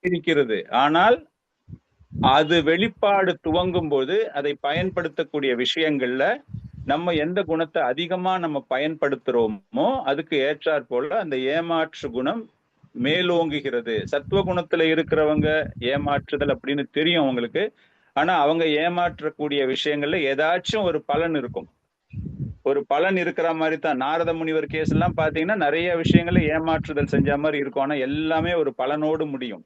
இருக்கிறது. ஆனால் அது வெளிப்பாடு துவங்கும் போது அதை பயன்படுத்தக்கூடிய விஷயங்கள்ல நம்ம எந்த குணத்தை அதிகமா நம்ம பயன்படுத்துறோமோ அதுக்கு ஏற்றாற் போல அந்த ஏமாற்று குணம் மேலோங்குகிறது. சத்துவ குணத்துல இருக்கிறவங்க ஏமாற்றுதல் அப்படின்னு தெரியும் அவங்களுக்கு. ஆனா அவங்க ஏமாற்றக்கூடிய விஷயங்கள்ல ஏதாச்சும் ஒரு பலன் இருக்கும். ஒரு பலன் இருக்கிற மாதிரி தான் நாரத முனிவர் கேஸ் எல்லாம் பாத்தீங்கன்னா நிறைய விஷயங்கள்ல ஏமாற்றுதல் செஞ்ச மாதிரி இருக்கும். ஆனா எல்லாமே ஒரு பலனோடு முடியும்.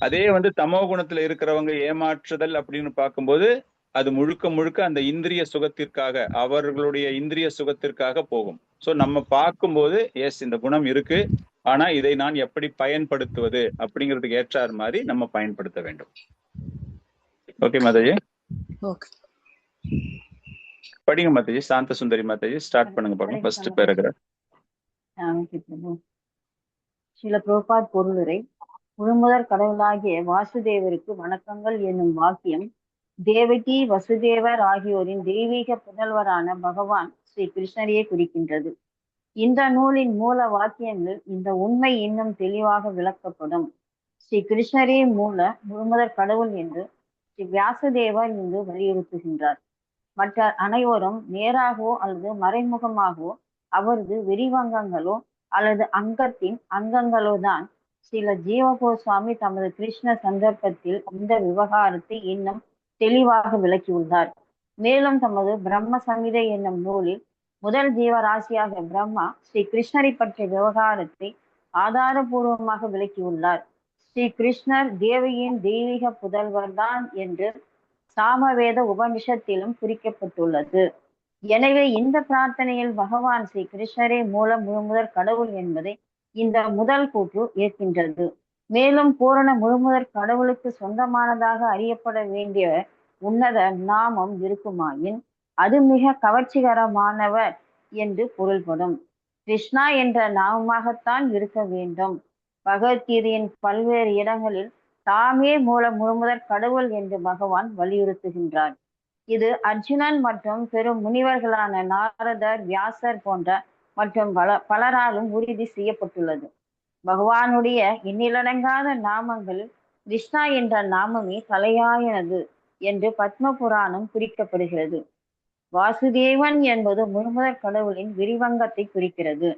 அதே தமோ குணத்துல இருக்கிறவங்க ஏமாற்றுதல் அப்படின்னு பார்க்கும்போது அது முழுக்க முழுக்க அந்த இந்திரிய சுகத்திற்காக, அவர்களுடைய இந்திரிய சுகத்திற்காக போகும். சோ நம்ம பார்க்கும்போது எஸ் இந்த குணம் இருக்கு, ஆனா இதை நான் எப்படி பயன்படுத்துவது அப்படிங்கிறதுக்கு ஏற்றார் மாதிரி நம்ம பயன்படுத்த வேண்டும். ஓகே மாதாஜி, படிங்க மாதாஜி. சாந்த சுந்தரி மாதாஜி ஸ்டார்ட் பண்ணுங்க பாருங்க ஃபர்ஸ்ட் பேராகிராஃப். சில பிரபாத் பொருளுரை. முழுமுதற் கடவுளாகிய வாசுதேவருக்கு வணக்கங்கள் என்னும் வாக்கியம் தேவகி வசுதேவர் ஆகியோரின் தெய்வீக புதல்வரான பகவான் ஸ்ரீ கிருஷ்ணரையே குறிக்கின்றது. இந்த நூலின் மூல வாக்கியங்கள் இந்த உண்மை இன்னும் தெளிவாக விளக்கப்படும். ஸ்ரீ கிருஷ்ணரே முழுமுதற் கடவுள் என்று ஸ்ரீ வியாசதேவர் இங்கு வலியுறுத்துகின்றார். மற்ற அனைவரும் நேராகவோ அல்லது மறைமுகமாகவோ அவரது விரிவங்கங்களோ அல்லது அங்கத்தின் அங்கங்களோ தான். சில ஜீவ கோஸ்வாமி தமது கிருஷ்ண சந்தர்ப்பத்தில் இந்த விவகாரத்தை இன்னும் தெளிவாக விளக்கியுள்ளார். மேலும் தமது பிரம்ம சமிதை என்னும் நூலில் முதல் ஜீவராசியாக பிரம்மா ஸ்ரீ கிருஷ்ணரை பற்றிய விவகாரத்தை ஆதாரபூர்வமாக விளக்கியுள்ளார். ஸ்ரீ கிருஷ்ணர் தேவியின் தெய்வீக புதல்வர் தான் என்று சாமவேத உபனிஷத்திலும் குறிக்கப்பட்டுள்ளது. எனவே இந்த பிரார்த்தனையில் பகவான் ஸ்ரீ கிருஷ்ணரே முழுமுதற் கடவுள் என்பதை இந்த முதல் கூற்று ஏற்கின்றது. மேலும் பூரண முழுமுதற் கடவுளுக்கு சொந்தமானதாக அறியப்பட வேண்டிய உன்னத நாமம் இருக்குமாயின் அது மிக கவர்ச்சிகரமானவர் என்று பொருள்படும். கிருஷ்ணா என்ற நாமமாகத்தான் இருக்க வேண்டும். பகவத்கீதையின் பல்வேறு இடங்களில் தாமே முழுமுதற் கடவுள் என்று பகவான் வலியுறுத்துகின்றார். இது அர்ஜுனன் மற்றும் பெரும் முனிவர்களான நாரதர், வியாசர் போன்ற மற்றும் பலராலும் உறுதி செய்யப்பட்டுள்ளது. பகவானுடைய எண்ணிலடங்காத நாமங்களில் கிருஷ்ணா என்ற நாமமே தலையாயனது என்று பத்ம புராணம் குறிக்கப்படுகிறது. வாசுதேவன் என்பது முழுமுதற் கடவுளின் விரிவங்கத்தை குறிக்கிறது.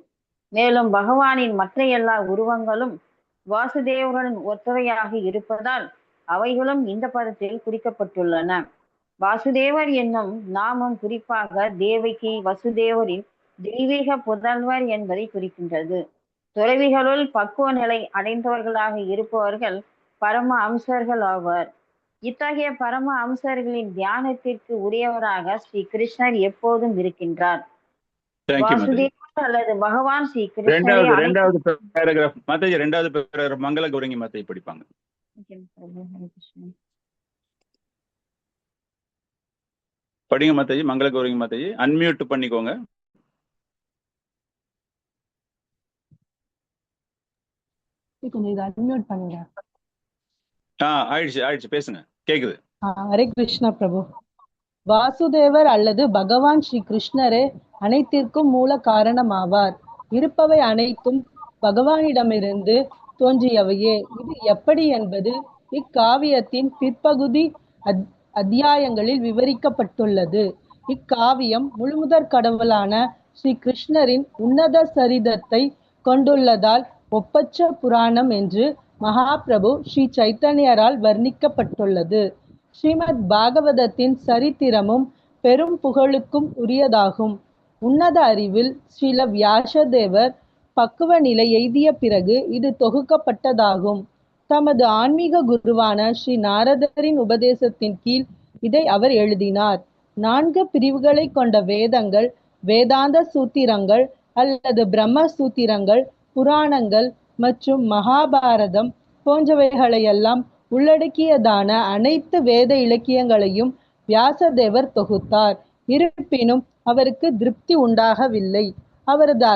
மேலும் பகவானின் மற்ற எல்லா உருவங்களும் வாசுதேவருடன் ஒத்தவையாக இருப்பதால் அவைகளும் இந்த பதத்தில் குறிக்கப்பட்டுள்ளன. வாசுதேவர் என்னும் நாமம் குறிப்பாக தேவகி வசுதேவரின் தெய்வீக புதல்வர் என்பதை குறிக்கின்றது. துறவிகளுள் பக்குவ நிலை அடைந்தவர்களாக இருப்பவர்கள் பரம அம்சர்கள் ஆவர். இத்தகைய பரம அம்சர்களின் தியானத்திற்கு உரியவராக ஸ்ரீ கிருஷ்ணர் எப்போதும் இருக்கின்றார். வாசுதேவர் அல்லது பகவான் ஸ்ரீ கிருஷ்ணரை இரண்டாவது பேராகிராஃப் மங்கள கௌரங்கி மாத்தை படிப்பாங்க. படிங்க மாதாஜி, மங்கள கௌரங்கி மாதாஜி. அன்மியூட் பண்ணிக்கோங்க. கொஞ்சம் இதை அன்மியூட் பண்ணுங்க. ஆயிடுச்சு பேசுங்க, கேக்குது. ஹரே கிருஷ்ணா பிரபு. வாசுதேவர் அல்லது பகவான் ஸ்ரீ கிருஷ்ணரே அனைத்திற்கும் மூல காரணமாவார். இருப்பவை அனைத்தும் பகவானிடமிருந்து தோன்றியவையே. இது எப்படி என்பது இக்காவியத்தின் பிற்பகுதி அத்தியாயங்களில் விவரிக்கப்பட்டுள்ளது. இக்காவியம் முழுமுதற் கடவுளான ஸ்ரீ கிருஷ்ணரின் உன்னத சரிதத்தை கொண்டுள்ளதால் ஒப்பற்ற புராணம் என்று மகாபிரபு ஸ்ரீ சைத்தன்யரால் வர்ணிக்கப்பட்டுள்ளது. ஸ்ரீமத் பாகவதத்தின் சரித்திரமும் பெரும் புகழுக்கும் உரியதாகும். உன்னத அறிவில் ஸ்ரீல வியாசதேவர் பக்குவ நிலை எய்திய பிறகு இது தொகுக்கப்பட்டதாகும். தமது ஆன்மீக குருவான ஸ்ரீ நாரதரின் உபதேசத்தின் கீழ் இதை அவர் எழுதினார். 4 பிரிவுகளை கொண்ட வேதங்கள், வேதாந்த சூத்திரங்கள் அல்லது பிரம்ம சூத்திரங்கள், புராணங்கள் மற்றும் மகாபாரதம் போன்றவைகளையெல்லாம் உள்ளடக்கியதான அனைத்து வேத இலக்கியங்களையும் வியாசதேவர் தொகுத்தார். இருப்பினும் அவருக்கு திருப்தி உண்டாகவில்லை. அவரது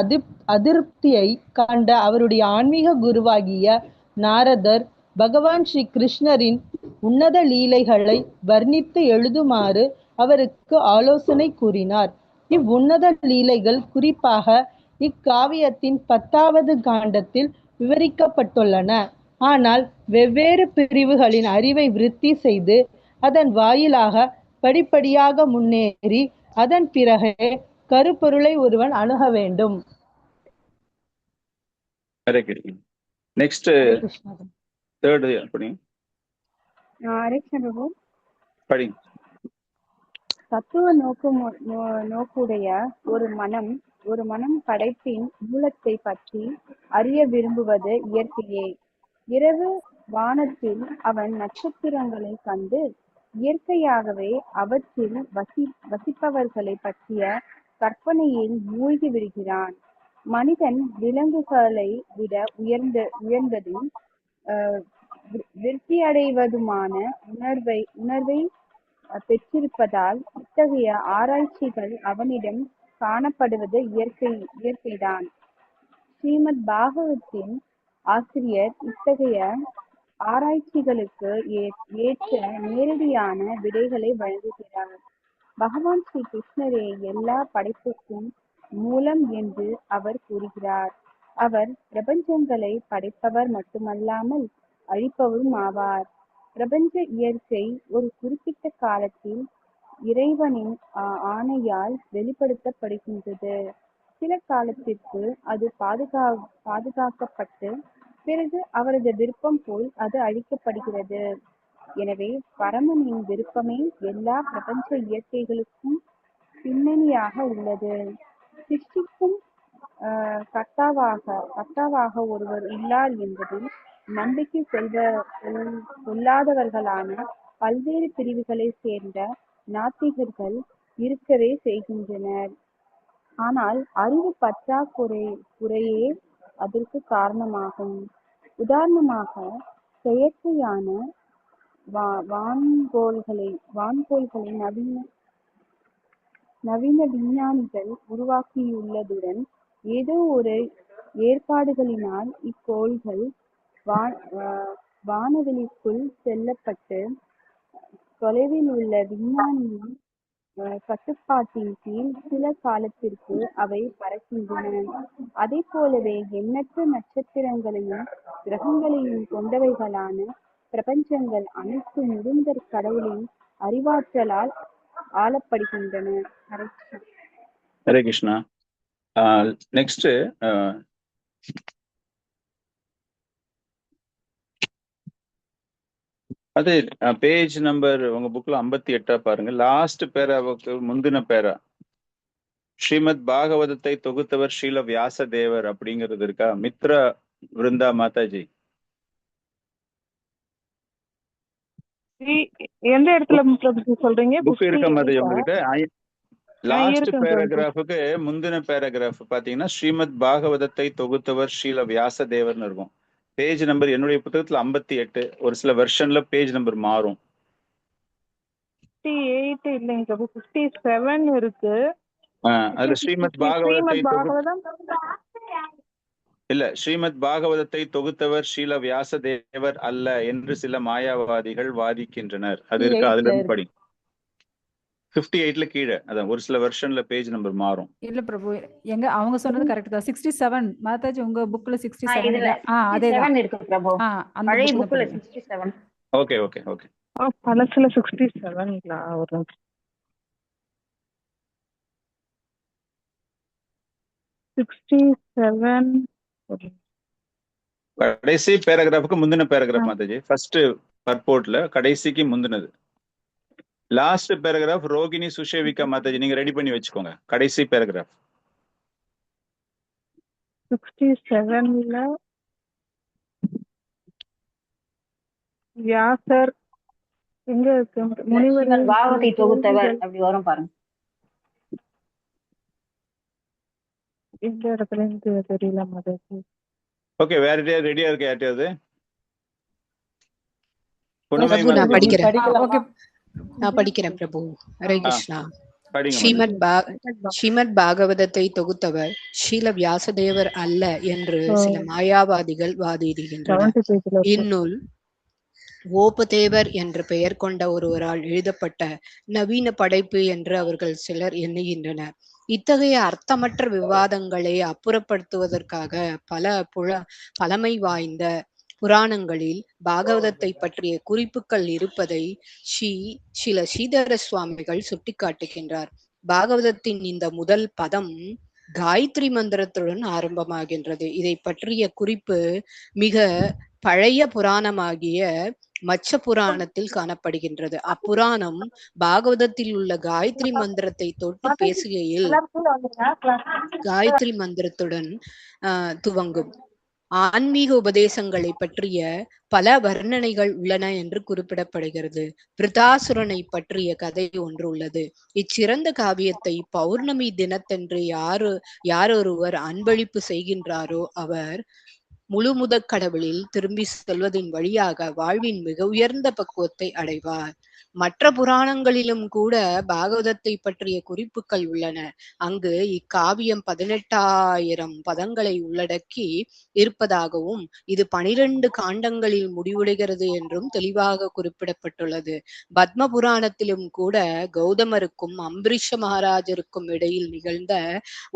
அதிருப்தியை கண்ட அவருடைய ஆன்மீக குருவாகிய நாரதர் பகவான் ஸ்ரீ கிருஷ்ணரின் உன்னத லீலைகளை வர்ணித்து எழுதுமாறு அவருக்கு ஆலோசனை கூறினார். இவ்வுன்னத லீலைகள் குறிப்பாக இக்காவியத்தின் 10வது காண்டத்தில் விவரிக்கப்பட்டுள்ளன. ஆனால் வெவ்வேறு பிரிவுகளின் அறிவை விருத்தி செய்து அதன் வாயிலாக படிப்படியாக முன்னேறி அதன் பிறகே கருப்பொருளை ஒருவன் அணுக வேண்டும். நெக்ஸ்ட் தேர்ட் படி. படி. தத்துவ நோக்குடைய ஒரு மனம் படைப்பின் மூலத்தை பற்றி அறிய விரும்புவது இயற்கையே. இரவு வானத்தில் அவன் நட்சத்திரங்களை கண்டு இயற்கையாகவே அவற்றில் வசிப்பவர்களை பற்றிய கற்பனையில் மூழ்கி விடுகிறான். மனிதன் விலங்குகளை விட உயர்ந்ததும் விருத்தியடைவதுமான உணர்வை பெற்றிருப்பதால் இத்தகைய ஆராய்ச்சிகள் அவனிடம் காணப்படுவது இயற்கைதான். ஸ்ரீமத் பாகவத்தின் ஆசிரியர் இத்தகைய ஆராய்ச்சிகளுக்கு ஏற்ற நேரடியான விடைகளை வழங்குகிறார். பகவான் ஸ்ரீ கிருஷ்ணரே எல்லா படைப்புக்கும் மூலம் என்று அவர் கூறுகிறார். அவர் பிரபஞ்சங்களை படைப்பவர் மட்டுமல்லாமல் அழிப்பவரும் ஆவார். பிரபஞ்ச இயற்கை ஒரு குறிப்பிட்ட காலத்தில் இறைவனின் ஆணையால் வெளிப்படுத்தப்படுகின்றது. சில காலத்திற்கு அது பாதுகாக்கப்பட்டு பிறகு அவரது விருப்பம் போல் அது அழிக்கப்படுகிறது. எனவே பரமனின் விருப்பமே எல்லா பிரபஞ்ச இயற்கைகளுக்கும் பின்னணியாக உள்ளது. சிருஷ்டிக்கும் கர்த்தாவாக ஒருவர் உள்ளார் என்பதில் நம்பிக்கை கொள்ளாதவர்களான பல்வேறு பிரிவுகளை சேர்ந்த நாத்திகர்கள் இருக்கவே செய்கின்றனர். ஆனால் அறிவு பற்றாக்குறையே அதற்கு காரணமாகும். உதாரணமாக, செயற்கையான வான்கோள்களை நவீன விஞ்ஞானிகள் உருவாக்கியுள்ளதுடன் ஏதோ ஒரு ஏற்பாடுகளினால் இக்கோள்கள் வானவெளிக்குள் செல்லப்பட்டு தொலைவில் உள்ள விஞ்ஞானியின் கட்டுப்பாட்டின் கீழ் சில காலத்திற்கு அவை பறக்கின்றன. அதே போலவே எண்ணற்ற நட்சத்திரங்களையும் கிரகங்களையும் கொண்டவைகளான பிரபஞ்சங்கள் அனைத்து முழுந்தற் கடவுளின் அறிவாற்றலால் ஆளப்படுகின்றன. ஹரே கிருஷ்ணா. நெக்ஸ்ட் அது பேஜ் நம்பர் உங்க புக்ல 58 பாருங்க. லாஸ்ட் பேராவுக்கு முந்தின பேரா ஸ்ரீமத் பாகவதத்தை தொகுத்தவர் ஸ்ரீல வியாச தேவர் அப்படிங்கிறது இருக்கா? மித்ரா விருந்தா மாதாஜி எந்த இடத்துல சொல்றீங்க? புக் இருக்க மாதிரி உங்ககிட்ட லாஸ்ட் பேராகிராஃபுக்கு முந்தின பேராகிராஃப் பாத்தீங்கன்னா ஸ்ரீமத் பாகவதத்தை தொகுத்தவர் ஸ்ரீல வியாச தேவர்னு இருக்கும். பேஜ் நம்பர் என்னுடைய புத்தகத்துல 58. ஒரு சில வெர்ஷன்ல பேஜ் நம்பர் மாறும். 58 இல்லைங்க, 57 இருக்கு. அதுல ஸ்ரீமத் பாகவதத்தை தொகுத்தவர் ஸ்ரீல வியாச தேவர் அல்ல என்று சில மாயாவாதிகள் வாதிக்கின்றனர். அது இருக்கு, அதுல இருந்து படி. 58ல கீழே அதான் ஒரு சில வெர்ஷன்ல பேஜ் நம்பர் மாறும். இல்ல பிரபு, எங்க அவங்க சொன்னது கரெக்ட் தான். 67 மாதாஜி உங்க புக்ல 67 அதேதான் இருக்கு பிரபு. பழைய புக்ல 67. Okay okay okay. பழசுல 67ங்களா? ஒரு 67 கடைசி பேராகிராஃபுக்கு முந்தின பேராகிராஃப் மாதாஜி. ஃபர்ஸ்ட் பர்போர்ட்ல கடைசிக்கு முந்தினது. லாஸ்ட் பேராகிராஃப் ரோகிணி சுஷேவிகா மாதாஜி நீங்க ரெடி பண்ணி வச்சுக்கோங்க. கடைசி பேராகிராஃப் 67ல வியாசர் எங்க இருக்கு? முனிவர் பாகவதை தொகுத்தவர் அப்படி வரும் பாருங்க. இந்த இடத்துல இருந்து தெரியல மாதாஜி. ஓகே, வேற ரெடியா இருக்கு யார்ட்டையாவது? நான் படிக்கிறேன் பிரபு. ஹரே கிருஷ்ணா. ஸ்ரீமத் பாகவதத்தை தொகுத்தவர் ஸ்ரீல வியாசதேவர் அல்ல என்று சில மாயாவாதிகள் வாதிடுகின்றனர். இந்நூல் ஓபதேவர் என்ற பெயர் கொண்ட ஒருவரால் எழுதப்பட்ட நவீன படைப்பு என்று அவர்கள் சிலர் எண்ணுகின்றனர். இத்தகைய அர்த்தமற்ற விவாதங்களை அப்புறப்படுத்துவதற்காக பழமை வாய்ந்த புராணங்களில் பாகவதத்தை பற்றிய குறிப்புகள் இருப்பதை ஸ்ரீல ஸ்ரீதர சுவாமிகள் சுட்டிக்காட்டுகின்றார். பாகவதத்தின் இந்த முதல் பதம் காயத்ரி மந்திரத்துடன் ஆரம்பமாகின்றது. இதை பற்றிய குறிப்பு மிக பழைய புராணமாகிய மச்ச புராணத்தில் காணப்படுகின்றது. அப்புராணம் பாகவதத்தில் உள்ள காயத்ரி மந்திரத்தை தொட்டு பேசுகையில் காயத்ரி மந்திரத்துடன் துவங்கும். ஆன்மீக உபதேசங்களை பற்றிய பல வர்ணனைகள் உள்ளன என்று குறிப்பிடப்படுகிறது. பிருதாசுரனை பற்றிய கதை ஒன்று உள்ளது. இச்சிறந்த காவியத்தை பௌர்ணமி தினத்தன்று யாரொருவர் அன்பளிப்பு செய்கின்றாரோ அவர் முழு முதற் கடவுளில் திரும்பி செல்வதின் வழியாக வாழ்வின் மிக உயர்ந்த பக்குவத்தை அடைவார். மற்ற புராணங்களிலும் கூட பாகவதத்தை பற்றிய குறிப்புகள் உள்ளன. அங்கு இக்காவியம் 18,000 பதங்களை உள்ளடக்கி இருப்பதாகவும் இது 12 காண்டங்களில் முடிவடைகிறது என்றும் தெளிவாக குறிப்பிடப்பட்டுள்ளது. பத்ம புராணத்திலும் கூட கௌதமருக்கும் அம்பரீஷ மகாராஜருக்கும் இடையில் நிகழ்ந்த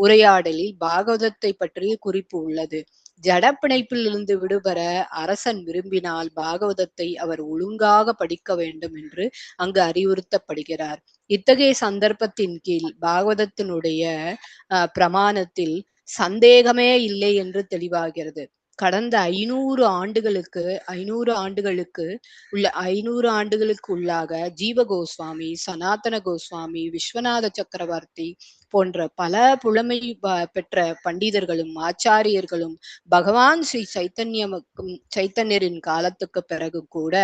உரையாடலில் பாகவதத்தை பற்றிய குறிப்பு உள்ளது. ஜடப்பிணைப்பில் இருந்து விடுபெற அரசன் விரும்பினால் பாகவதத்தை அவர் ஒழுங்காக படிக்க வேண்டும் என்று அங்கு அறிவுறுத்தப்படுகிறார். இத்தகைய சந்தர்ப்பத்தின் கீழ் பாகவதத்தினுடைய பிரமாணத்தில் சந்தேகமே இல்லை என்று தெளிவாகிறது. கடந்த 500 ஆண்டுகளுக்கு உள்ளாக ஜீவ கோஸ்வாமி, சனாதன கோஸ்வாமி, விஸ்வநாத சக்கரவர்த்தி போன்ற பல புலமை பெற்ற பண்டிதர்களும் ஆச்சாரியர்களும் பகவான் ஸ்ரீ சைத்தன்யரின் காலத்துக்கு பிறகு கூட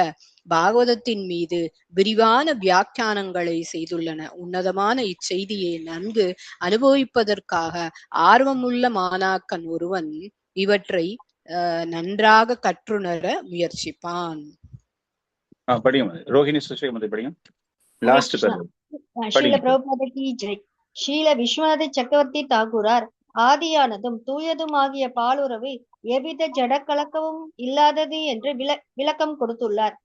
பாகவதத்தின் மீது விரிவான வியாக்கியானங்களை செய்துள்ளன. உன்னதமான இச்செய்தியை நன்கு அனுபவிப்பதற்காக ஆர்வமுள்ள மாணாக்கன் ஒருவன் இவற்றை நன்றாக கற்றுணர முயற்சிப்பான். ரோஹிணி சுஸ்ரீமதி படிங்க. லாஸ்ட் ஸ்ரீல பிரபுபாத கி ஜெய். ஸ்ரீல விஸ்வநாத சக்கரவர்த்தி தாகூரார் ஆதியானதும் தூயதுமாகிய பாலுறவு எவ்வித ஜடக்கலக்கமும் இல்லாதது என்று விளக்கம் கொடுத்துள்ளார்.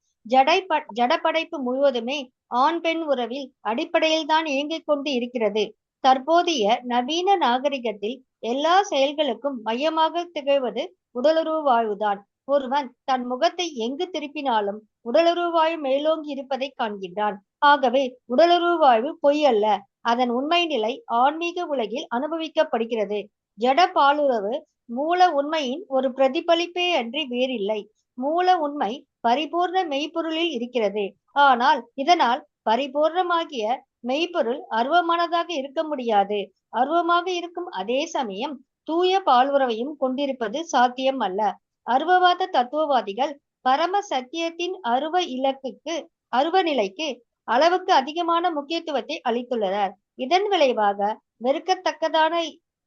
ஜடப்படைப்பு முழுவதுமே ஆண் பெண் உறவில் அடிப்படையில் தான் இயங்கிக் கொண்டு இருக்கிறது. தற்போதைய நவீன நாகரிகத்தில் எல்லா செயல்களுக்கும் மையமாக திகழ்வது உடலுறவு வாழ்வுதான். ஒருவன் தன் முகத்தை எங்கு திருப்பினாலும் உடலுறவு வாழ்வு மேலோங்கி இருப்பதை காண்கின்றான். ஆகவே உடலுறவு வாழ்வு பொய் அல்ல, அதன் உண்மை நிலை ஆன்மீக உலகில் அனுபவிக்கப்படுகிறது. ஜட பாலுறவு மூல உண்மையின் ஒரு பிரதிபலிப்பே அன்றி வேறில்லை. மூல உண்மை பரிபூர்ண மெய்ப்பொருளில் இருக்கிறது. ஆனால் இதனால் பரிபூர்ணமாகிய மெய்ப்பொருள் அருவமானதாக இருக்க முடியாது. அருவமாக இருக்கும் அதே சமயம் தூய பாலுறவையும் கொண்டிருப்பது சாத்தியம் அல்ல. அருவவாத தத்துவவாதிகள் பரம சத்தியத்தின் அருவ நிலைக்கு அளவுக்கு அதிகமான முக்கியத்துவத்தை அளித்துள்ளனர். இதன் விளைவாக வெறுக்கத்தக்கதான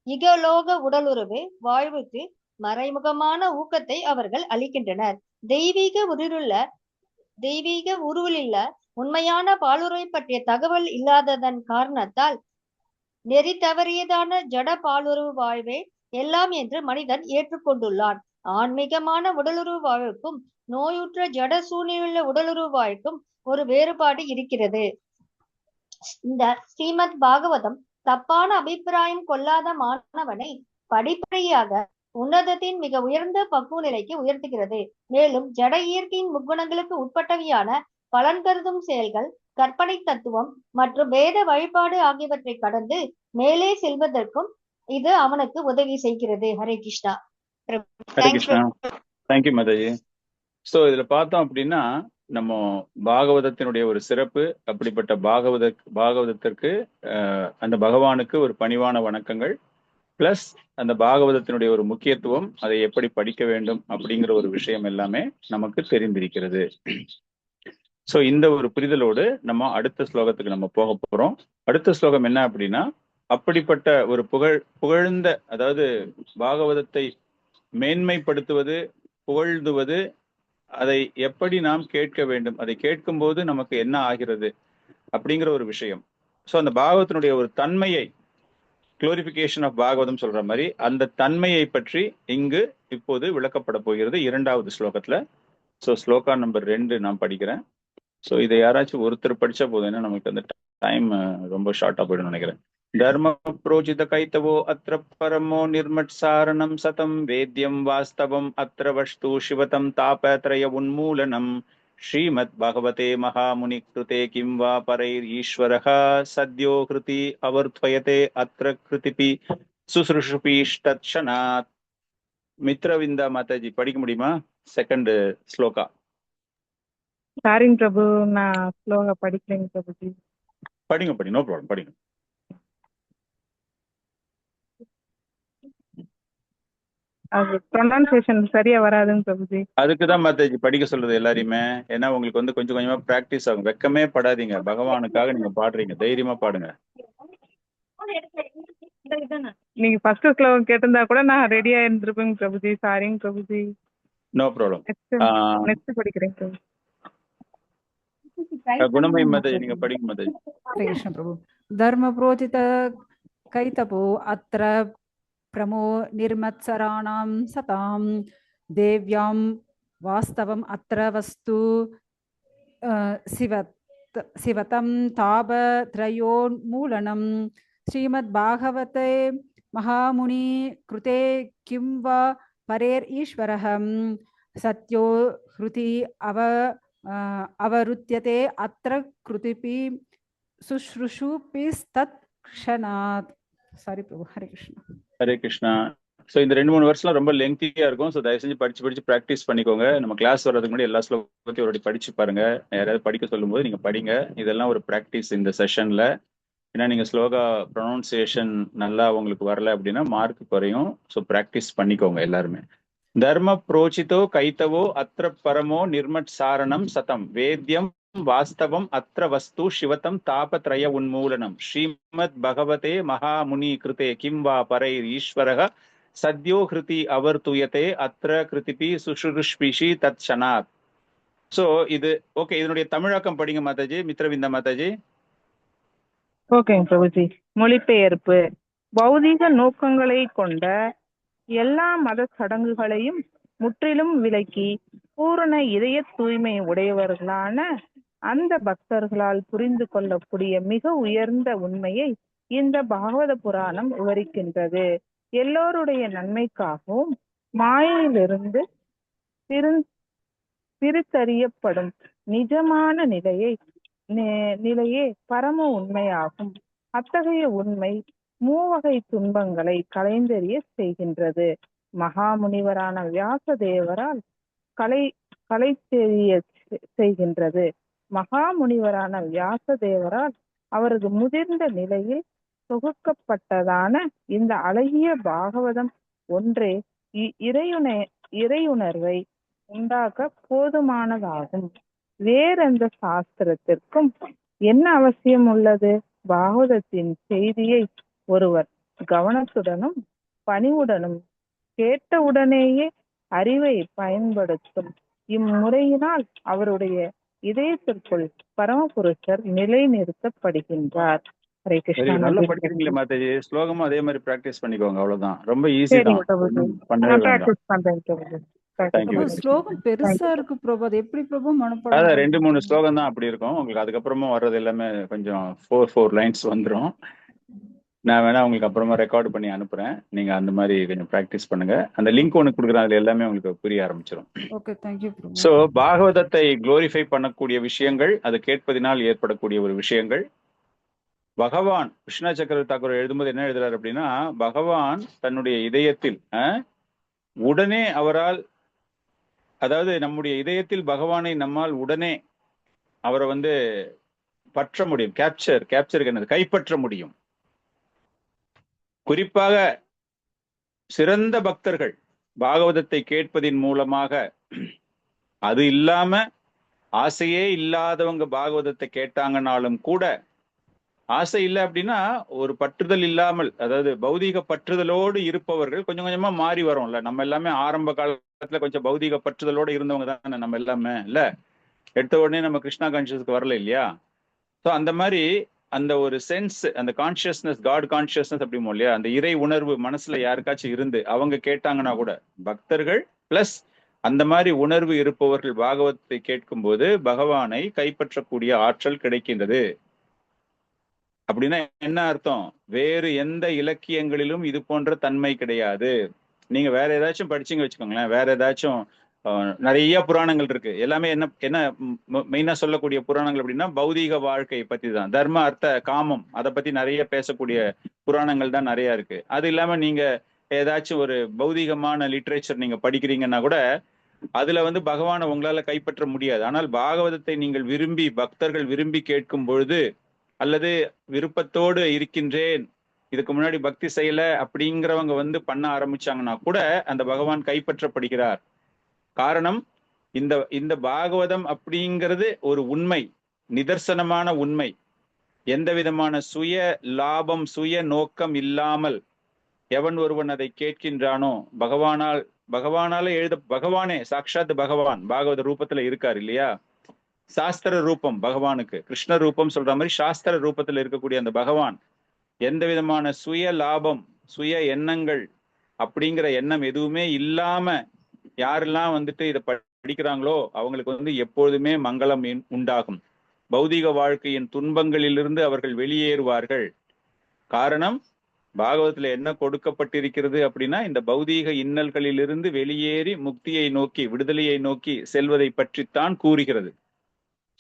இகலோக உடலுறவு வாழ்வுக்கு மறைமுகமான ஊக்கத்தை அவர்கள் அளிக்கின்றனர். தெய்வீக உருவிலுள்ள உண்மையான பாலுறவை பற்றிய தகவல் இல்லாததன் காரணத்தால் நெறி தவறியதான ஜட பாலுறவு வாழ்வே எல்லாம் என்று மனிதன் ஏற்றுக்கொண்டுள்ளான். ஆன்மீகமான உடலுறவு வாழ்வுக்கும் நோயுற்ற ஜட சூழ்நிலையுள்ள உடலுறவு வாழ்வுக்கும் ஒரு வேறுபாடு இருக்கிறது. இந்த ஸ்ரீமத் பாகவதம் தப்பான அபிப்பிராயம் கொள்ளாத மாணவனை படிப்படியாக உன்னதத்தின் மிக உயர்ந்த பக்குவ நிலைக்கு உயர்த்துகிறது. மேலும் ஜட இயற்கையின் முக்குணங்களுக்கு உட்பட்டவையான பலன் கருதும் செயல்கள், கற்பனை தத்துவம் மற்றும் வேத வழிபாடு ஆகியவற்றை கடந்து மேலே செல்வதற்கும் இது அவனுக்கு உதவி செய்கிறது. ஹரே கிருஷ்ணா. தேங்க்யூ மாதாஜி. சோ இதுல பார்த்தோம் அப்படின்னா நம்ம பாகவதத்தினுடைய ஒரு சிறப்பு, அப்படிப்பட்ட பாகவதத்திற்கு அந்த பகவானுக்கு ஒரு பணிவான வணக்கங்கள், பிளஸ் அந்த பாகவதத்தினுடைய ஒரு முக்கியத்துவம், அதை எப்படி படிக்க வேண்டும் அப்படிங்கிற ஒரு விஷயம் எல்லாமே நமக்கு தெரிந்திருக்கிறது. சோ இந்த ஒரு புரிதலோடு நம்ம அடுத்த ஸ்லோகத்துக்கு நம்ம போக போறோம். அடுத்த ஸ்லோகம் என்ன அப்படின்னா, அப்படிப்பட்ட ஒரு புகழ்ந்த, அதாவது பாகவதத்தை மேன்மைப்படுத்துவது, புகழ்ந்துவது, அதை எப்படி நாம் கேட்க வேண்டும், அதை கேட்கும் போது நமக்கு என்ன ஆகிறது அப்படிங்கிற ஒரு விஷயம். ஸோ அந்த பாகவதத்தினுடைய ஒரு தன்மையை, குளோரிபிகேஷன் ஆஃப் பாகவதம் சொல்ற மாதிரி அந்த தன்மையை பற்றி இங்கு இப்போது விளக்கப்பட போகிறது 2வது ஸ்லோகத்துல. ஸோ ஸ்லோகா நம்பர் 2 நான் படிக்கிறேன். ஸோ இதை யாராச்சும் ஒருத்தர் படிச்சா போதும், ஏன்னா நமக்கு அந்த டைம் ரொம்ப ஷார்ட்டா போயிடும் நினைக்கிறேன். தர்ம புரோஜித கைத்தவோ அத்திர பரமோ நிர்மட்சாரணம் சதம் வேத்யம் வாஸ்தவம் அத்திர வஷ்து சிவதம் தாபத்ரய உன்மூலனம் ஸ்ரீமத் பகவதே மகாமுனி கிருதே கிம் வா பரைர் ஈஸ்வரஹ சத்யோ கிருதி அவர்த்வயதே அத்திர கிருதிபி சுஸ்ருஷுபீஷ்டத்ஷனாத். மித்ரவிந்தா மாதாஜி படிக்க முடியுமா? 2nd ஸ்லோகா. சாரிங்க பிரபு, நான் ஸ்லோகா படிக்கலைங்க பிரபுஜி. படிங்க, நோ ப்ராப்ளம், படிங்க. அது ப்ரொனன்சியேஷன் சரியா வராதுங்க பிரபுஜி. அதுக்குதான் மாதாஜி படிக்க சொல்றது எல்லாரையுமே. ஏன்னா உங்களுக்கு கொஞ்சம் கொஞ்சமா பிராக்டிஸ் ஆகும். வெக்கமே படாதீங்க, பகவானுக்காக நீங்க பாடுறீங்க, தைரியமா பாடுங்க. நீங்க ஃபர்ஸ்ட் ஸ்லோகம் கேட்டிருந்தா கூட நான் ரெடியா இருந்திருப்பேங்க பிரபுஜி. சாரிங்க பிரபுஜி. No problem. நெக்ஸ்ட் படிக்கிறேன் பிரபு. குணமை மாதாஜி நீங்க படிங்க மாதாஜி. ஹரே கிருஷ்ண பிரபு. தர்ம புரோஜித கைதபோ அத்திர பிரமோ நிர்மத்சராணாம் சதாம் தேவ்யாம் வாஸ்தவம் அத்திர வஸ்து சிவதம் தாப த்ரயோன்மூலனம் ஸ்ரீமத் பாகவதே மகாமுனி கிருதே கிம் வா பரேர் ஈஸ்வரஹம் சத்யோ ஹ்ருதி அவருத்யதே அத்ர கிருதிபி சுஷ்ருஷுபிஸ்தத் க்ஷணாத். சாரி பிரபு. ஹரே கிருஷ்ணா. ஹரே கிருஷ்ணா. ஸோ இந்த 2-3 வருஷம்லாம் ரொம்ப லெங்க்தியா இருக்கும். ஸோ தயவு செஞ்சு படிச்சு ப்ராக்டிஸ் பண்ணிக்கோங்க. நம்ம கிளாஸ் வர்றதுக்கு முன்னாடி எல்லா ஸ்லோகத்தையும் ஒரு படிச்சு பாருங்க. யாராவது படிக்க சொல்லும்போது நீங்க படிங்க. இதெல்லாம் ஒரு ப்ராக்டிஸ் இந்த செஷன்ல. ஏன்னா நீங்க ஸ்லோகா ப்ரொனவுன்சியேஷன் நல்லா உங்களுக்கு வரல அப்படின்னா மார்க் குறையும். ஸோ ப்ராக்டிஸ் பண்ணிக்கோங்க எல்லாருமே. தர்ம புரோச்சிதோ கைத்தவோ அத்திர பரமோ நிர்மட் சாரணம் சதம் வேத்யம் வாஸ்தவம் அத்திர வஸ்து சிவதம் தாபத்ரய உன்மூலனம் ஸ்ரீமத் பகவதே மகாமுனி கிருதே கிம் வா பரைர் ஈஸ்வரக சத்யோ ஹிருதி அவர்துயதே அத்திர கிருதிபி சுஷ்ருஷ்பிஷி தத் ஷனாத். ஸோ இது ஓகே. இதனுடைய தமிழாக்கம் படிங்க மாதாஜி. மித்ரவிந்தா மாதாஜி. ஓகேங்க பிரபுஜி. மொழிபெயர்ப்பு. பௌதீக நோக்கங்களை கொண்ட எல்லா மத சடங்குகளையும் முற்றிலும் விலக்கி பூரண இதய தூய்மை உடையவர்களான அந்த பக்தர்களால் புரிந்து கொள்ளக்கூடிய மிக உயர்ந்த உண்மையை இந்த பாகவத புராணம் விவரிக்கின்றது. எல்லோருடைய நன்மைக்காகவும் மாயையிலிருந்து பிரித்தறியப்படும் நிஜமான நிலையே பரம உண்மையாகும். அத்தகைய உண்மை மூவகை துன்பங்களை களைந்தெறிய செய்கின்றது. மகாமுனிவரான வியாச தேவரால் களைத்தெறிய செய்கின்றது. மகாமுனிவரான வியாச தேவரால் அவரது முதிர்ந்த நிலையில் தொகுக்கப்பட்டதான இந்த அழகிய பாகவதம் ஒன்றே இறையுணர்வை உண்டாக்க போதுமானதாகும். வேறெந்த சாஸ்திரத்திற்கும் என்ன அவசியம் உள்ளது? பாகவதத்தின் செய்தியை ஒருவர் கவனத்துடனும் பணிவுடனும் கேட்டவுடனேயே அறிவை பயன்படுத்தும் இம்முறையினால் அவருடைய இதயத்திற்குள் பரமபுருஷர் நிலைநிறுத்தப்படுகின்றார். ஹரே கிருஷ்ணா. நல்லா படிக்கிறீங்களா மாதாஜி? ஸ்லோகமும் அதே மாதிரி ப்ராக்டிஸ் பண்ணிக்கோங்க. அவ்வளவுதான். ரொம்ப ஈஸி தான். பண்ணவே வேண்டாம். ஸ்லோகம் பெருசா இருக்கு பிரபு. அது எப்படி பிரபு மனப்பாடம்? அதான் 2-3 ஸ்லோகம் தான் அப்படி இருக்கும். உங்களுக்கு அதுக்கப்புறமா வர்றது எல்லாமே கொஞ்சம் 4 லைன்ஸ் வந்துடும். நான் வேணா உங்களுக்கு அப்புறமா ரெக்கார்ட் பண்ணி அனுப்புறேன். நீங்க அந்த மாதிரி கொஞ்சம் ப்ராக்டிஸ் பண்ணுங்க. அந்த லிங்க் ஒன்று கொடுக்குறேன். அதுல எல்லாமே உங்களுக்கு புரிய ஆரம்பிச்சிடும். Okay, thank you Prabhu. So பாகவதத்தை குளோரிஃபை பண்ணக்கூடிய விஷயங்கள், அது கேட்பதினால் ஏற்படக்கூடிய ஒரு விஷயங்கள். பகவான் கிருஷ்ணா சக்கரவர்த்தி தாக்கூர் எழுதும்போது என்ன எழுதுறாரு அப்படின்னா, பகவான் தன்னுடைய இதயத்தில் உடனே அவரால், அதாவது நம்முடைய இதயத்தில் பகவானை நம்மால் உடனே அவரை பற்ற முடியும். கேப்சருக்கு என்னது? கைப்பற்ற முடியும். குறிப்பாக சிறந்த பக்தர்கள் பாகவதத்தை கேட்பதின் மூலமாக, அது இல்லாம ஆசையே இல்லாதவங்க பாகவதத்தை கேட்டாங்கன்னாலும் கூட, ஆசை இல்லை அப்படின்னா ஒரு பற்றுதல் இல்லாமல், அதாவது பௌதீக பற்றுதலோடு இருப்பவர்கள் கொஞ்சம் கொஞ்சமா மாறி வரோம்ல. நம்ம எல்லாமே ஆரம்ப காலத்துல கொஞ்சம் பௌதீக பற்றுதலோடு இருந்தவங்க தானே நம்ம எல்லாமே இல்ல. எடுத்த உடனே நம்ம கிருஷ்ணா கான்சியஸ்க்கு வரல இல்லையா? ஸோ அந்த மாதிரி அந்த ஒரு சென்ஸ், அந்த கான்சியஸ்னஸ், காட் கான்சியஸ்னஸ் அப்படிமோ இல்லையா, அந்த இறை உணர்வு மனசுல யாருக்காச்சும் இருந்து அவங்க கேட்டாங்கன்னா கூட, பக்தர்கள் பிளஸ் அந்த மாதிரி உணர்வு இருப்பவர்கள் பாகவத்தை கேட்கும் போது பகவானை கைப்பற்றக்கூடிய ஆற்றல் கிடைக்கின்றது. அப்படின்னா என்ன அர்த்தம்? வேறு எந்த இலக்கியங்களிலும் இது போன்ற தன்மை கிடையாது. நீங்க வேற ஏதாச்சும் படிச்சுங்க வச்சுக்கோங்களேன். வேற ஏதாச்சும் நிறைய புராணங்கள் இருக்கு. எல்லாமே என்ன மெயினா சொல்லக்கூடிய புராணங்கள் அப்படின்னா பௌதீக வாழ்க்கை பத்தி தான். தர்ம அர்த்த காமம் அதை பத்தி நிறைய பேசக்கூடிய புராணங்கள் தான் நிறைய இருக்கு. அது இல்லாம நீங்க ஏதாச்சும் ஒரு பௌதீகமான லிட்ரேச்சர் நீங்க படிக்கிறீங்கன்னா கூட அதுல பகவானை உங்களால கைப்பற்ற முடியாது. ஆனால் பாகவதத்தை நீங்கள் விரும்பி, பக்தர்கள் விரும்பி கேட்கும் பொழுது, அல்லது விருப்பத்தோடு இருக்கின்றேன், இதுக்கு முன்னாடி பக்தி செய்யல அப்படிங்கிறவங்க பண்ண ஆரம்பிச்சாங்கன்னா கூட அந்த பகவான் கைப்பற்றப்படுகிறார். காரணம், இந்த பாகவதம் அப்படிங்கிறது ஒரு உண்மை, நிதர்சனமான உண்மை. எந்த விதமான சுய லாபம் சுய நோக்கம் இல்லாமல் எவன் ஒருவன் அதை கேட்கின்றானோ, பகவானால பகவானே சாக்ஷாத் பகவான் பாகவத ரூபத்துல இருக்காரு இல்லையா, சாஸ்திர ரூபம் பகவானுக்கு, கிருஷ்ண ரூபம் சொல்ற மாதிரி சாஸ்திர ரூபத்துல இருக்கக்கூடிய அந்த பகவான் எந்த விதமான சுய லாபம் சுய எண்ணங்கள் அப்படிங்கிற எண்ணம் எதுவுமே இல்லாம யாரெல்லாம் வந்துட்டு இதை படிக்கிறாங்களோ அவங்களுக்கு எப்பொழுதுமே மங்களம் உண்டாகும். பௌதிக வாழ்க்கையின் துன்பங்களிலிருந்து அவர்கள் வெளியேறுவார்கள். காரணம், பாகவதத்துல என்ன கொடுக்கப்பட்டிருக்கிறது அப்படின்னா, இந்த பௌதீக இன்னல்களிலிருந்து வெளியேறி முக்தியை நோக்கி விடுதலையை நோக்கி செல்வதை பற்றித்தான் கூறுகிறது.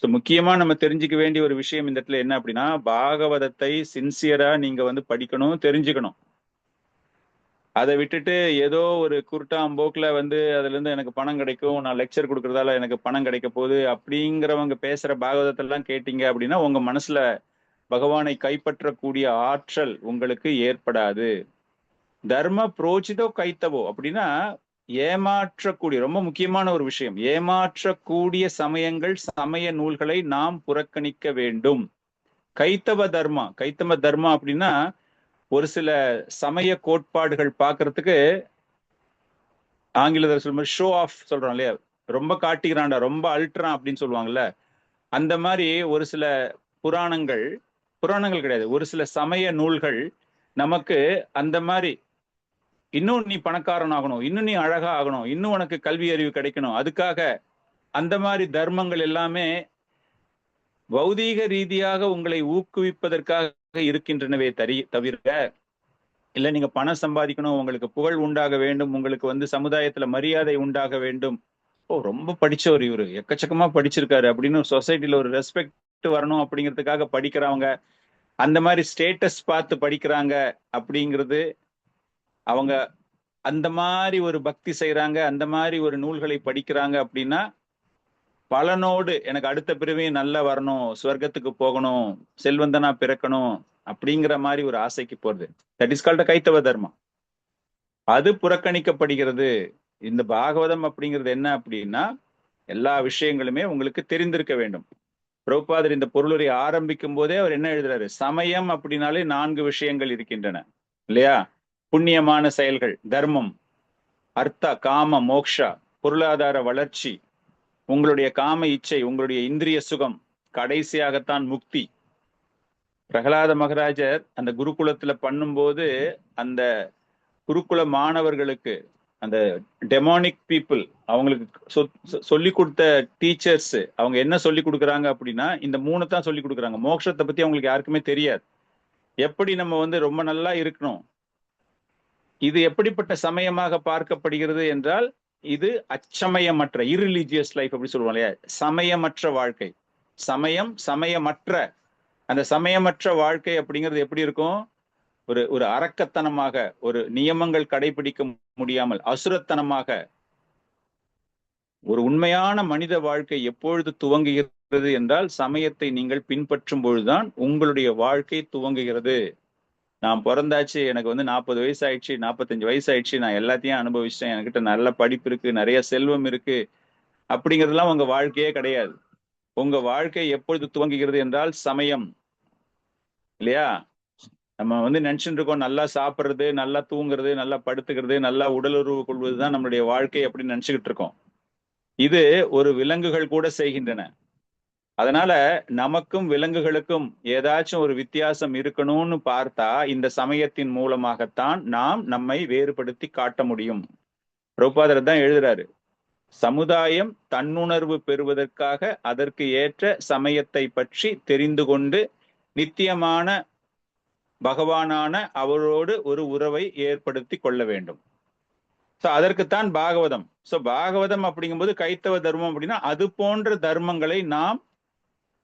முக்கியமா நம்ம தெரிஞ்சுக்க வேண்டிய ஒரு விஷயம் இந்த இடத்துல என்ன அப்படின்னா, பாகவதத்தை சின்சியரா நீங்க படிக்கணும், தெரிஞ்சுக்கணும். அதை விட்டுட்டு ஏதோ ஒரு குருட்டாம்போக்குல அதுல இருந்து எனக்கு பணம் கிடைக்கும், நான் லெக்சர் கொடுக்கறதால எனக்கு பணம் கிடைக்க போகுது அப்படிங்கிறவங்க பேசுற பாகவதத்தெல்லாம் கேட்டீங்க அப்படின்னா உங்க மனசுல பகவானை கைப்பற்றக்கூடிய ஆற்றல் உங்களுக்கு ஏற்படாது. தர்ம புரோச்சிதோ கைத்தவோ அப்படின்னா ஏமாற்றக்கூடிய, ரொம்ப முக்கியமான ஒரு விஷயம், ஏமாற்றக்கூடிய சமயங்கள் சமய நூல்களை நாம் புறக்கணிக்க வேண்டும். கைத்தவ தர்மா அப்படின்னா ஒரு சில சமய கோட்பாடுகள் பார்க்கறதுக்கு ஆங்கிலத்தில் சொல்லும்போது ஷோ ஆஃப் சொல்றோம் இல்லையா, ரொம்ப காட்டிக்கிறான்டா, ரொம்ப அல்ட்ரான் அப்படின்னு சொல்லுவாங்கல்ல, அந்த மாதிரி ஒரு சில புராணங்கள் கிடையாது, ஒரு சில சமய நூல்கள் நமக்கு அந்த மாதிரி இன்னும் நீ பணக்காரன் ஆகணும், இன்னும் நீ அழகா ஆகணும், இன்னும் உனக்கு கல்வி அறிவு கிடைக்கணும், அதுக்காக அந்த மாதிரி தர்மங்கள் எல்லாமே பௌதீக ரீதியாக உங்களை ஊக்குவிப்பதற்காக இருக்கின்றனவே தவிர இல்ல நீங்க பணம் சம்பாதிக்கணும், உங்களுக்கு புகழ் உண்டாக வேண்டும், உங்களுக்கு சமுதாயத்துல மரியாதை உண்டாக வேண்டும், ரொம்ப படிச்சவர் இவரு, எக்கச்சக்கமா படிச்சிருக்காரு அப்படின்னு சொசைட்டில ஒரு ரெஸ்பெக்ட் வரணும் அப்படிங்கிறதுக்காக படிக்கிறவங்க, அந்த மாதிரி ஸ்டேட்டஸ் பார்த்து படிக்கிறாங்க அப்படிங்கிறது, அவங்க அந்த மாதிரி ஒரு பக்தி செய்யறாங்க, அந்த மாதிரி ஒரு நூல்களை படிக்கிறாங்க அப்படின்னா பலனோடு எனக்கு அடுத்த பிறவியும் நல்லா வரணும், ஸ்வர்க்கத்துக்கு போகணும், செல்வந்தனா பிறக்கணும் அப்படிங்கிற மாதிரி ஒரு ஆசைக்கு போறது. தட் இஸ் கால்ட் கைத்தவ தர்மம். அது புறக்கணிக்கப்படுகிறது. இந்த பாகவதம் அப்படிங்கிறது என்ன அப்படின்னா, எல்லா விஷயங்களுமே உங்களுக்கு தெரிந்திருக்க வேண்டும். பிரபுபாதர் இந்த பொருளுரை ஆரம்பிக்கும் போதே அவர் என்ன எழுதுறாரு, சமயம் அப்படின்னாலே 4 விஷயங்கள் இருக்கின்றன இல்லையா, புண்ணியமான செயல்கள், தர்மம், அர்த்தா, காம, மோக்ஷா, பொருளாதார வளர்ச்சி, உங்களுடைய காம இச்சை, உங்களுடைய இந்திரிய சுகம், கடைசியாகத்தான் முக்தி. பிரகலாத மகராஜர் அந்த குருகுலத்துல பண்ணும்போது அந்த குருகுல மாணவர்களுக்கு, அந்த டெமானிக் பீப்புள், அவங்களுக்கு சொல்லி கொடுத்த டீச்சர்ஸ் அவங்க என்ன சொல்லி கொடுக்குறாங்க அப்படின்னா இந்த 3 தான் சொல்லி கொடுக்குறாங்க. மோட்சத்தை பத்தி அவங்களுக்கு யாருக்குமே தெரியாது. எப்படி நம்ம ரொம்ப நல்லா இருக்கணும், இது எப்படிப்பட்ட சமயமாக பார்க்கப்படுகிறது என்றால் இது அச்சமயமற்ற இர்ரிலீஜியஸ் லைஃப் அப்படி சொல்லுவோம் இல்லையா, சமயமற்ற வாழ்க்கை. சமயமற்ற அந்த சமயமற்ற வாழ்க்கை அப்படிங்கிறது எப்படி இருக்கும், ஒரு அரக்கத்தனமாக, ஒரு நியமங்கள் கடைபிடிக்க முடியாமல் அசுரத்தனமாக. ஒரு உண்மையான மனித வாழ்க்கை எப்பொழுது துவங்குகிறது என்றால் சமயத்தை நீங்கள் பின்பற்றும் பொழுதுதான் உங்களுடைய வாழ்க்கை துவங்குகிறது. நான் பிறந்தாச்சு, எனக்கு 40 வயசு ஆயிடுச்சு, 45 வயசு ஆயிடுச்சு, நான் எல்லாத்தையும் அனுபவிச்சிட்டேன், என்கிட்ட நல்ல படிப்பு இருக்கு, நிறைய செல்வம் இருக்கு அப்படிங்கிறதுலாம் உங்க வாழ்க்கையே கிடையாது. உங்க வாழ்க்கை எப்பொழுது துவங்குகிறது என்றால் சமயம் இல்லையா. நம்ம நினைச்சுட்டு இருக்கோம் நல்லா சாப்பிடுறது, நல்லா தூங்குறது, நல்லா படுத்துக்கிறது, நல்லா உடலுறவு கொள்வதுதான் நம்மளுடைய வாழ்க்கை அப்படின்னு நினைச்சுக்கிட்டு இருக்கோம். இது ஒரு விலங்குகள் கூட செய்கின்றன. அதனால நமக்கும் விலங்குகளுக்கும் ஏதாச்சும் ஒரு வித்தியாசம் இருக்கணும்னு பார்த்தா இந்த சமயத்தின் மூலமாகத்தான் நாம் நம்மை வேறுபடுத்தி காட்ட முடியும். பிரபுபாதர் தான் எழுதுறாரு, சமுதாயம் தன்னுணர்வு பெறுவதற்காக அதற்கு ஏற்ற சமயத்தை பற்றி தெரிந்து கொண்டு நித்தியமான பகவானான அவரோடு ஒரு உறவை ஏற்படுத்தி கொள்ள வேண்டும். அதற்குத்தான் பாகவதம். பாகவதம் அப்படிங்கும்போது கைத்தவ தர்மம் அப்படின்னா அது போன்ற தர்மங்களை நாம்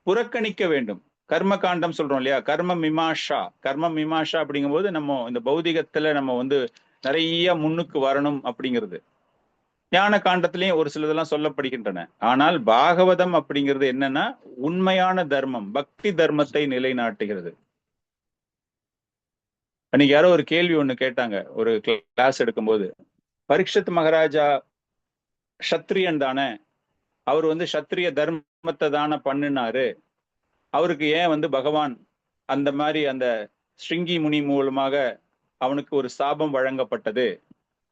புறக்கணிக்க வேண்டும். கர்ம காண்டம் சொல்றோம் இல்லையா, கர்ம மீமாஷா அப்படிங்கும்போது நம்ம இந்த பௌதிகத்துல நம்ம நிறைய முன்னுக்கு வரணும் அப்படிங்கிறது. ஞான காண்டத்திலையும் ஒரு சிலதெல்லாம் சொல்லப்படுகின்றன. ஆனால் பாகவதம் அப்படிங்கிறது என்னன்னா உண்மையான தர்மம், பக்தி தர்மத்தை நிலைநாட்டுகிறது. அன்னைக்கு யாரோ ஒரு கேள்வி ஒண்ணு கேட்டாங்க ஒரு கிளாஸ் எடுக்கும்போது, பரீட்சித் மகாராஜா சத்திரியன் தானே, அவர் சத்திரிய தர்மத்தை தானே பண்ணினாரு, அவருக்கு ஏன் பகவான் அந்த மாதிரி அந்த ஸ்ருங்கி முனி மூலமாக அவனுக்கு ஒரு சாபம் வழங்கப்பட்டது.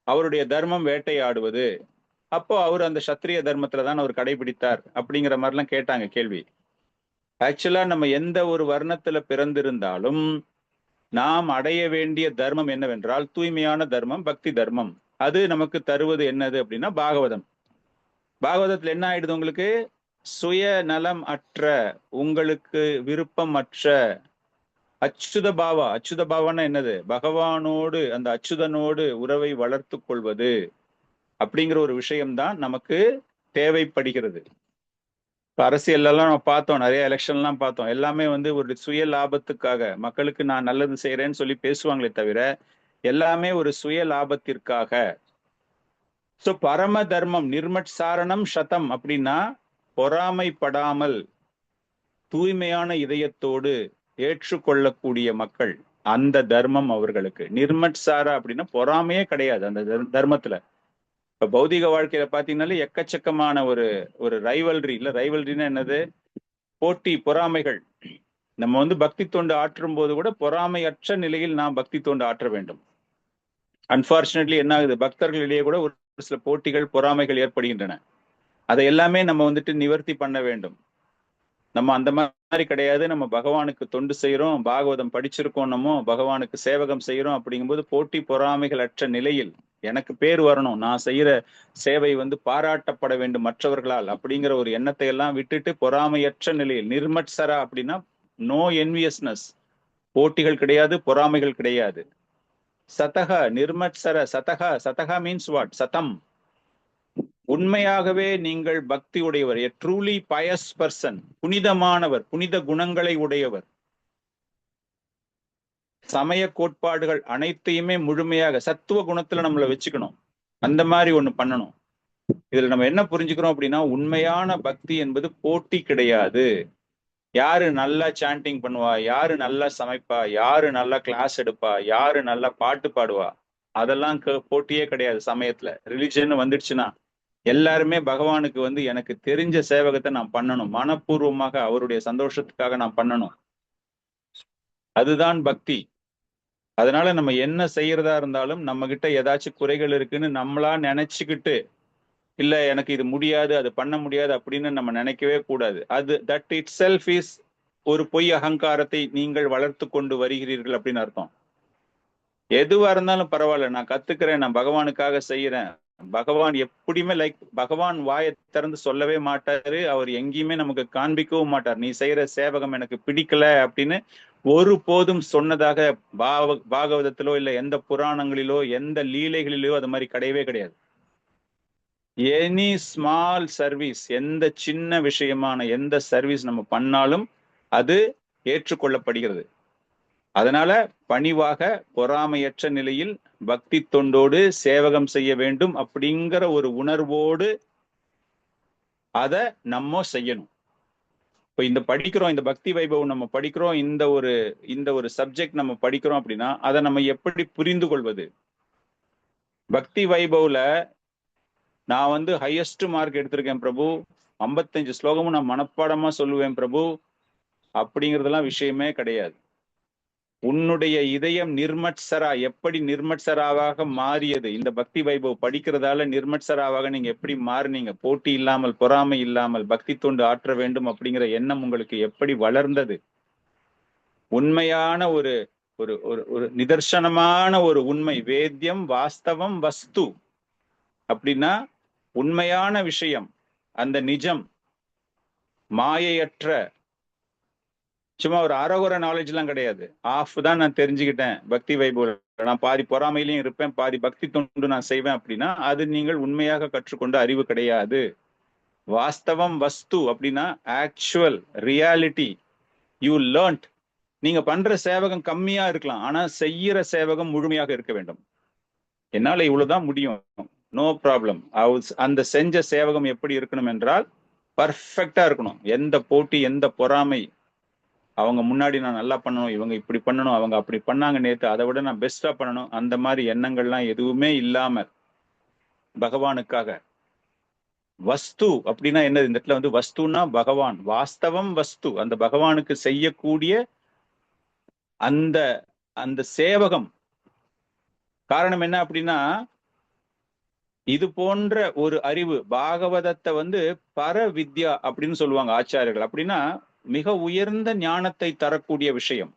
அவருடைய தர்மம் வேட்டையாடுவது. அப்போ அவர் அந்த சத்திரிய தர்மத்துல தான் அவர் கடைபிடித்தார் அப்படிங்கிற மாதிரிலாம் கேட்டாங்க கேள்வி. ஆக்சுவலா நம்ம எந்த ஒரு வர்ணத்துல பிறந்திருந்தாலும் நாம் அடைய வேண்டிய தர்மம் என்னவென்றால் தூய்மையான தர்மம், பக்தி தர்மம். அது நமக்கு தருவது என்னது அப்படின்னா பாகவதம். பாகவதத்துல என்ன ஆயிடுது? உங்களுக்கு சுய நலம் அற்ற, உங்களுக்கு விருப்பம் அற்ற அச்சுத பாவா. அச்சுத பாவான்னா என்னது? பகவானோடு, அந்த அச்சுதனோடு உறவை வளர்த்து கொள்வது அப்படிங்கிற ஒரு விஷயம்தான் நமக்கு தேவைப்படுகிறது. இப்போ அரசியல்லாம் நம்ம பார்த்தோம், நிறைய எலெக்ஷன்லாம் பார்த்தோம். எல்லாமே ஒரு சுய லாபத்துக்காக, மக்களுக்கு நான் நல்லது செய்யறேன்னு சொல்லி பேசுவாங்களே தவிர எல்லாமே ஒரு சுய லாபத்திற்காக. ஸோ பரம தர்மம் நிர்மட் சாரணம் சதம் அப்படின்னா பொறாமைப்படாமல் தூய்மையான இதயத்தோடு ஏற்றுக்கொள்ளக்கூடிய மக்கள், அந்த தர்மம் அவர்களுக்கு. நிர்மட் சாரா அப்படின்னா பொறாமையே கிடையாது அந்த தர்மத்துல. இப்ப பௌதிக வாழ்க்கையில பாத்தீங்கன்னாலே எக்கச்சக்கமான ஒரு ரைவல்ரி. இல்ல ரைவல்ரின்னா என்னது? போட்டி, பொறாமைகள். நம்ம பக்தி தொண்டு ஆற்றும் போது கூட பொறாமையற்ற நிலையில் நாம் பக்தி தொண்டு ஆற்ற வேண்டும். அன்பார்ச்சுனேட்லி என்ன ஆகுது? பக்தர்களிடையே கூட ஒரு சில போட்டிகள், பொறாமைகள் ஏற்படுகின்றன. அதை எல்லாமே நம்ம நிவர்த்தி பண்ண வேண்டும். நம்ம அந்த மாதிரி கிடையாது. நம்ம பகவானுக்கு தொண்டு செய்யறோம், பாகவதம் படிச்சிருக்கோம், நம்ம பகவானுக்கு சேவகம் செய்யறோம். அப்படிங்கும்போது போட்டி பொறாமைகள் அற்ற நிலையில் எனக்கு பேர் வரணும், நான் செய்யற சேவை பாராட்டப்பட வேண்டும் மற்றவர்களால் அப்படிங்கிற ஒரு எண்ணத்தை எல்லாம் விட்டுட்டு பொறாமையற்ற நிலையில் நிர்மட் சரா அப்படின்னா நோ என்வியஸ்னஸ், போட்டிகள் கிடையாது, பொறாமைகள் கிடையாது. சதக நிர்மட் சர. சதகா மீன்ஸ் வாட்? சதம். உண்மையாகவே நீங்கள் பக்தி உடையவர், a truly pious person, புனிதமானவர், புனித குணங்களை உடையவர். சமய கோட்பாடுகள் அனைத்தையுமே முழுமையாக சத்துவ குணத்துல நம்மள வச்சுக்கணும். அந்த மாதிரி ஒண்ணு பண்ணணும். இதுல நம்ம என்ன புரிஞ்சுக்கிறோம் அப்படின்னா, உண்மையான பக்தி என்பது போட்டி கிடையாது. யாரு நல்லா சாண்டிங் பண்ணுவா, யாரு நல்லா சமைப்பா, யாரு நல்லா கிளாஸ் எடுப்பா, யாரு நல்லா பாட்டு பாடுவா, அதெல்லாம் போட்டியே கிடையாது. சமயத்துல ரிலிஜன் வந்துடுச்சுன்னா எல்லாருமே பகவானுக்கு எனக்கு தெரிஞ்ச சேவகத்தை நான் பண்ணணும், மனப்பூர்வமாக அவருடைய சந்தோஷத்துக்காக நான் பண்ணணும். அதுதான் பக்தி. அதனால நம்ம என்ன செய்யறதா இருந்தாலும் நம்ம கிட்ட ஏதாச்சும் குறைகள் இருக்குன்னு நம்மளா நினைச்சுக்கிட்டு, இல்ல எனக்கு இது முடியாது, அது பண்ண முடியாது அப்படின்னு நம்ம நினைக்கவே கூடாது. அது தட் இட் செல்ஃப் இஸ் ஒரு பொய் அகங்காரத்தை நீங்கள் வளர்த்து கொண்டு வருகிறீர்கள் அப்படின்னு அர்த்தம். எதுவா இருந்தாலும் பரவாயில்ல, நான் கத்துக்கிறேன், நான் பகவானுக்காக செய்யறேன். பகவான் எப்படியுமே பகவான் வாயை திறந்து சொல்லவே மாட்டாரு. அவர் எங்கேயுமே நமக்கு காண்பிக்கவும் மாட்டார், நீ செய்யற சேவகம் எனக்கு பிடிக்கல அப்படின்னு ஒரு போதும் சொன்னதாக பாகவதத்திலோ இல்ல எந்த புராணங்களிலோ எந்த லீலைகளிலோ அது மாதிரி கிடையவே கிடையாது. எனி ஸ்மால் சர்வீஸ், எந்த சின்ன விஷயமான எந்த சர்வீஸ் நம்ம பண்ணாலும் அது ஏற்றுக்கொள்ளப்படுகிறது. அதனால பணிவாக பொறாமையற்ற நிலையில் பக்தி தொண்டோடு சேவகம் செய்ய வேண்டும் அப்படிங்கிற ஒரு உணர்வோடு அதை நம்ம செய்யணும். இப்ப இந்த படிக்கிறோம், இந்த பக்தி வைபவம் நம்ம படிக்கிறோம், இந்த ஒரு சப்ஜெக்ட் நம்ம படிக்கிறோம் அப்படின்னா அதை நம்ம எப்படி புரிந்து கொள்வது? பக்தி வைபவ்ல நான் ஹையஸ்ட் மார்க் எடுத்திருக்கேன் பிரபு, 55 ஸ்லோகமும் நான் மனப்பாடமா சொல்லுவேன் பிரபு அப்படிங்கிறதெல்லாம் விஷயமே கிடையாது. உன்னுடைய இதயம் நிர்மட்சரா, எப்படி நிர்மட்சராவாக மாறியது இந்த பக்தி வைபவ் படிக்கிறதால நிர்மட்சராவாக நீங்க எப்படி மாறினீங்க? போட்டி இல்லாமல், பொறாமை இல்லாமல் பக்தி தொண்டு ஆற்ற வேண்டும் அப்படிங்கிற எண்ணம் உங்களுக்கு எப்படி வளர்ந்தது? உண்மையான ஒரு ஒரு ஒரு நிதர்சனமான ஒரு உண்மை, வேத்தியம் வாஸ்தவம் வஸ்து அப்படின்னா உண்மையான விஷயம், அந்த நிஜம், மாயையற்ற, சும்மா ஒரு அறகுற நாலேஜ் எல்லாம் கிடையாது. ஆஃப் தான் நான் தெரிஞ்சுக்கிட்டேன் பக்தி வைபவ், நான் பாதி பொறாமையிலையும் இருப்பேன், பாதி பக்தி தொண்டு நான் செய்வேன் அப்படின்னா அது நீங்கள் உண்மையாக கற்றுக்கொண்ட அறிவு கிடையாது. வாஸ்தவம் வஸ்து அப்படின்னா ஆக்சுவல் ரியாலிட்டி, யூ லேர்ன்ட். நீங்க பண்ற சேவகம் கம்மியா இருக்கலாம், ஆனா செய்யற சேவகம் முழுமையாக இருக்க வேண்டும். என்னால இவ்வளவுதான் முடியும், நோ ப்ராப்ளம். அந்த செஞ்ச சேவகம் எப்படி இருக்கணும் என்றால் பர்ஃபெக்டா இருக்கணும். எந்த போட்டி, எந்த பொறாமை, அவங்க முன்னாடி நான் நல்லா பண்ணணும், இவங்க இப்படி பண்ணணும், அவங்க அப்படி பண்ணாங்க நேத்து, அதை விட நான் பெஸ்டா பண்ணணும், அந்த மாதிரி எண்ணங்கள்லாம் எதுவுமே இல்லாம பகவானுக்காக. வஸ்து அப்படின்னா என்னது? இந்த இடத்துல வஸ்துன்னா பகவான், வாஸ்தவம் வஸ்து, அந்த பகவானுக்கு செய்யக்கூடிய அந்த அந்த சேவகம். காரணம் என்ன அப்படின்னா, இது போன்ற ஒரு அறிவு, பாகவதத்தை பர வித்யா அப்படின்னு சொல்லுவாங்க ஆச்சாரியர்கள். அப்படின்னா மிக உயர்ந்த ஞானத்தை தரக்கூடிய விஷயம்.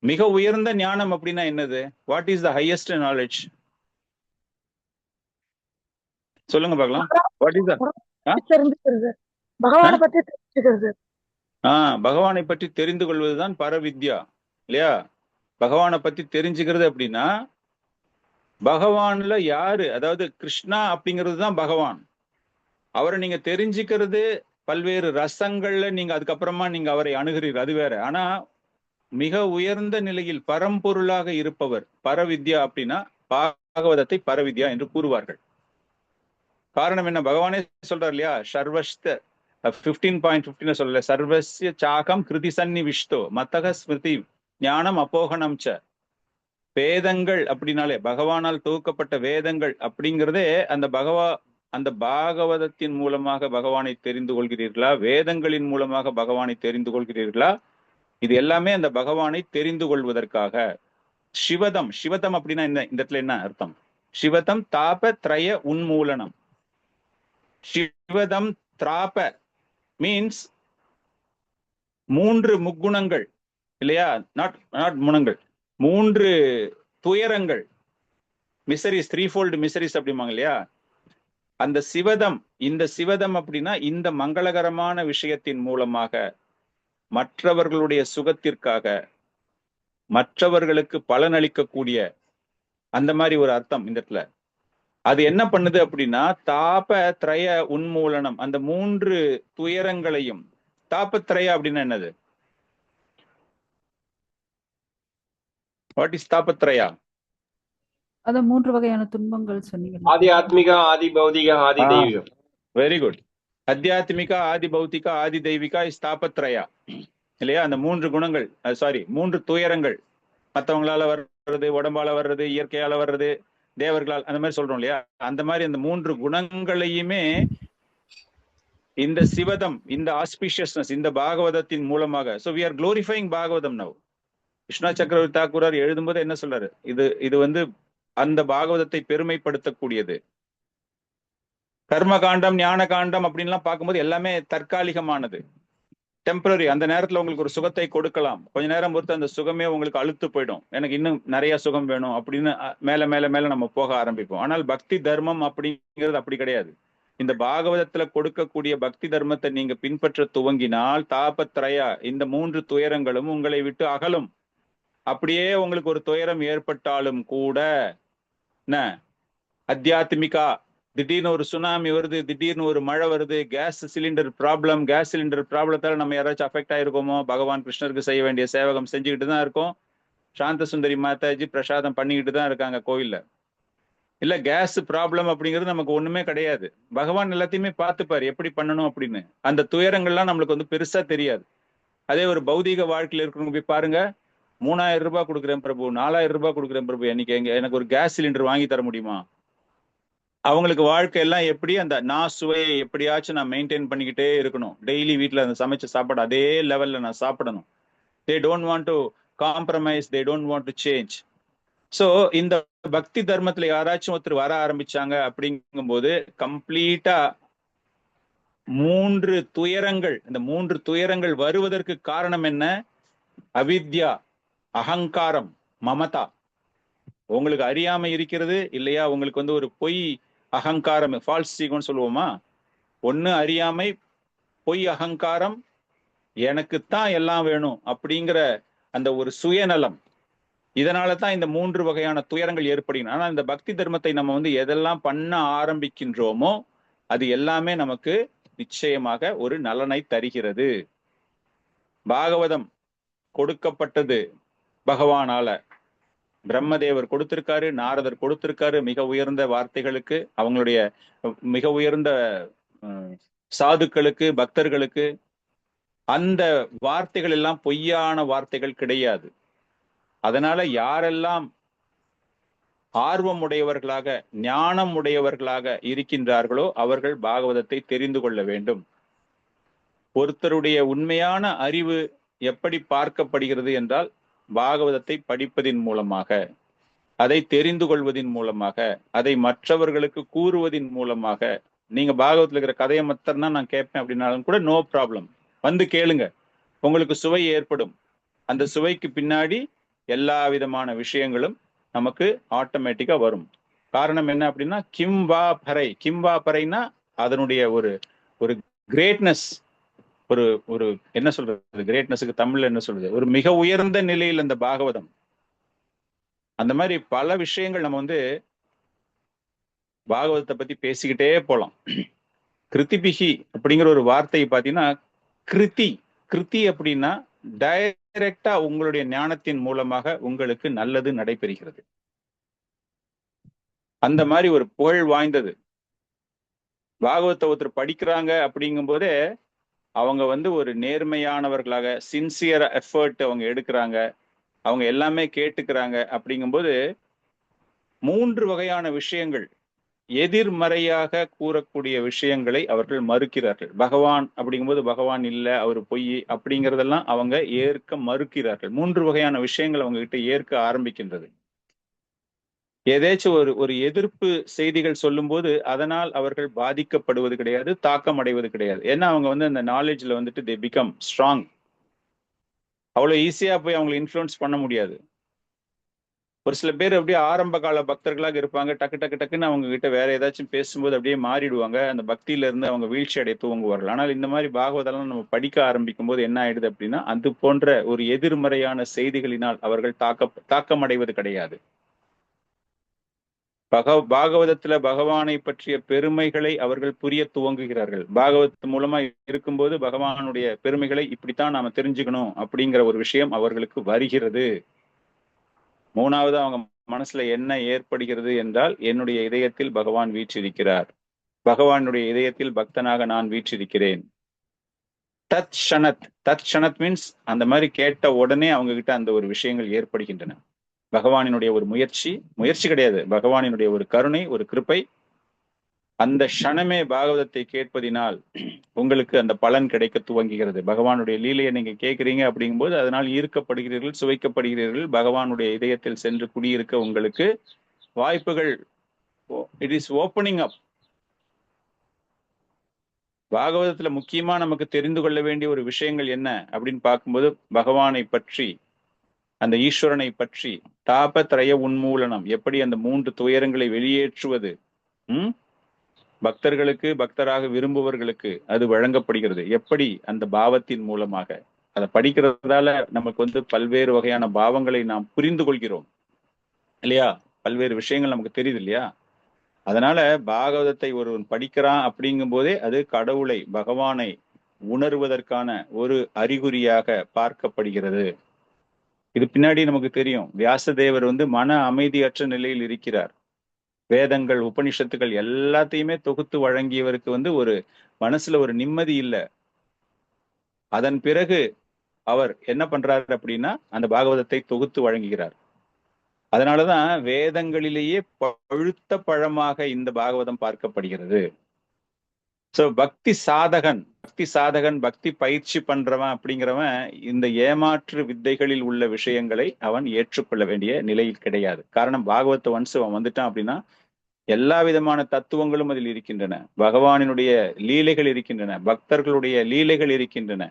மிக உயர்ந்த ஞானம் அப்படின்னா என்னது? What is the highest knowledge? சொல்லுங்க பார்க்கலாம். வாட் இஸ் தெரிஞ்சுக்கிறது, பகவானை பத்தி தெரிஞ்சுக்கிறது. பகவானை பற்றி தெரிந்து கொள்வதுதான் பரவித்யா இல்லையா? பகவானை பத்தி தெரிஞ்சுக்கிறது அப்படின்னா, பகவான்ல யாரு, அதாவது கிருஷ்ணா அப்படிங்கிறது தான் பகவான். அவரை நீங்க தெரிஞ்சுக்கிறது பல்வேறு ரசங்கள்ல நீங்க அதுக்கப்புறமா நீங்க அவரை அணுகிறீர்கள், அது வேற. ஆனா மிக உயர்ந்த நிலையில் பரம்பொருளாக இருப்பவர் பரவித்யா அப்படின்னா பாகவதத்தை பரவித்யா என்று கூறுவார்கள். காரணம் என்ன? பகவானே சொல்றார் இல்லையா, சர்வஸ்த 15.15 சொல்லல, சர்வஸ்ய சாகம் கிருதி சன்னிவிஷ்டோ மத்தக ஸ்மிருதி ஞானம் அப்போகனம் ச. வேதங்கள் அப்படின்னாலே, பகவானால் தொகுக்கப்பட்ட வேதங்கள் அப்படிங்கிறதே அந்த பாகவதத்தின் மூலமாக பகவானை தெரிந்து கொள்கிறீர்களா, வேதங்களின் மூலமாக பகவானை தெரிந்து கொள்கிறீர்களா? இது எல்லாமே அந்த பகவானை தெரிந்து கொள்வதற்காக. சிவதம், சிவதம் அப்படின்னா என்ன, இந்த இடத்துல என்ன அர்த்தம்? சிவதம் தாப திரய உன்மூலனம். சிவதம் திராப மீன்ஸ் 3 முக்குணங்கள் இல்லையா, நாட் முனங்கள், 3 துயரங்கள், மிசரிஸ், 3-fold மிசரிஸ் அப்படிம்பாங்க இல்லையா. அந்த சிவதம், இந்த சிவதம் அப்படின்னா இந்த மங்களகரமான விஷயத்தின் மூலமாக மற்றவர்களுடைய சுகத்திற்காக, மற்றவர்களுக்கு பலனளிக்கக்கூடிய அந்த மாதிரி ஒரு அர்த்தம் இந்த இடத்துல. அது என்ன பண்ணுது அப்படின்னா, தாப திரய உன்மூலனம், அந்த 3 துயரங்களையும். தாபத்ரயா அப்படின்னா என்னது? வாட் இஸ் தாபத்ரயா? அத 3 வகையான துன்பங்கள் சொன்னீங்க. ஆதி ஆத்மிக, ஆதி பௌதிக, ஆதி தெய்வீகம். Very good. அத்தியாத்மிகா, ஆதி பௌத்திகா, ஆதி தெய்வீகா இஸ் தாபத்ரயா இல்லையா? அந்த 3 குணங்கள், 3 துயரங்கள், மற்றவங்களால வர்றது, உடம்பால வர்றது, இயற்கையால வர்றது, தேவர்களால், அந்த மாதிரி சொல்றோம் இல்லையா. அந்த மாதிரி அந்த 3 குணங்களையுமே இந்த சிவதம், இந்த ஆஸ்பிஷியஸ்னஸ், இந்த பாகவதத்தின் மூலமாக. So we are glorifying Bhagavatam now. Krishna சக்கரவர்த்தி தாக்கூரார் எழுதும்போது என்ன சொல்றாரு? இது அந்த பாகவதத்தை பெருமைப்படுத்தக்கூடியது. கர்ம காண்டம், ஞான காண்டம் அப்படின்லாம் பார்க்கும்போது எல்லாமே தற்காலிகமானது, டெம்பரரி. அந்த நேரத்துல உங்களுக்கு ஒரு சுகத்தை கொடுக்கலாம், கொஞ்ச நேரம் பொறுத்து அந்த சுகமே உங்களுக்கு அழுத்து போயிடும், எனக்கு இன்னும் நிறைய சுகம் வேணும் அப்படின்னு மேல மேல மேல நம்ம போக ஆரம்பிப்போம். ஆனால் பக்தி தர்மம் அப்படிங்கிறது அப்படி கிடையாது. இந்த பாகவதத்துல கொடுக்கக்கூடிய பக்தி தர்மத்தை நீங்க பின்பற்ற துவங்கினால் தாபத்ரயா, இந்த 3 துயரங்களும் உங்களை விட்டு அகலும். அப்படியே உங்களுக்கு ஒரு துயரம் ஏற்பட்டாலும் கூட, என்ன அத்தியாத்மிகா, திடீர்னு ஒரு சுனாமி வருது, திடீர்னு ஒரு மழை வருது, கேஸ் சிலிண்டர் ப்ராப்ளத்தால நம்ம யாராச்சும் அஃபெக்ட் ஆயிருக்கோமோ, பகவான் கிருஷ்ணருக்கு செய்ய வேண்டிய சேவகம் செஞ்சுக்கிட்டு தான் இருக்கோம். சாந்த சுந்தரி மாதாஜி பிரசாதம் பண்ணிக்கிட்டு தான் இருக்காங்க கோயில்ல. இல்ல கேஸ் ப்ராப்ளம் அப்படிங்கிறது நமக்கு ஒண்ணுமே கிடையாது. பகவான் எல்லாத்தையுமே பார்த்துப்பாரு எப்படி பண்ணணும் அப்படின்னு. அந்த துயரங்கள்லாம் நம்மளுக்கு பெருசா தெரியாது. அதே ஒரு பௌதீக வாழ்க்கையில இருக்கிறவங்க போய் பாருங்க, 3000 ரூபாய் கொடுக்குறேன் பிரபு, 4000 ரூபாய் கொடுக்குறேன் பிரபு, எனக்கு ஒரு கேஸ் சிலிண்டர் வாங்கி தர முடியுமா? அவங்களுக்கு வாழ்க்கை எல்லாம் எப்படி, அந்த நான் சுவையை எப்படியாச்சும் நான் மெயின்டைன் பண்ணிக்கிட்டே இருக்கணும். டெய்லி வீட்டுல அந்த சமைச்ச சாப்பாடு அதே லெவல்ல நான் சாப்பிடணும். They don't want to compromise, they don't want to change. So இந்த பக்தி தர்மத்துல யாராச்சும் ஒருத்தர் வர ஆரம்பிச்சாங்க அப்படிங்கும்போது கம்ப்ளீட்டா 3 துயரங்கள், இந்த 3 துயரங்கள் வருவதற்கு காரணம் என்ன? அவித்யா, அகங்காரம், மமதா. உங்களுக்கு அறியாமை இருக்கிறது இல்லையா, உங்களுக்கு ஒரு பொய் அகங்காரம், ஃபால்ஸ் ஈகோன்னு சொல்லுவோமா. ஒண்ணு அறியாமை, பொய் அகங்காரம், எனக்குத்தான் எல்லாம் வேணும் அப்படிங்கிற அந்த ஒரு சுயநலம். இதனால தான் இந்த 3 வகையான துயரங்கள் ஏற்படுகின்றன. ஆனா இந்த பக்தி தர்மத்தை நம்ம எதெல்லாம் பண்ண ஆரம்பிக்கின்றோமோ அது எல்லாமே நமக்கு நிச்சயமாக ஒரு நலனை தருகிறது. பாகவதம் கொடுக்கப்பட்டது பகவானால. பிரம்மதேவர் கொடுத்திருக்காரு, நாரதர் கொடுத்திருக்காரு, மிக உயர்ந்த வார்த்தைகளுக்கு, அவங்களுடைய மிக உயர்ந்த சாதுக்களுக்கு, பக்தர்களுக்கு. அந்த வார்த்தைகள் எல்லாம் பொய்யான வார்த்தைகள் கிடையாது. அதனால யாரெல்லாம் ஆர்வம் உடையவர்களாக, ஞானம் உடையவர்களாக இருக்கின்றார்களோ அவர்கள் பாகவதத்தை தெரிந்து கொள்ள வேண்டும். ஒருத்தருடைய உண்மையான அறிவு எப்படி பார்க்கப்படுகிறது என்றால், பாகவதத்தை படிப்பதின் மூலமாக, அதை தெரிந்து கொள்வதின் மூலமாக, அதை மற்றவர்களுக்கு கூறுவதின் மூலமாக. நீங்க பாகவத்துல இருக்கிற கதையை மத்தம் தான் நான் கேட்பேன் அப்படின்னாலும் கூட நோ ப்ராப்ளம், வந்து கேளுங்க, உங்களுக்கு சுவை ஏற்படும். அந்த சுவைக்கு பின்னாடி எல்லா விதமான விஷயங்களும் நமக்கு ஆட்டோமேட்டிக்கா வரும். காரணம் என்ன அப்படின்னா, கிம்வா பறை. கிம்வா பறைனா அதனுடைய ஒரு ஒரு கிரேட்னஸ், ஒரு ஒரு என்ன சொல்றது, கிரேட்னஸுக்கு தமிழ்ல என்ன சொல்றது, ஒரு மிக உயர்ந்த நிலையில் அந்த பாகவதம். அந்த மாதிரி பல விஷயங்கள் நம்ம வந்து பாகவதத்தை பத்தி பேசிக்கிட்டே போலாம். கிருத்திபிகி அப்படிங்கிற ஒரு வார்த்தையை பார்த்தீங்கன்னா, கிருத்தி அப்படின்னா டைரக்டா உங்களுடைய ஞானத்தின் மூலமாக உங்களுக்கு நல்லது நடைபெறுகிறது. அந்த மாதிரி ஒரு புகழ் வாய்ந்தது. பாகவத்தை ஒருத்தர் படிக்கிறாங்க அப்படிங்கும் போதே அவங்க வந்து ஒரு நேர்மையானவர்களாக, சின்சியர் எஃபர்ட் அவங்க எடுக்கிறாங்க, அவங்க எல்லாமே கேட்டுக்கிறாங்க. அப்படிங்கும்போது 3 வகையான விஷயங்கள், எதிர்மறையாக கூறக்கூடிய விஷயங்களை அவர்கள் மறுக்கிறார்கள். பகவான் அப்படிங்கும்போது பகவான் இல்லை, அவர் பொய் அப்படிங்கிறதெல்லாம் அவங்க ஏற்க மறுக்கிறார்கள். 3 வகையான விஷயங்கள் அவங்க கிட்ட ஏற்க ஆரம்பிக்கின்றது. ஏதாச்சும் ஒரு எதிர்ப்பு செய்திகள் சொல்லும் போது அதனால் அவர்கள் பாதிக்கப்படுவது கிடையாது, தாக்கம் அடைவது கிடையாது. ஏன்னா அவங்க வந்து அந்த நாலேஜ்ல வந்துட்டு தே பிகம் ஸ்ட்ராங். அவ்வளவு ஈஸியா போய் அவங்களை இன்ஃப்ளூயன்ஸ் பண்ண முடியாது. ஒரு சில பேர் அப்படியே ஆரம்ப கால பக்தர்களாக இருப்பாங்க, டக்கு டக்கு டக்குன்னு அவங்க கிட்ட வேற ஏதாச்சும் பேசும்போது அப்படியே மாறிடுவாங்க, அந்த பக்தியில இருந்து அவங்க வீழ்ச்சி அடைய துவங்குவார்கள். ஆனால் இந்த மாதிரி பாகவதெல்லாம் நம்ம படிக்க ஆரம்பிக்கும் போது என்ன ஆயிடுது அப்படின்னா, அது போன்ற ஒரு எதிர்மறையான செய்திகளினால் அவர்கள் தாக்கம் அடைவது கிடையாது. பாகவதத்துல பகவானை பற்றிய பெருமைகளை அவர்கள் புரிய துவங்குகிறார்கள். பாகவத் மூலமா இருக்கும்போது பகவானுடைய பெருமைகளை இப்படித்தான் நாம தெரிஞ்சுக்கணும் அப்படிங்கிற ஒரு விஷயம் அவர்களுக்கு வருகிறது. 3வது அவங்க மனசுல என்ன ஏற்படுகிறது என்றால், என்னுடைய இதயத்தில் பகவான் வீற்றிருக்கிறார், பகவானுடைய இதயத்தில் பக்தனாக நான் வீற்றிருக்கிறேன். தத் ஷனத் மீன்ஸ் அந்த மாதிரி கேட்ட உடனே அவங்க கிட்ட அந்த ஒரு விஷயங்கள் ஏற்படுகின்றன. பகவானினுடைய ஒரு முயற்சி கிடையாது, பகவானினுடைய ஒரு கருணை, ஒரு கிருபை. அந்த க்ஷணமே பாகவதத்தை கேட்பதினால் உங்களுக்கு அந்த பலன் கிடைக்க துவங்குகிறது. பகவானுடைய லீலையை நீங்க கேட்கிறீங்க அப்படிங்கும்போது அதனால் ஈர்க்கப்படுகிறீர்கள், சுவைக்கப்படுகிறீர்கள். பகவானுடைய இதயத்தில் சென்று குடியிருக்க உங்களுக்கு வாய்ப்புகள், இட் இஸ் ஓப்பனிங் அப். பாகவதத்துல முக்கியமா நமக்கு தெரிந்து கொள்ள வேண்டிய ஒரு விஷயங்கள் என்ன அப்படின்னு பார்க்கும்போது, பகவானை பற்றி, அந்த ஈஸ்வரனை பற்றி, தாபத்ரய உன்மூலனம், எப்படி அந்த 3 துயரங்களை வெளியேற்றுவது, பக்தர்களுக்கு, பக்தராக விரும்புவர்களுக்கு அது வழங்கப்படுகிறது எப்படி, அந்த பாவத்தின் மூலமாக. அதை படிக்கிறதால நமக்கு வந்து பல்வேறு வகையான பாவங்களை நாம் புரிந்து கொள்கிறோம் இல்லையா, பல்வேறு விஷயங்கள் நமக்கு தெரியுது இல்லையா. அதனால பாகவதத்தை ஒருவன் படிக்கிறான் அப்படிங்கும் போதே அது கடவுளை, பகவானை உணர்வதற்கான ஒரு அறிகுறியாக பார்க்கப்படுகிறது. இது பின்னாடி நமக்கு தெரியும், வியாசதேவர் வந்து மன அமைதியற்ற நிலையில் இருக்கிறார். வேதங்கள், உபனிஷத்துக்கள் எல்லாத்தையுமே தொகுத்து வழங்கியவருக்கு வந்து ஒரு மனசுல ஒரு நிம்மதி இல்லை. அதன் பிறகு அவர் என்ன பண்றாரு அப்படின்னா, அந்த பாகவதத்தை தொகுத்து வழங்குகிறார். அதனாலதான் வேதங்களிலேயே பழுத்த பழமாக இந்த பாகவதம் பார்க்கப்படுகிறது. சோ பக்தி சாதகன், பக்தி பயிற்சி பண்றவன் அப்படிங்கிறவன் இந்த ஏமாற்று வித்தைகளில் உள்ள விஷயங்களை அவன் ஏற்றுக்கொள்ள வேண்டிய நிலையில் கிடையாது. காரணம், பாகவத ஒன்ஸ் அவன் வந்துட்டான் அப்படின்னா எல்லா விதமான தத்துவங்களும் அதில் இருக்கின்றன, பகவானினுடைய லீலைகள் இருக்கின்றன, பக்தர்களுடைய லீலைகள் இருக்கின்றன.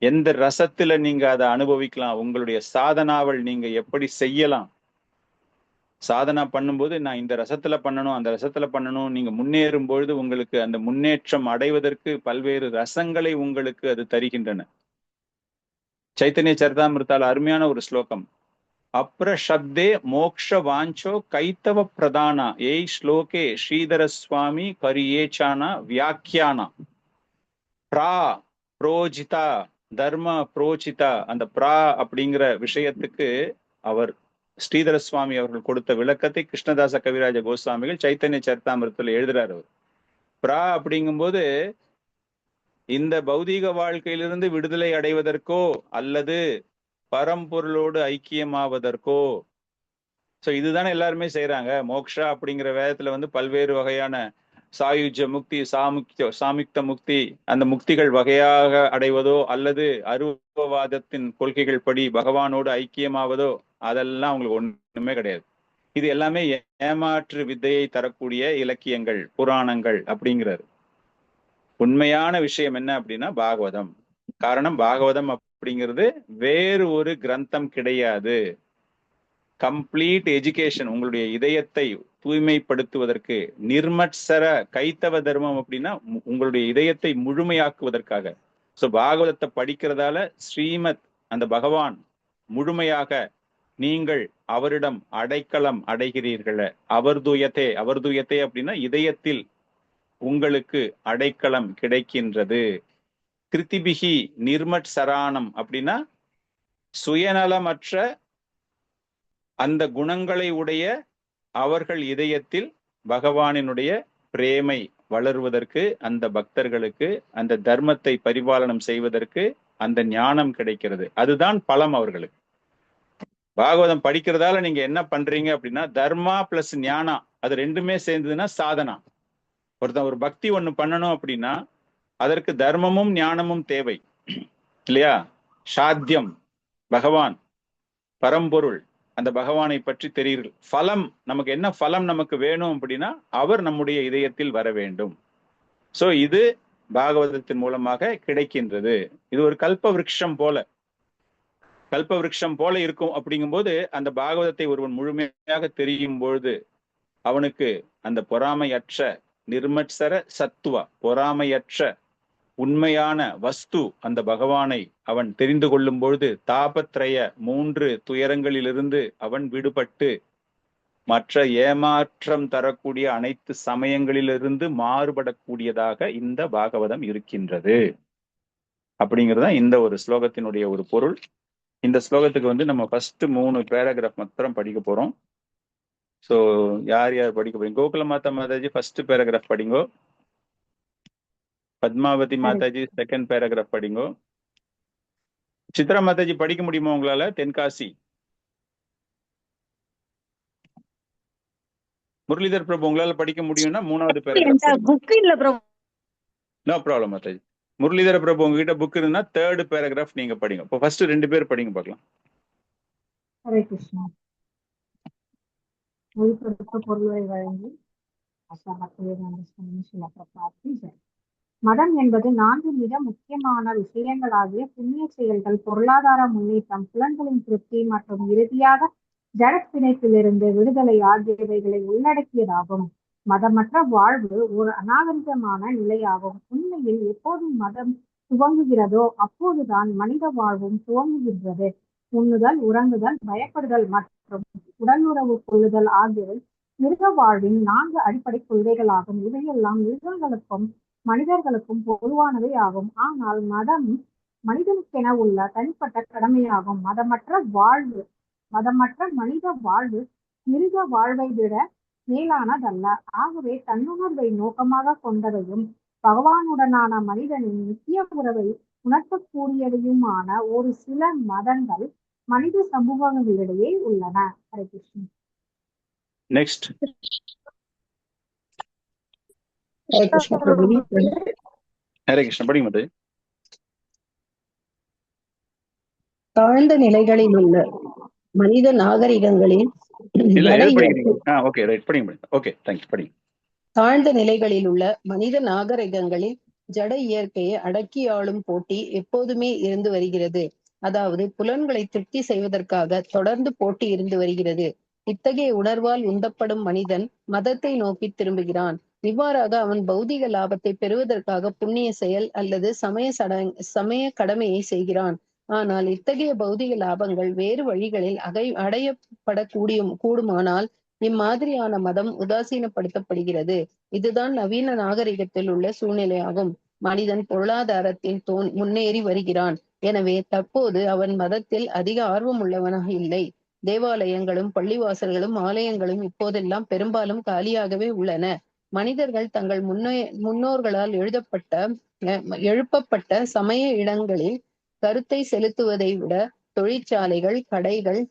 எந்த ரசத்துல நீங்க அதை அனுபவிக்கலாம், உங்களுடைய சாதனாவல் நீங்க எப்படி செய்யலாம், சாதனா பண்ணும்போது நான் இந்த ரசத்துல பண்ணணும், அந்த ரசத்துல பண்ணணும், நீங்க முன்னேறும் பொழுது உங்களுக்கு அந்த முன்னேற்றம் அடைவதற்கு பல்வேறு ரசங்களை உங்களுக்கு அது தருகின்றன. சைத்தன்ய சரிதாமிருத்தால அருமையான ஒரு ஸ்லோகம், அப்ரஷப்தே மோக்ஷ வாஞ்சோ கைத்தவ பிரதானா ஏய் ஸ்லோகே ஸ்ரீதர சுவாமி கரியேச்சானா வியாக்கியானா பிரா புரோஜிதா தர்ம புரோச்சிதா. அந்த பிரா அப்படிங்கிற விஷயத்துக்கு அவர் ஸ்ரீதர சுவாமி அவர்கள் கொடுத்த விளக்கத்தை கிருஷ்ணதாச கவிராஜ கோஸ்வாமிகள் சைத்தன்ய சரிதாமிருத்துல எழுதுறாரு. அவர் பிரா அப்படிங்கும்போது இந்த பௌதீக வாழ்க்கையிலிருந்து விடுதலை அடைவதற்கோ அல்லது பரம்பொருளோடு ஐக்கியமாவதற்கோ. சோ இதுதானே எல்லாருமே செய்யறாங்க. மோக்ஷா அப்படிங்கிற வேதத்துல வந்து பல்வேறு வகையான சாயுஜ முக்தி, சாமுக்த முக்தி, அந்த முக்திகள் வகையாக அடைவதோ அல்லது அருவவாதத்தின் கொள்கைகள் படி பகவானோடு ஐக்கியமாவதோ அதெல்லாம் அவங்களுக்கு ஒண்ணுமே கிடையாது. இது எல்லாமே ஏமாற்று வித்தையை தரக்கூடிய இலக்கியங்கள், புராணங்கள் அப்படிங்கிறாரு. உண்மையான விஷயம் என்ன அப்படின்னா பாகவதம். காரணம், பாகவதம் அப்படிங்கிறது வேறு ஒரு கிரந்தம் கிடையாது. கம்ப்ளீட் எஜுகேஷன், உங்களுடைய இதயத்தை தூய்மைப்படுத்துவதற்கு, நிர்மத்சர கைத்தவ தர்மம் அப்படின்னா உங்களுடைய இதயத்தை முழுமையாக்குவதற்காக. ஸோ பாகவதத்தை படிக்கிறதால ஸ்ரீமத் அந்த பகவான் முழுமையாக நீங்கள் அவரிடம் அடைக்கலம் அடைகிறீர்கள. அவர்துயத்தே, அவர்துயத்தே அப்படின்னா இதயத்தில் உங்களுக்கு அடைக்கலம் கிடைக்கின்றது. கிருத்திபிகி நிர்மட் சராணம் அப்படின்னா சுயநலமற்ற அந்த குணங்களை உடைய அவர்கள் இதயத்தில் பகவானினுடைய பிரேமை வளருவதற்கு, அந்த பக்தர்களுக்கு அந்த தர்மத்தை பரிபாலனம் செய்வதற்கு அந்த ஞானம் கிடைக்கிறது. அதுதான் பலம் அவர்களுக்கு. பாகவதம் படிக்கிறதால நீங்க என்ன பண்றீங்க அப்படின்னா தர்மா பிளஸ் ஞானா, அது ரெண்டுமே சேர்ந்ததுன்னா சாதனா. ஒருத்தன் ஒரு பக்தி ஒண்ணு பண்ணணும் அப்படின்னா அதற்கு தர்மமும் ஞானமும் தேவை இல்லையா? சாத்தியம், பகவான் பரம்பொருள், அந்த பகவானை பற்றி தெரியுங்கள். பலம், நமக்கு என்ன பலம் நமக்கு வேணும் அப்படின்னா அவர் நம்முடைய இதயத்தில் வர வேண்டும். சோ இது பாகவதத்தின் மூலமாக கிடைக்கின்றது. இது ஒரு கல்ப விருட்சம் போல, கல்ப விருட்சம் போல இருக்கும். அப்படிங்கும்போது அந்த பாகவதத்தை ஒருவன் முழுமையாக தெரியும் பொழுது அவனுக்கு அந்த பொறாமையற்ற நிர்மத்சர சத்துவா, பொறாமையற்ற உண்மையான வஸ்து அந்த பகவானை அவன் தெரிந்து கொள்ளும் பொழுது தாபத்ரய 3 துயரங்களிலிருந்து அவன் விடுபட்டு மற்ற ஏமாற்றம் தரக்கூடிய அனைத்து சமயங்களிலிருந்து மாறுபடக்கூடியதாக இந்த பாகவதம் இருக்கின்றது. அப்படிங்கிறதா இந்த ஒரு ஸ்லோகத்தினுடைய ஒரு பொருள். இந்த ஸ்லோகத்துக்கு நம்ம ஃபர்ஸ்ட் 3 பேராகிராஃப் மாத்திரம் படிக்க போறோம். ஸோ யார் யார் படிக்க போறீங்க? கோகுல மாதா மாதாஜி ஃபர்ஸ்ட் பேராகிராஃப் படிங்கோ. பத்மாவதி மாதாஜி செகண்ட் பேராகிராஃப் படிங்கோ. சித்ரா மாதாஜி படிக்க முடியுமா உங்களால? தென்காசி. முரளிதர் பிரபு உங்களால படிக்க முடியும்னா 3வது பேராகிராஃப். புக் இல்ல பிரபு. No problem Mataji. முரளிதர பிரபு உங்ககிட்ட புக் இருந்தா 3rd பேராகிராஃப் நீங்க படிங்க. இப்போ ஃபர்ஸ்ட் 2 பேர் படிங்க பார்க்கலாம். ஹரே கிருஷ்ணா. மொழிபெயர்ப்பு பொருளை வழங்கி மதம் என்பது 4 மிக முக்கியமான விஷயங்களாகிய புண்ணிய செயல்கள், பொருளாதார முன்னேற்றம், புலன்களின் திருப்தி மற்றும் இறுதியாக ஜடப்பிணைப்பிலிருந்து விடுதலை ஆகியவைகளை உள்ளடக்கியதாகும். மதமற்ற வாழ்வு ஒரு அநாகரிகமான நிலையாகும். உண்மையில் எப்போது மதம் துவங்குகிறதோ அப்போதுதான் மனித வாழ்வும் துவங்குகின்றது. உண்ணுதல், உறங்குதல், பயப்படுதல் மற்றும் உடலுறவு கொள்ளுதல் ஆகியவை மிருக வாழ்வின் 4 அடிப்படை கொள்கைகளாகும். இவையெல்லாம் மிருகங்களுக்கும் மனிதர்களுக்கும் பொதுவானவை ஆகும். ஆனால் மதம் மனிதனுக்கென உள்ள தனிப்பட்ட கடமையாகும். மதமற்ற மனித வாழ்வு மிருக வாழ்வை விட மேலானதல்ல. ஆகவே தன்னுணர்வை நோக்கமாக கொண்டவையும் பகவானுடனான மனிதனின் நித்திய உறவை உணர்த்தக்கூடியவையுமான ஒரு சில மதங்கள் மனித சமூகங்களிடையே உள்ளன. ஹரே கிருஷ்ணன். நெக்ஸ்ட். ஹரே கிருஷ்ண பிரபு. ஹரே கிருஷ்ண படிங்க மாதாஜி. தாழ்ந்த நிலைகளில் உள்ள மனித நாகரிகங்களில் தாழ்ந்த நிலைகளில் உள்ள மனித நாகரிகங்களில் ஜட இயற்கையை அடக்கி ஆளும் போட்டி எப்போதுமே இருந்து வருகிறது. அதாவது புலன்களை திருப்தி செய்வதற்காக தொடர்ந்து போட்டி இருந்து வருகிறது. இத்தகைய உணர்வால் உந்தப்படும் மனிதன் மதத்தை நோக்கி திரும்புகிறான். இவ்வாறாக அவன் பௌதிக லாபத்தை பெறுவதற்காக புண்ணிய செயல் அல்லது சமய கடமையை செய்கிறான். ஆனால் இத்தகைய பௌதிக லாபங்கள் வேறு வழிகளில் கூடுமானால் இம்மாதிரியான மதம் உதாசீனப்படுத்தப்படுகிறது. இதுதான் நவீன நாகரிகத்தில் உள்ள சூழ்நிலையாகும். மனிதன் பொருளாதாரத்தில் முன்னேறி வருகிறான். எனவே தற்போது அவன் மதத்தில் அதிக ஆர்வம் உள்ளவனாக இல்லை. தேவாலயங்களும் பள்ளிவாசல்களும் ஆலயங்களும் இப்போதெல்லாம் பெரும்பாலும் காலியாகவே உள்ளன. மனிதர்கள் தங்கள் முன்னோர்களால் எழுப்பப்பட்ட சமய இடங்களில் கருத்தை செலுத்துவதை விட தொழிற்சாலைகள், கடைகள்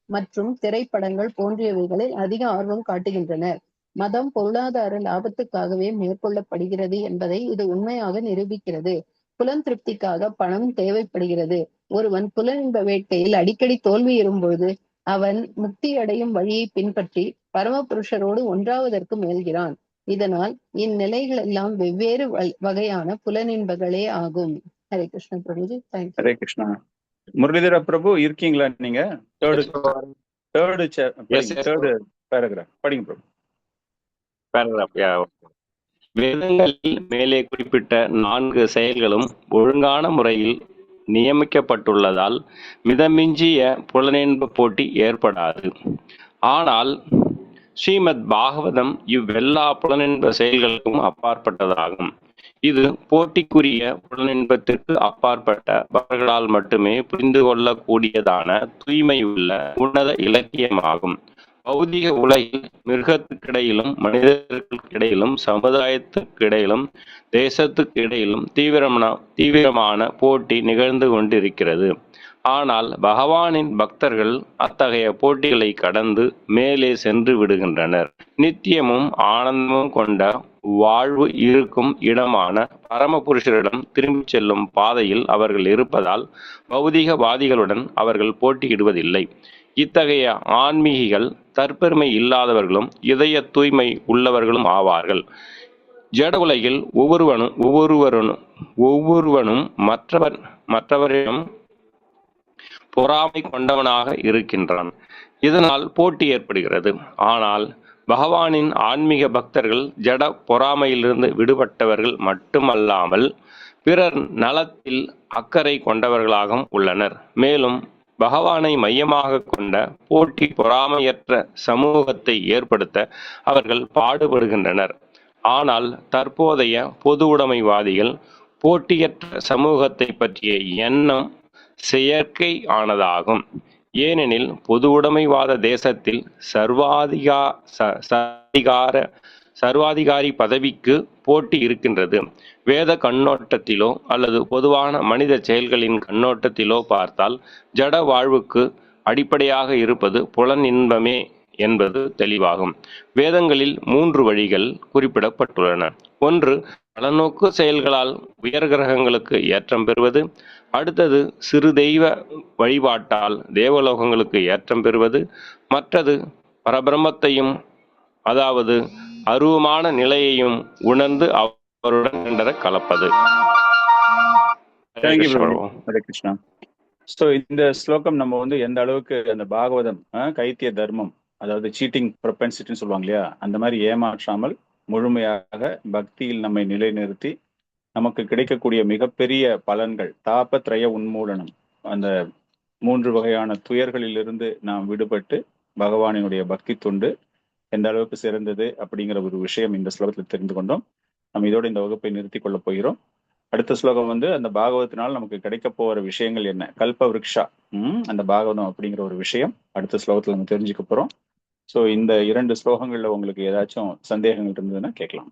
மற்றும் திரைப்படங்கள் போன்றவைகளில் அதிக ஆர்வம் காட்டுகின்றனர். மதம் பொருளாதார லாபத்துக்காகவே மேற்கொள்ளப்படுகிறது என்பதை இது உண்மையாக நிரூபிக்கிறது. புலன் திருப்திக்காக பணம் தேவைப்படுகிறது. ஒருவன் புலனின்ப வேட்கையில் அடிக்கடி தோல்வியுறும்பொழுது அவன் முக்தி அடையும் வழியை பின்பற்றி பரமபுருஷரோடு ஒன்றாவதற்கு முயல்கிறான். இதனால் இந்நிலைகள் எல்லாம் வெவ்வேறு வகையான புலனின்பங்களே ஆகும். ஹரே கிருஷ்ண பிரபுஜி. தேங்க்யூ. ஹரே கிருஷ்ணா. முரளிதர பிரபு இருக்கீங்களா நீங்க? தேர்டு பேராகிராஃப் படிங்க பிரபு. பேராகிராஃப். வேதங்களில் மேலே குறிப்பிட்ட 4 செயல்களும் ஒழுங்கான முறையில் நியமிக்கப்பட்டுள்ளதால் மிதமிஞ்சிய புலனின்ப போட்டி ஏற்படாது. ஆனால் ஸ்ரீமத் பாகவதம் இவ்வெல்லா புலனின்ப செயல்களுக்கும் அப்பாற்பட்டதாகும். இது போட்டிக்குரிய புலனின்பத்திற்கு அப்பாற்பட்டவர்களால் மட்டுமே புரிந்து கொள்ளக்கூடியதான தூய்மையுள்ள உன்னத இலக்கியமாகும். பௌதிக உலகில் மிருகத்துக்கிடையிலும் மனிதர்களுக்கிடையிலும் சமுதாயத்துக்கிடையிலும் தேசத்துக்கிடையிலும் தீவிரமான போட்டி நிகழ்ந்து கொண்டிருக்கிறது. ஆனால் பகவானின் பக்தர்கள் அத்தகைய போட்டிகளை கடந்து மேலே சென்று விடுகின்றனர். நித்தியமும் ஆனந்தமும் கொண்ட வாழ்வு இருக்கும் இடமான பரமபுருஷரிடம் திரும்பிச் செல்லும் பாதையில் அவர்கள் இருப்பதால் பௌதிகவாதிகளுடன் அவர்கள் போட்டியிடுவதில்லை. இத்தகைய ஆன்மீகிகள் தற்பெருமை இல்லாதவர்களும் இதய தூய்மை உள்ளவர்களும் ஆவார்கள். ஜட உலகில் ஒவ்வொருவனும் மற்றவரிடம் பொறாமை கொண்டவனாக இருக்கின்றான். இதனால் போட்டி ஏற்படுகிறது. ஆனால் பகவானின் ஆன்மீக பக்தர்கள் ஜட பொறாமையிலிருந்து விடுபட்டவர்கள் மட்டுமல்லாமல் பிறர் நலத்தில் அக்கறை கொண்டவர்களாகவும் உள்ளனர். மேலும் பகவானை மையமாக கொண்ட போட்டி பொறாமையற்ற சமூகத்தை ஏற்படுத்த அவர்கள் பாடுபடுகின்றனர். ஆனால் தற்போதைய பொது உடைமைவாதிகள் போட்டியற்ற சமூகத்தை பற்றிய எண்ணம் செயற்கை ஆனதாகும். ஏனெனில் பொது உடைமைவாத தேசத்தில் சர்வாதிகாரி பதவிக்கு போட்டி இருக்கின்றது. வேத கண்ணோட்டத்திலோ அல்லது பொதுவான மனித செயல்களின் கண்ணோட்டத்திலோ பார்த்தால் ஜட வாழ்வுக்கு அடிப்படையாக இருப்பது புலன் இன்பமே என்பது தெளிவாகும். வேதங்களில் 3 வழிகள் குறிப்பிடப்பட்டுள்ளன. ஒன்று, பலநோக்கு செயல்களால் உயர் கிரகங்களுக்கு ஏற்றம் பெறுவது. அடுத்தது, சிறு தெய்வ வழிபாட்டால் தேவலோகங்களுக்கு ஏற்றம் பெறுவது. மற்றது, பரபிரம்மத்தையும் அதாவது அருவமான நிலையையும் உணர்ந்து அவருடன் கண்டற கலப்பது. ஹரே கிருஷ்ணா. ஸோ இந்த ஸ்லோகம் நம்ம வந்து எந்த அளவுக்கு அந்த பாகவதம் கைத்திய தர்மம், அதாவது சீட்டிங் ப்ரொபென்சிட்டின்னு சொல்லுவாங்க இல்லையா, அந்த மாதிரி ஏமாற்றாமல் முழுமையாக பக்தியில் நம்மை நிலைநிறுத்தி நமக்கு கிடைக்கக்கூடிய மிகப்பெரிய பலன்கள் தாபத்ரய உன்மூலனம், அந்த 3 வகையான துயர்களிலிருந்து நாம் விடுபட்டு பகவானினுடைய பக்தி தொண்டு எந்த அளவுக்கு சிறந்தது அப்படிங்கிற ஒரு விஷயம் இந்த ஸ்லோகத்தில் தெரிந்து கொண்டோம். நம்ம இதோட இந்த வகுப்பை நிறுத்தி கொள்ள போகிறோம். அடுத்த ஸ்லோகம் வந்து அந்த பாகவத்தினால் நமக்கு கிடைக்க போகிற விஷயங்கள் என்ன, கல்ப விருக்ஷா, அந்த பாகவதம் அப்படிங்கிற ஒரு விஷயம் அடுத்த ஸ்லோகத்தில் நம்ம தெரிஞ்சுக்க போறோம். ஸோ இந்த 2 ஸ்லோகங்கள்ல உங்களுக்கு ஏதாச்சும் சந்தேகங்கள் இருந்ததுன்னா கேட்கலாம்.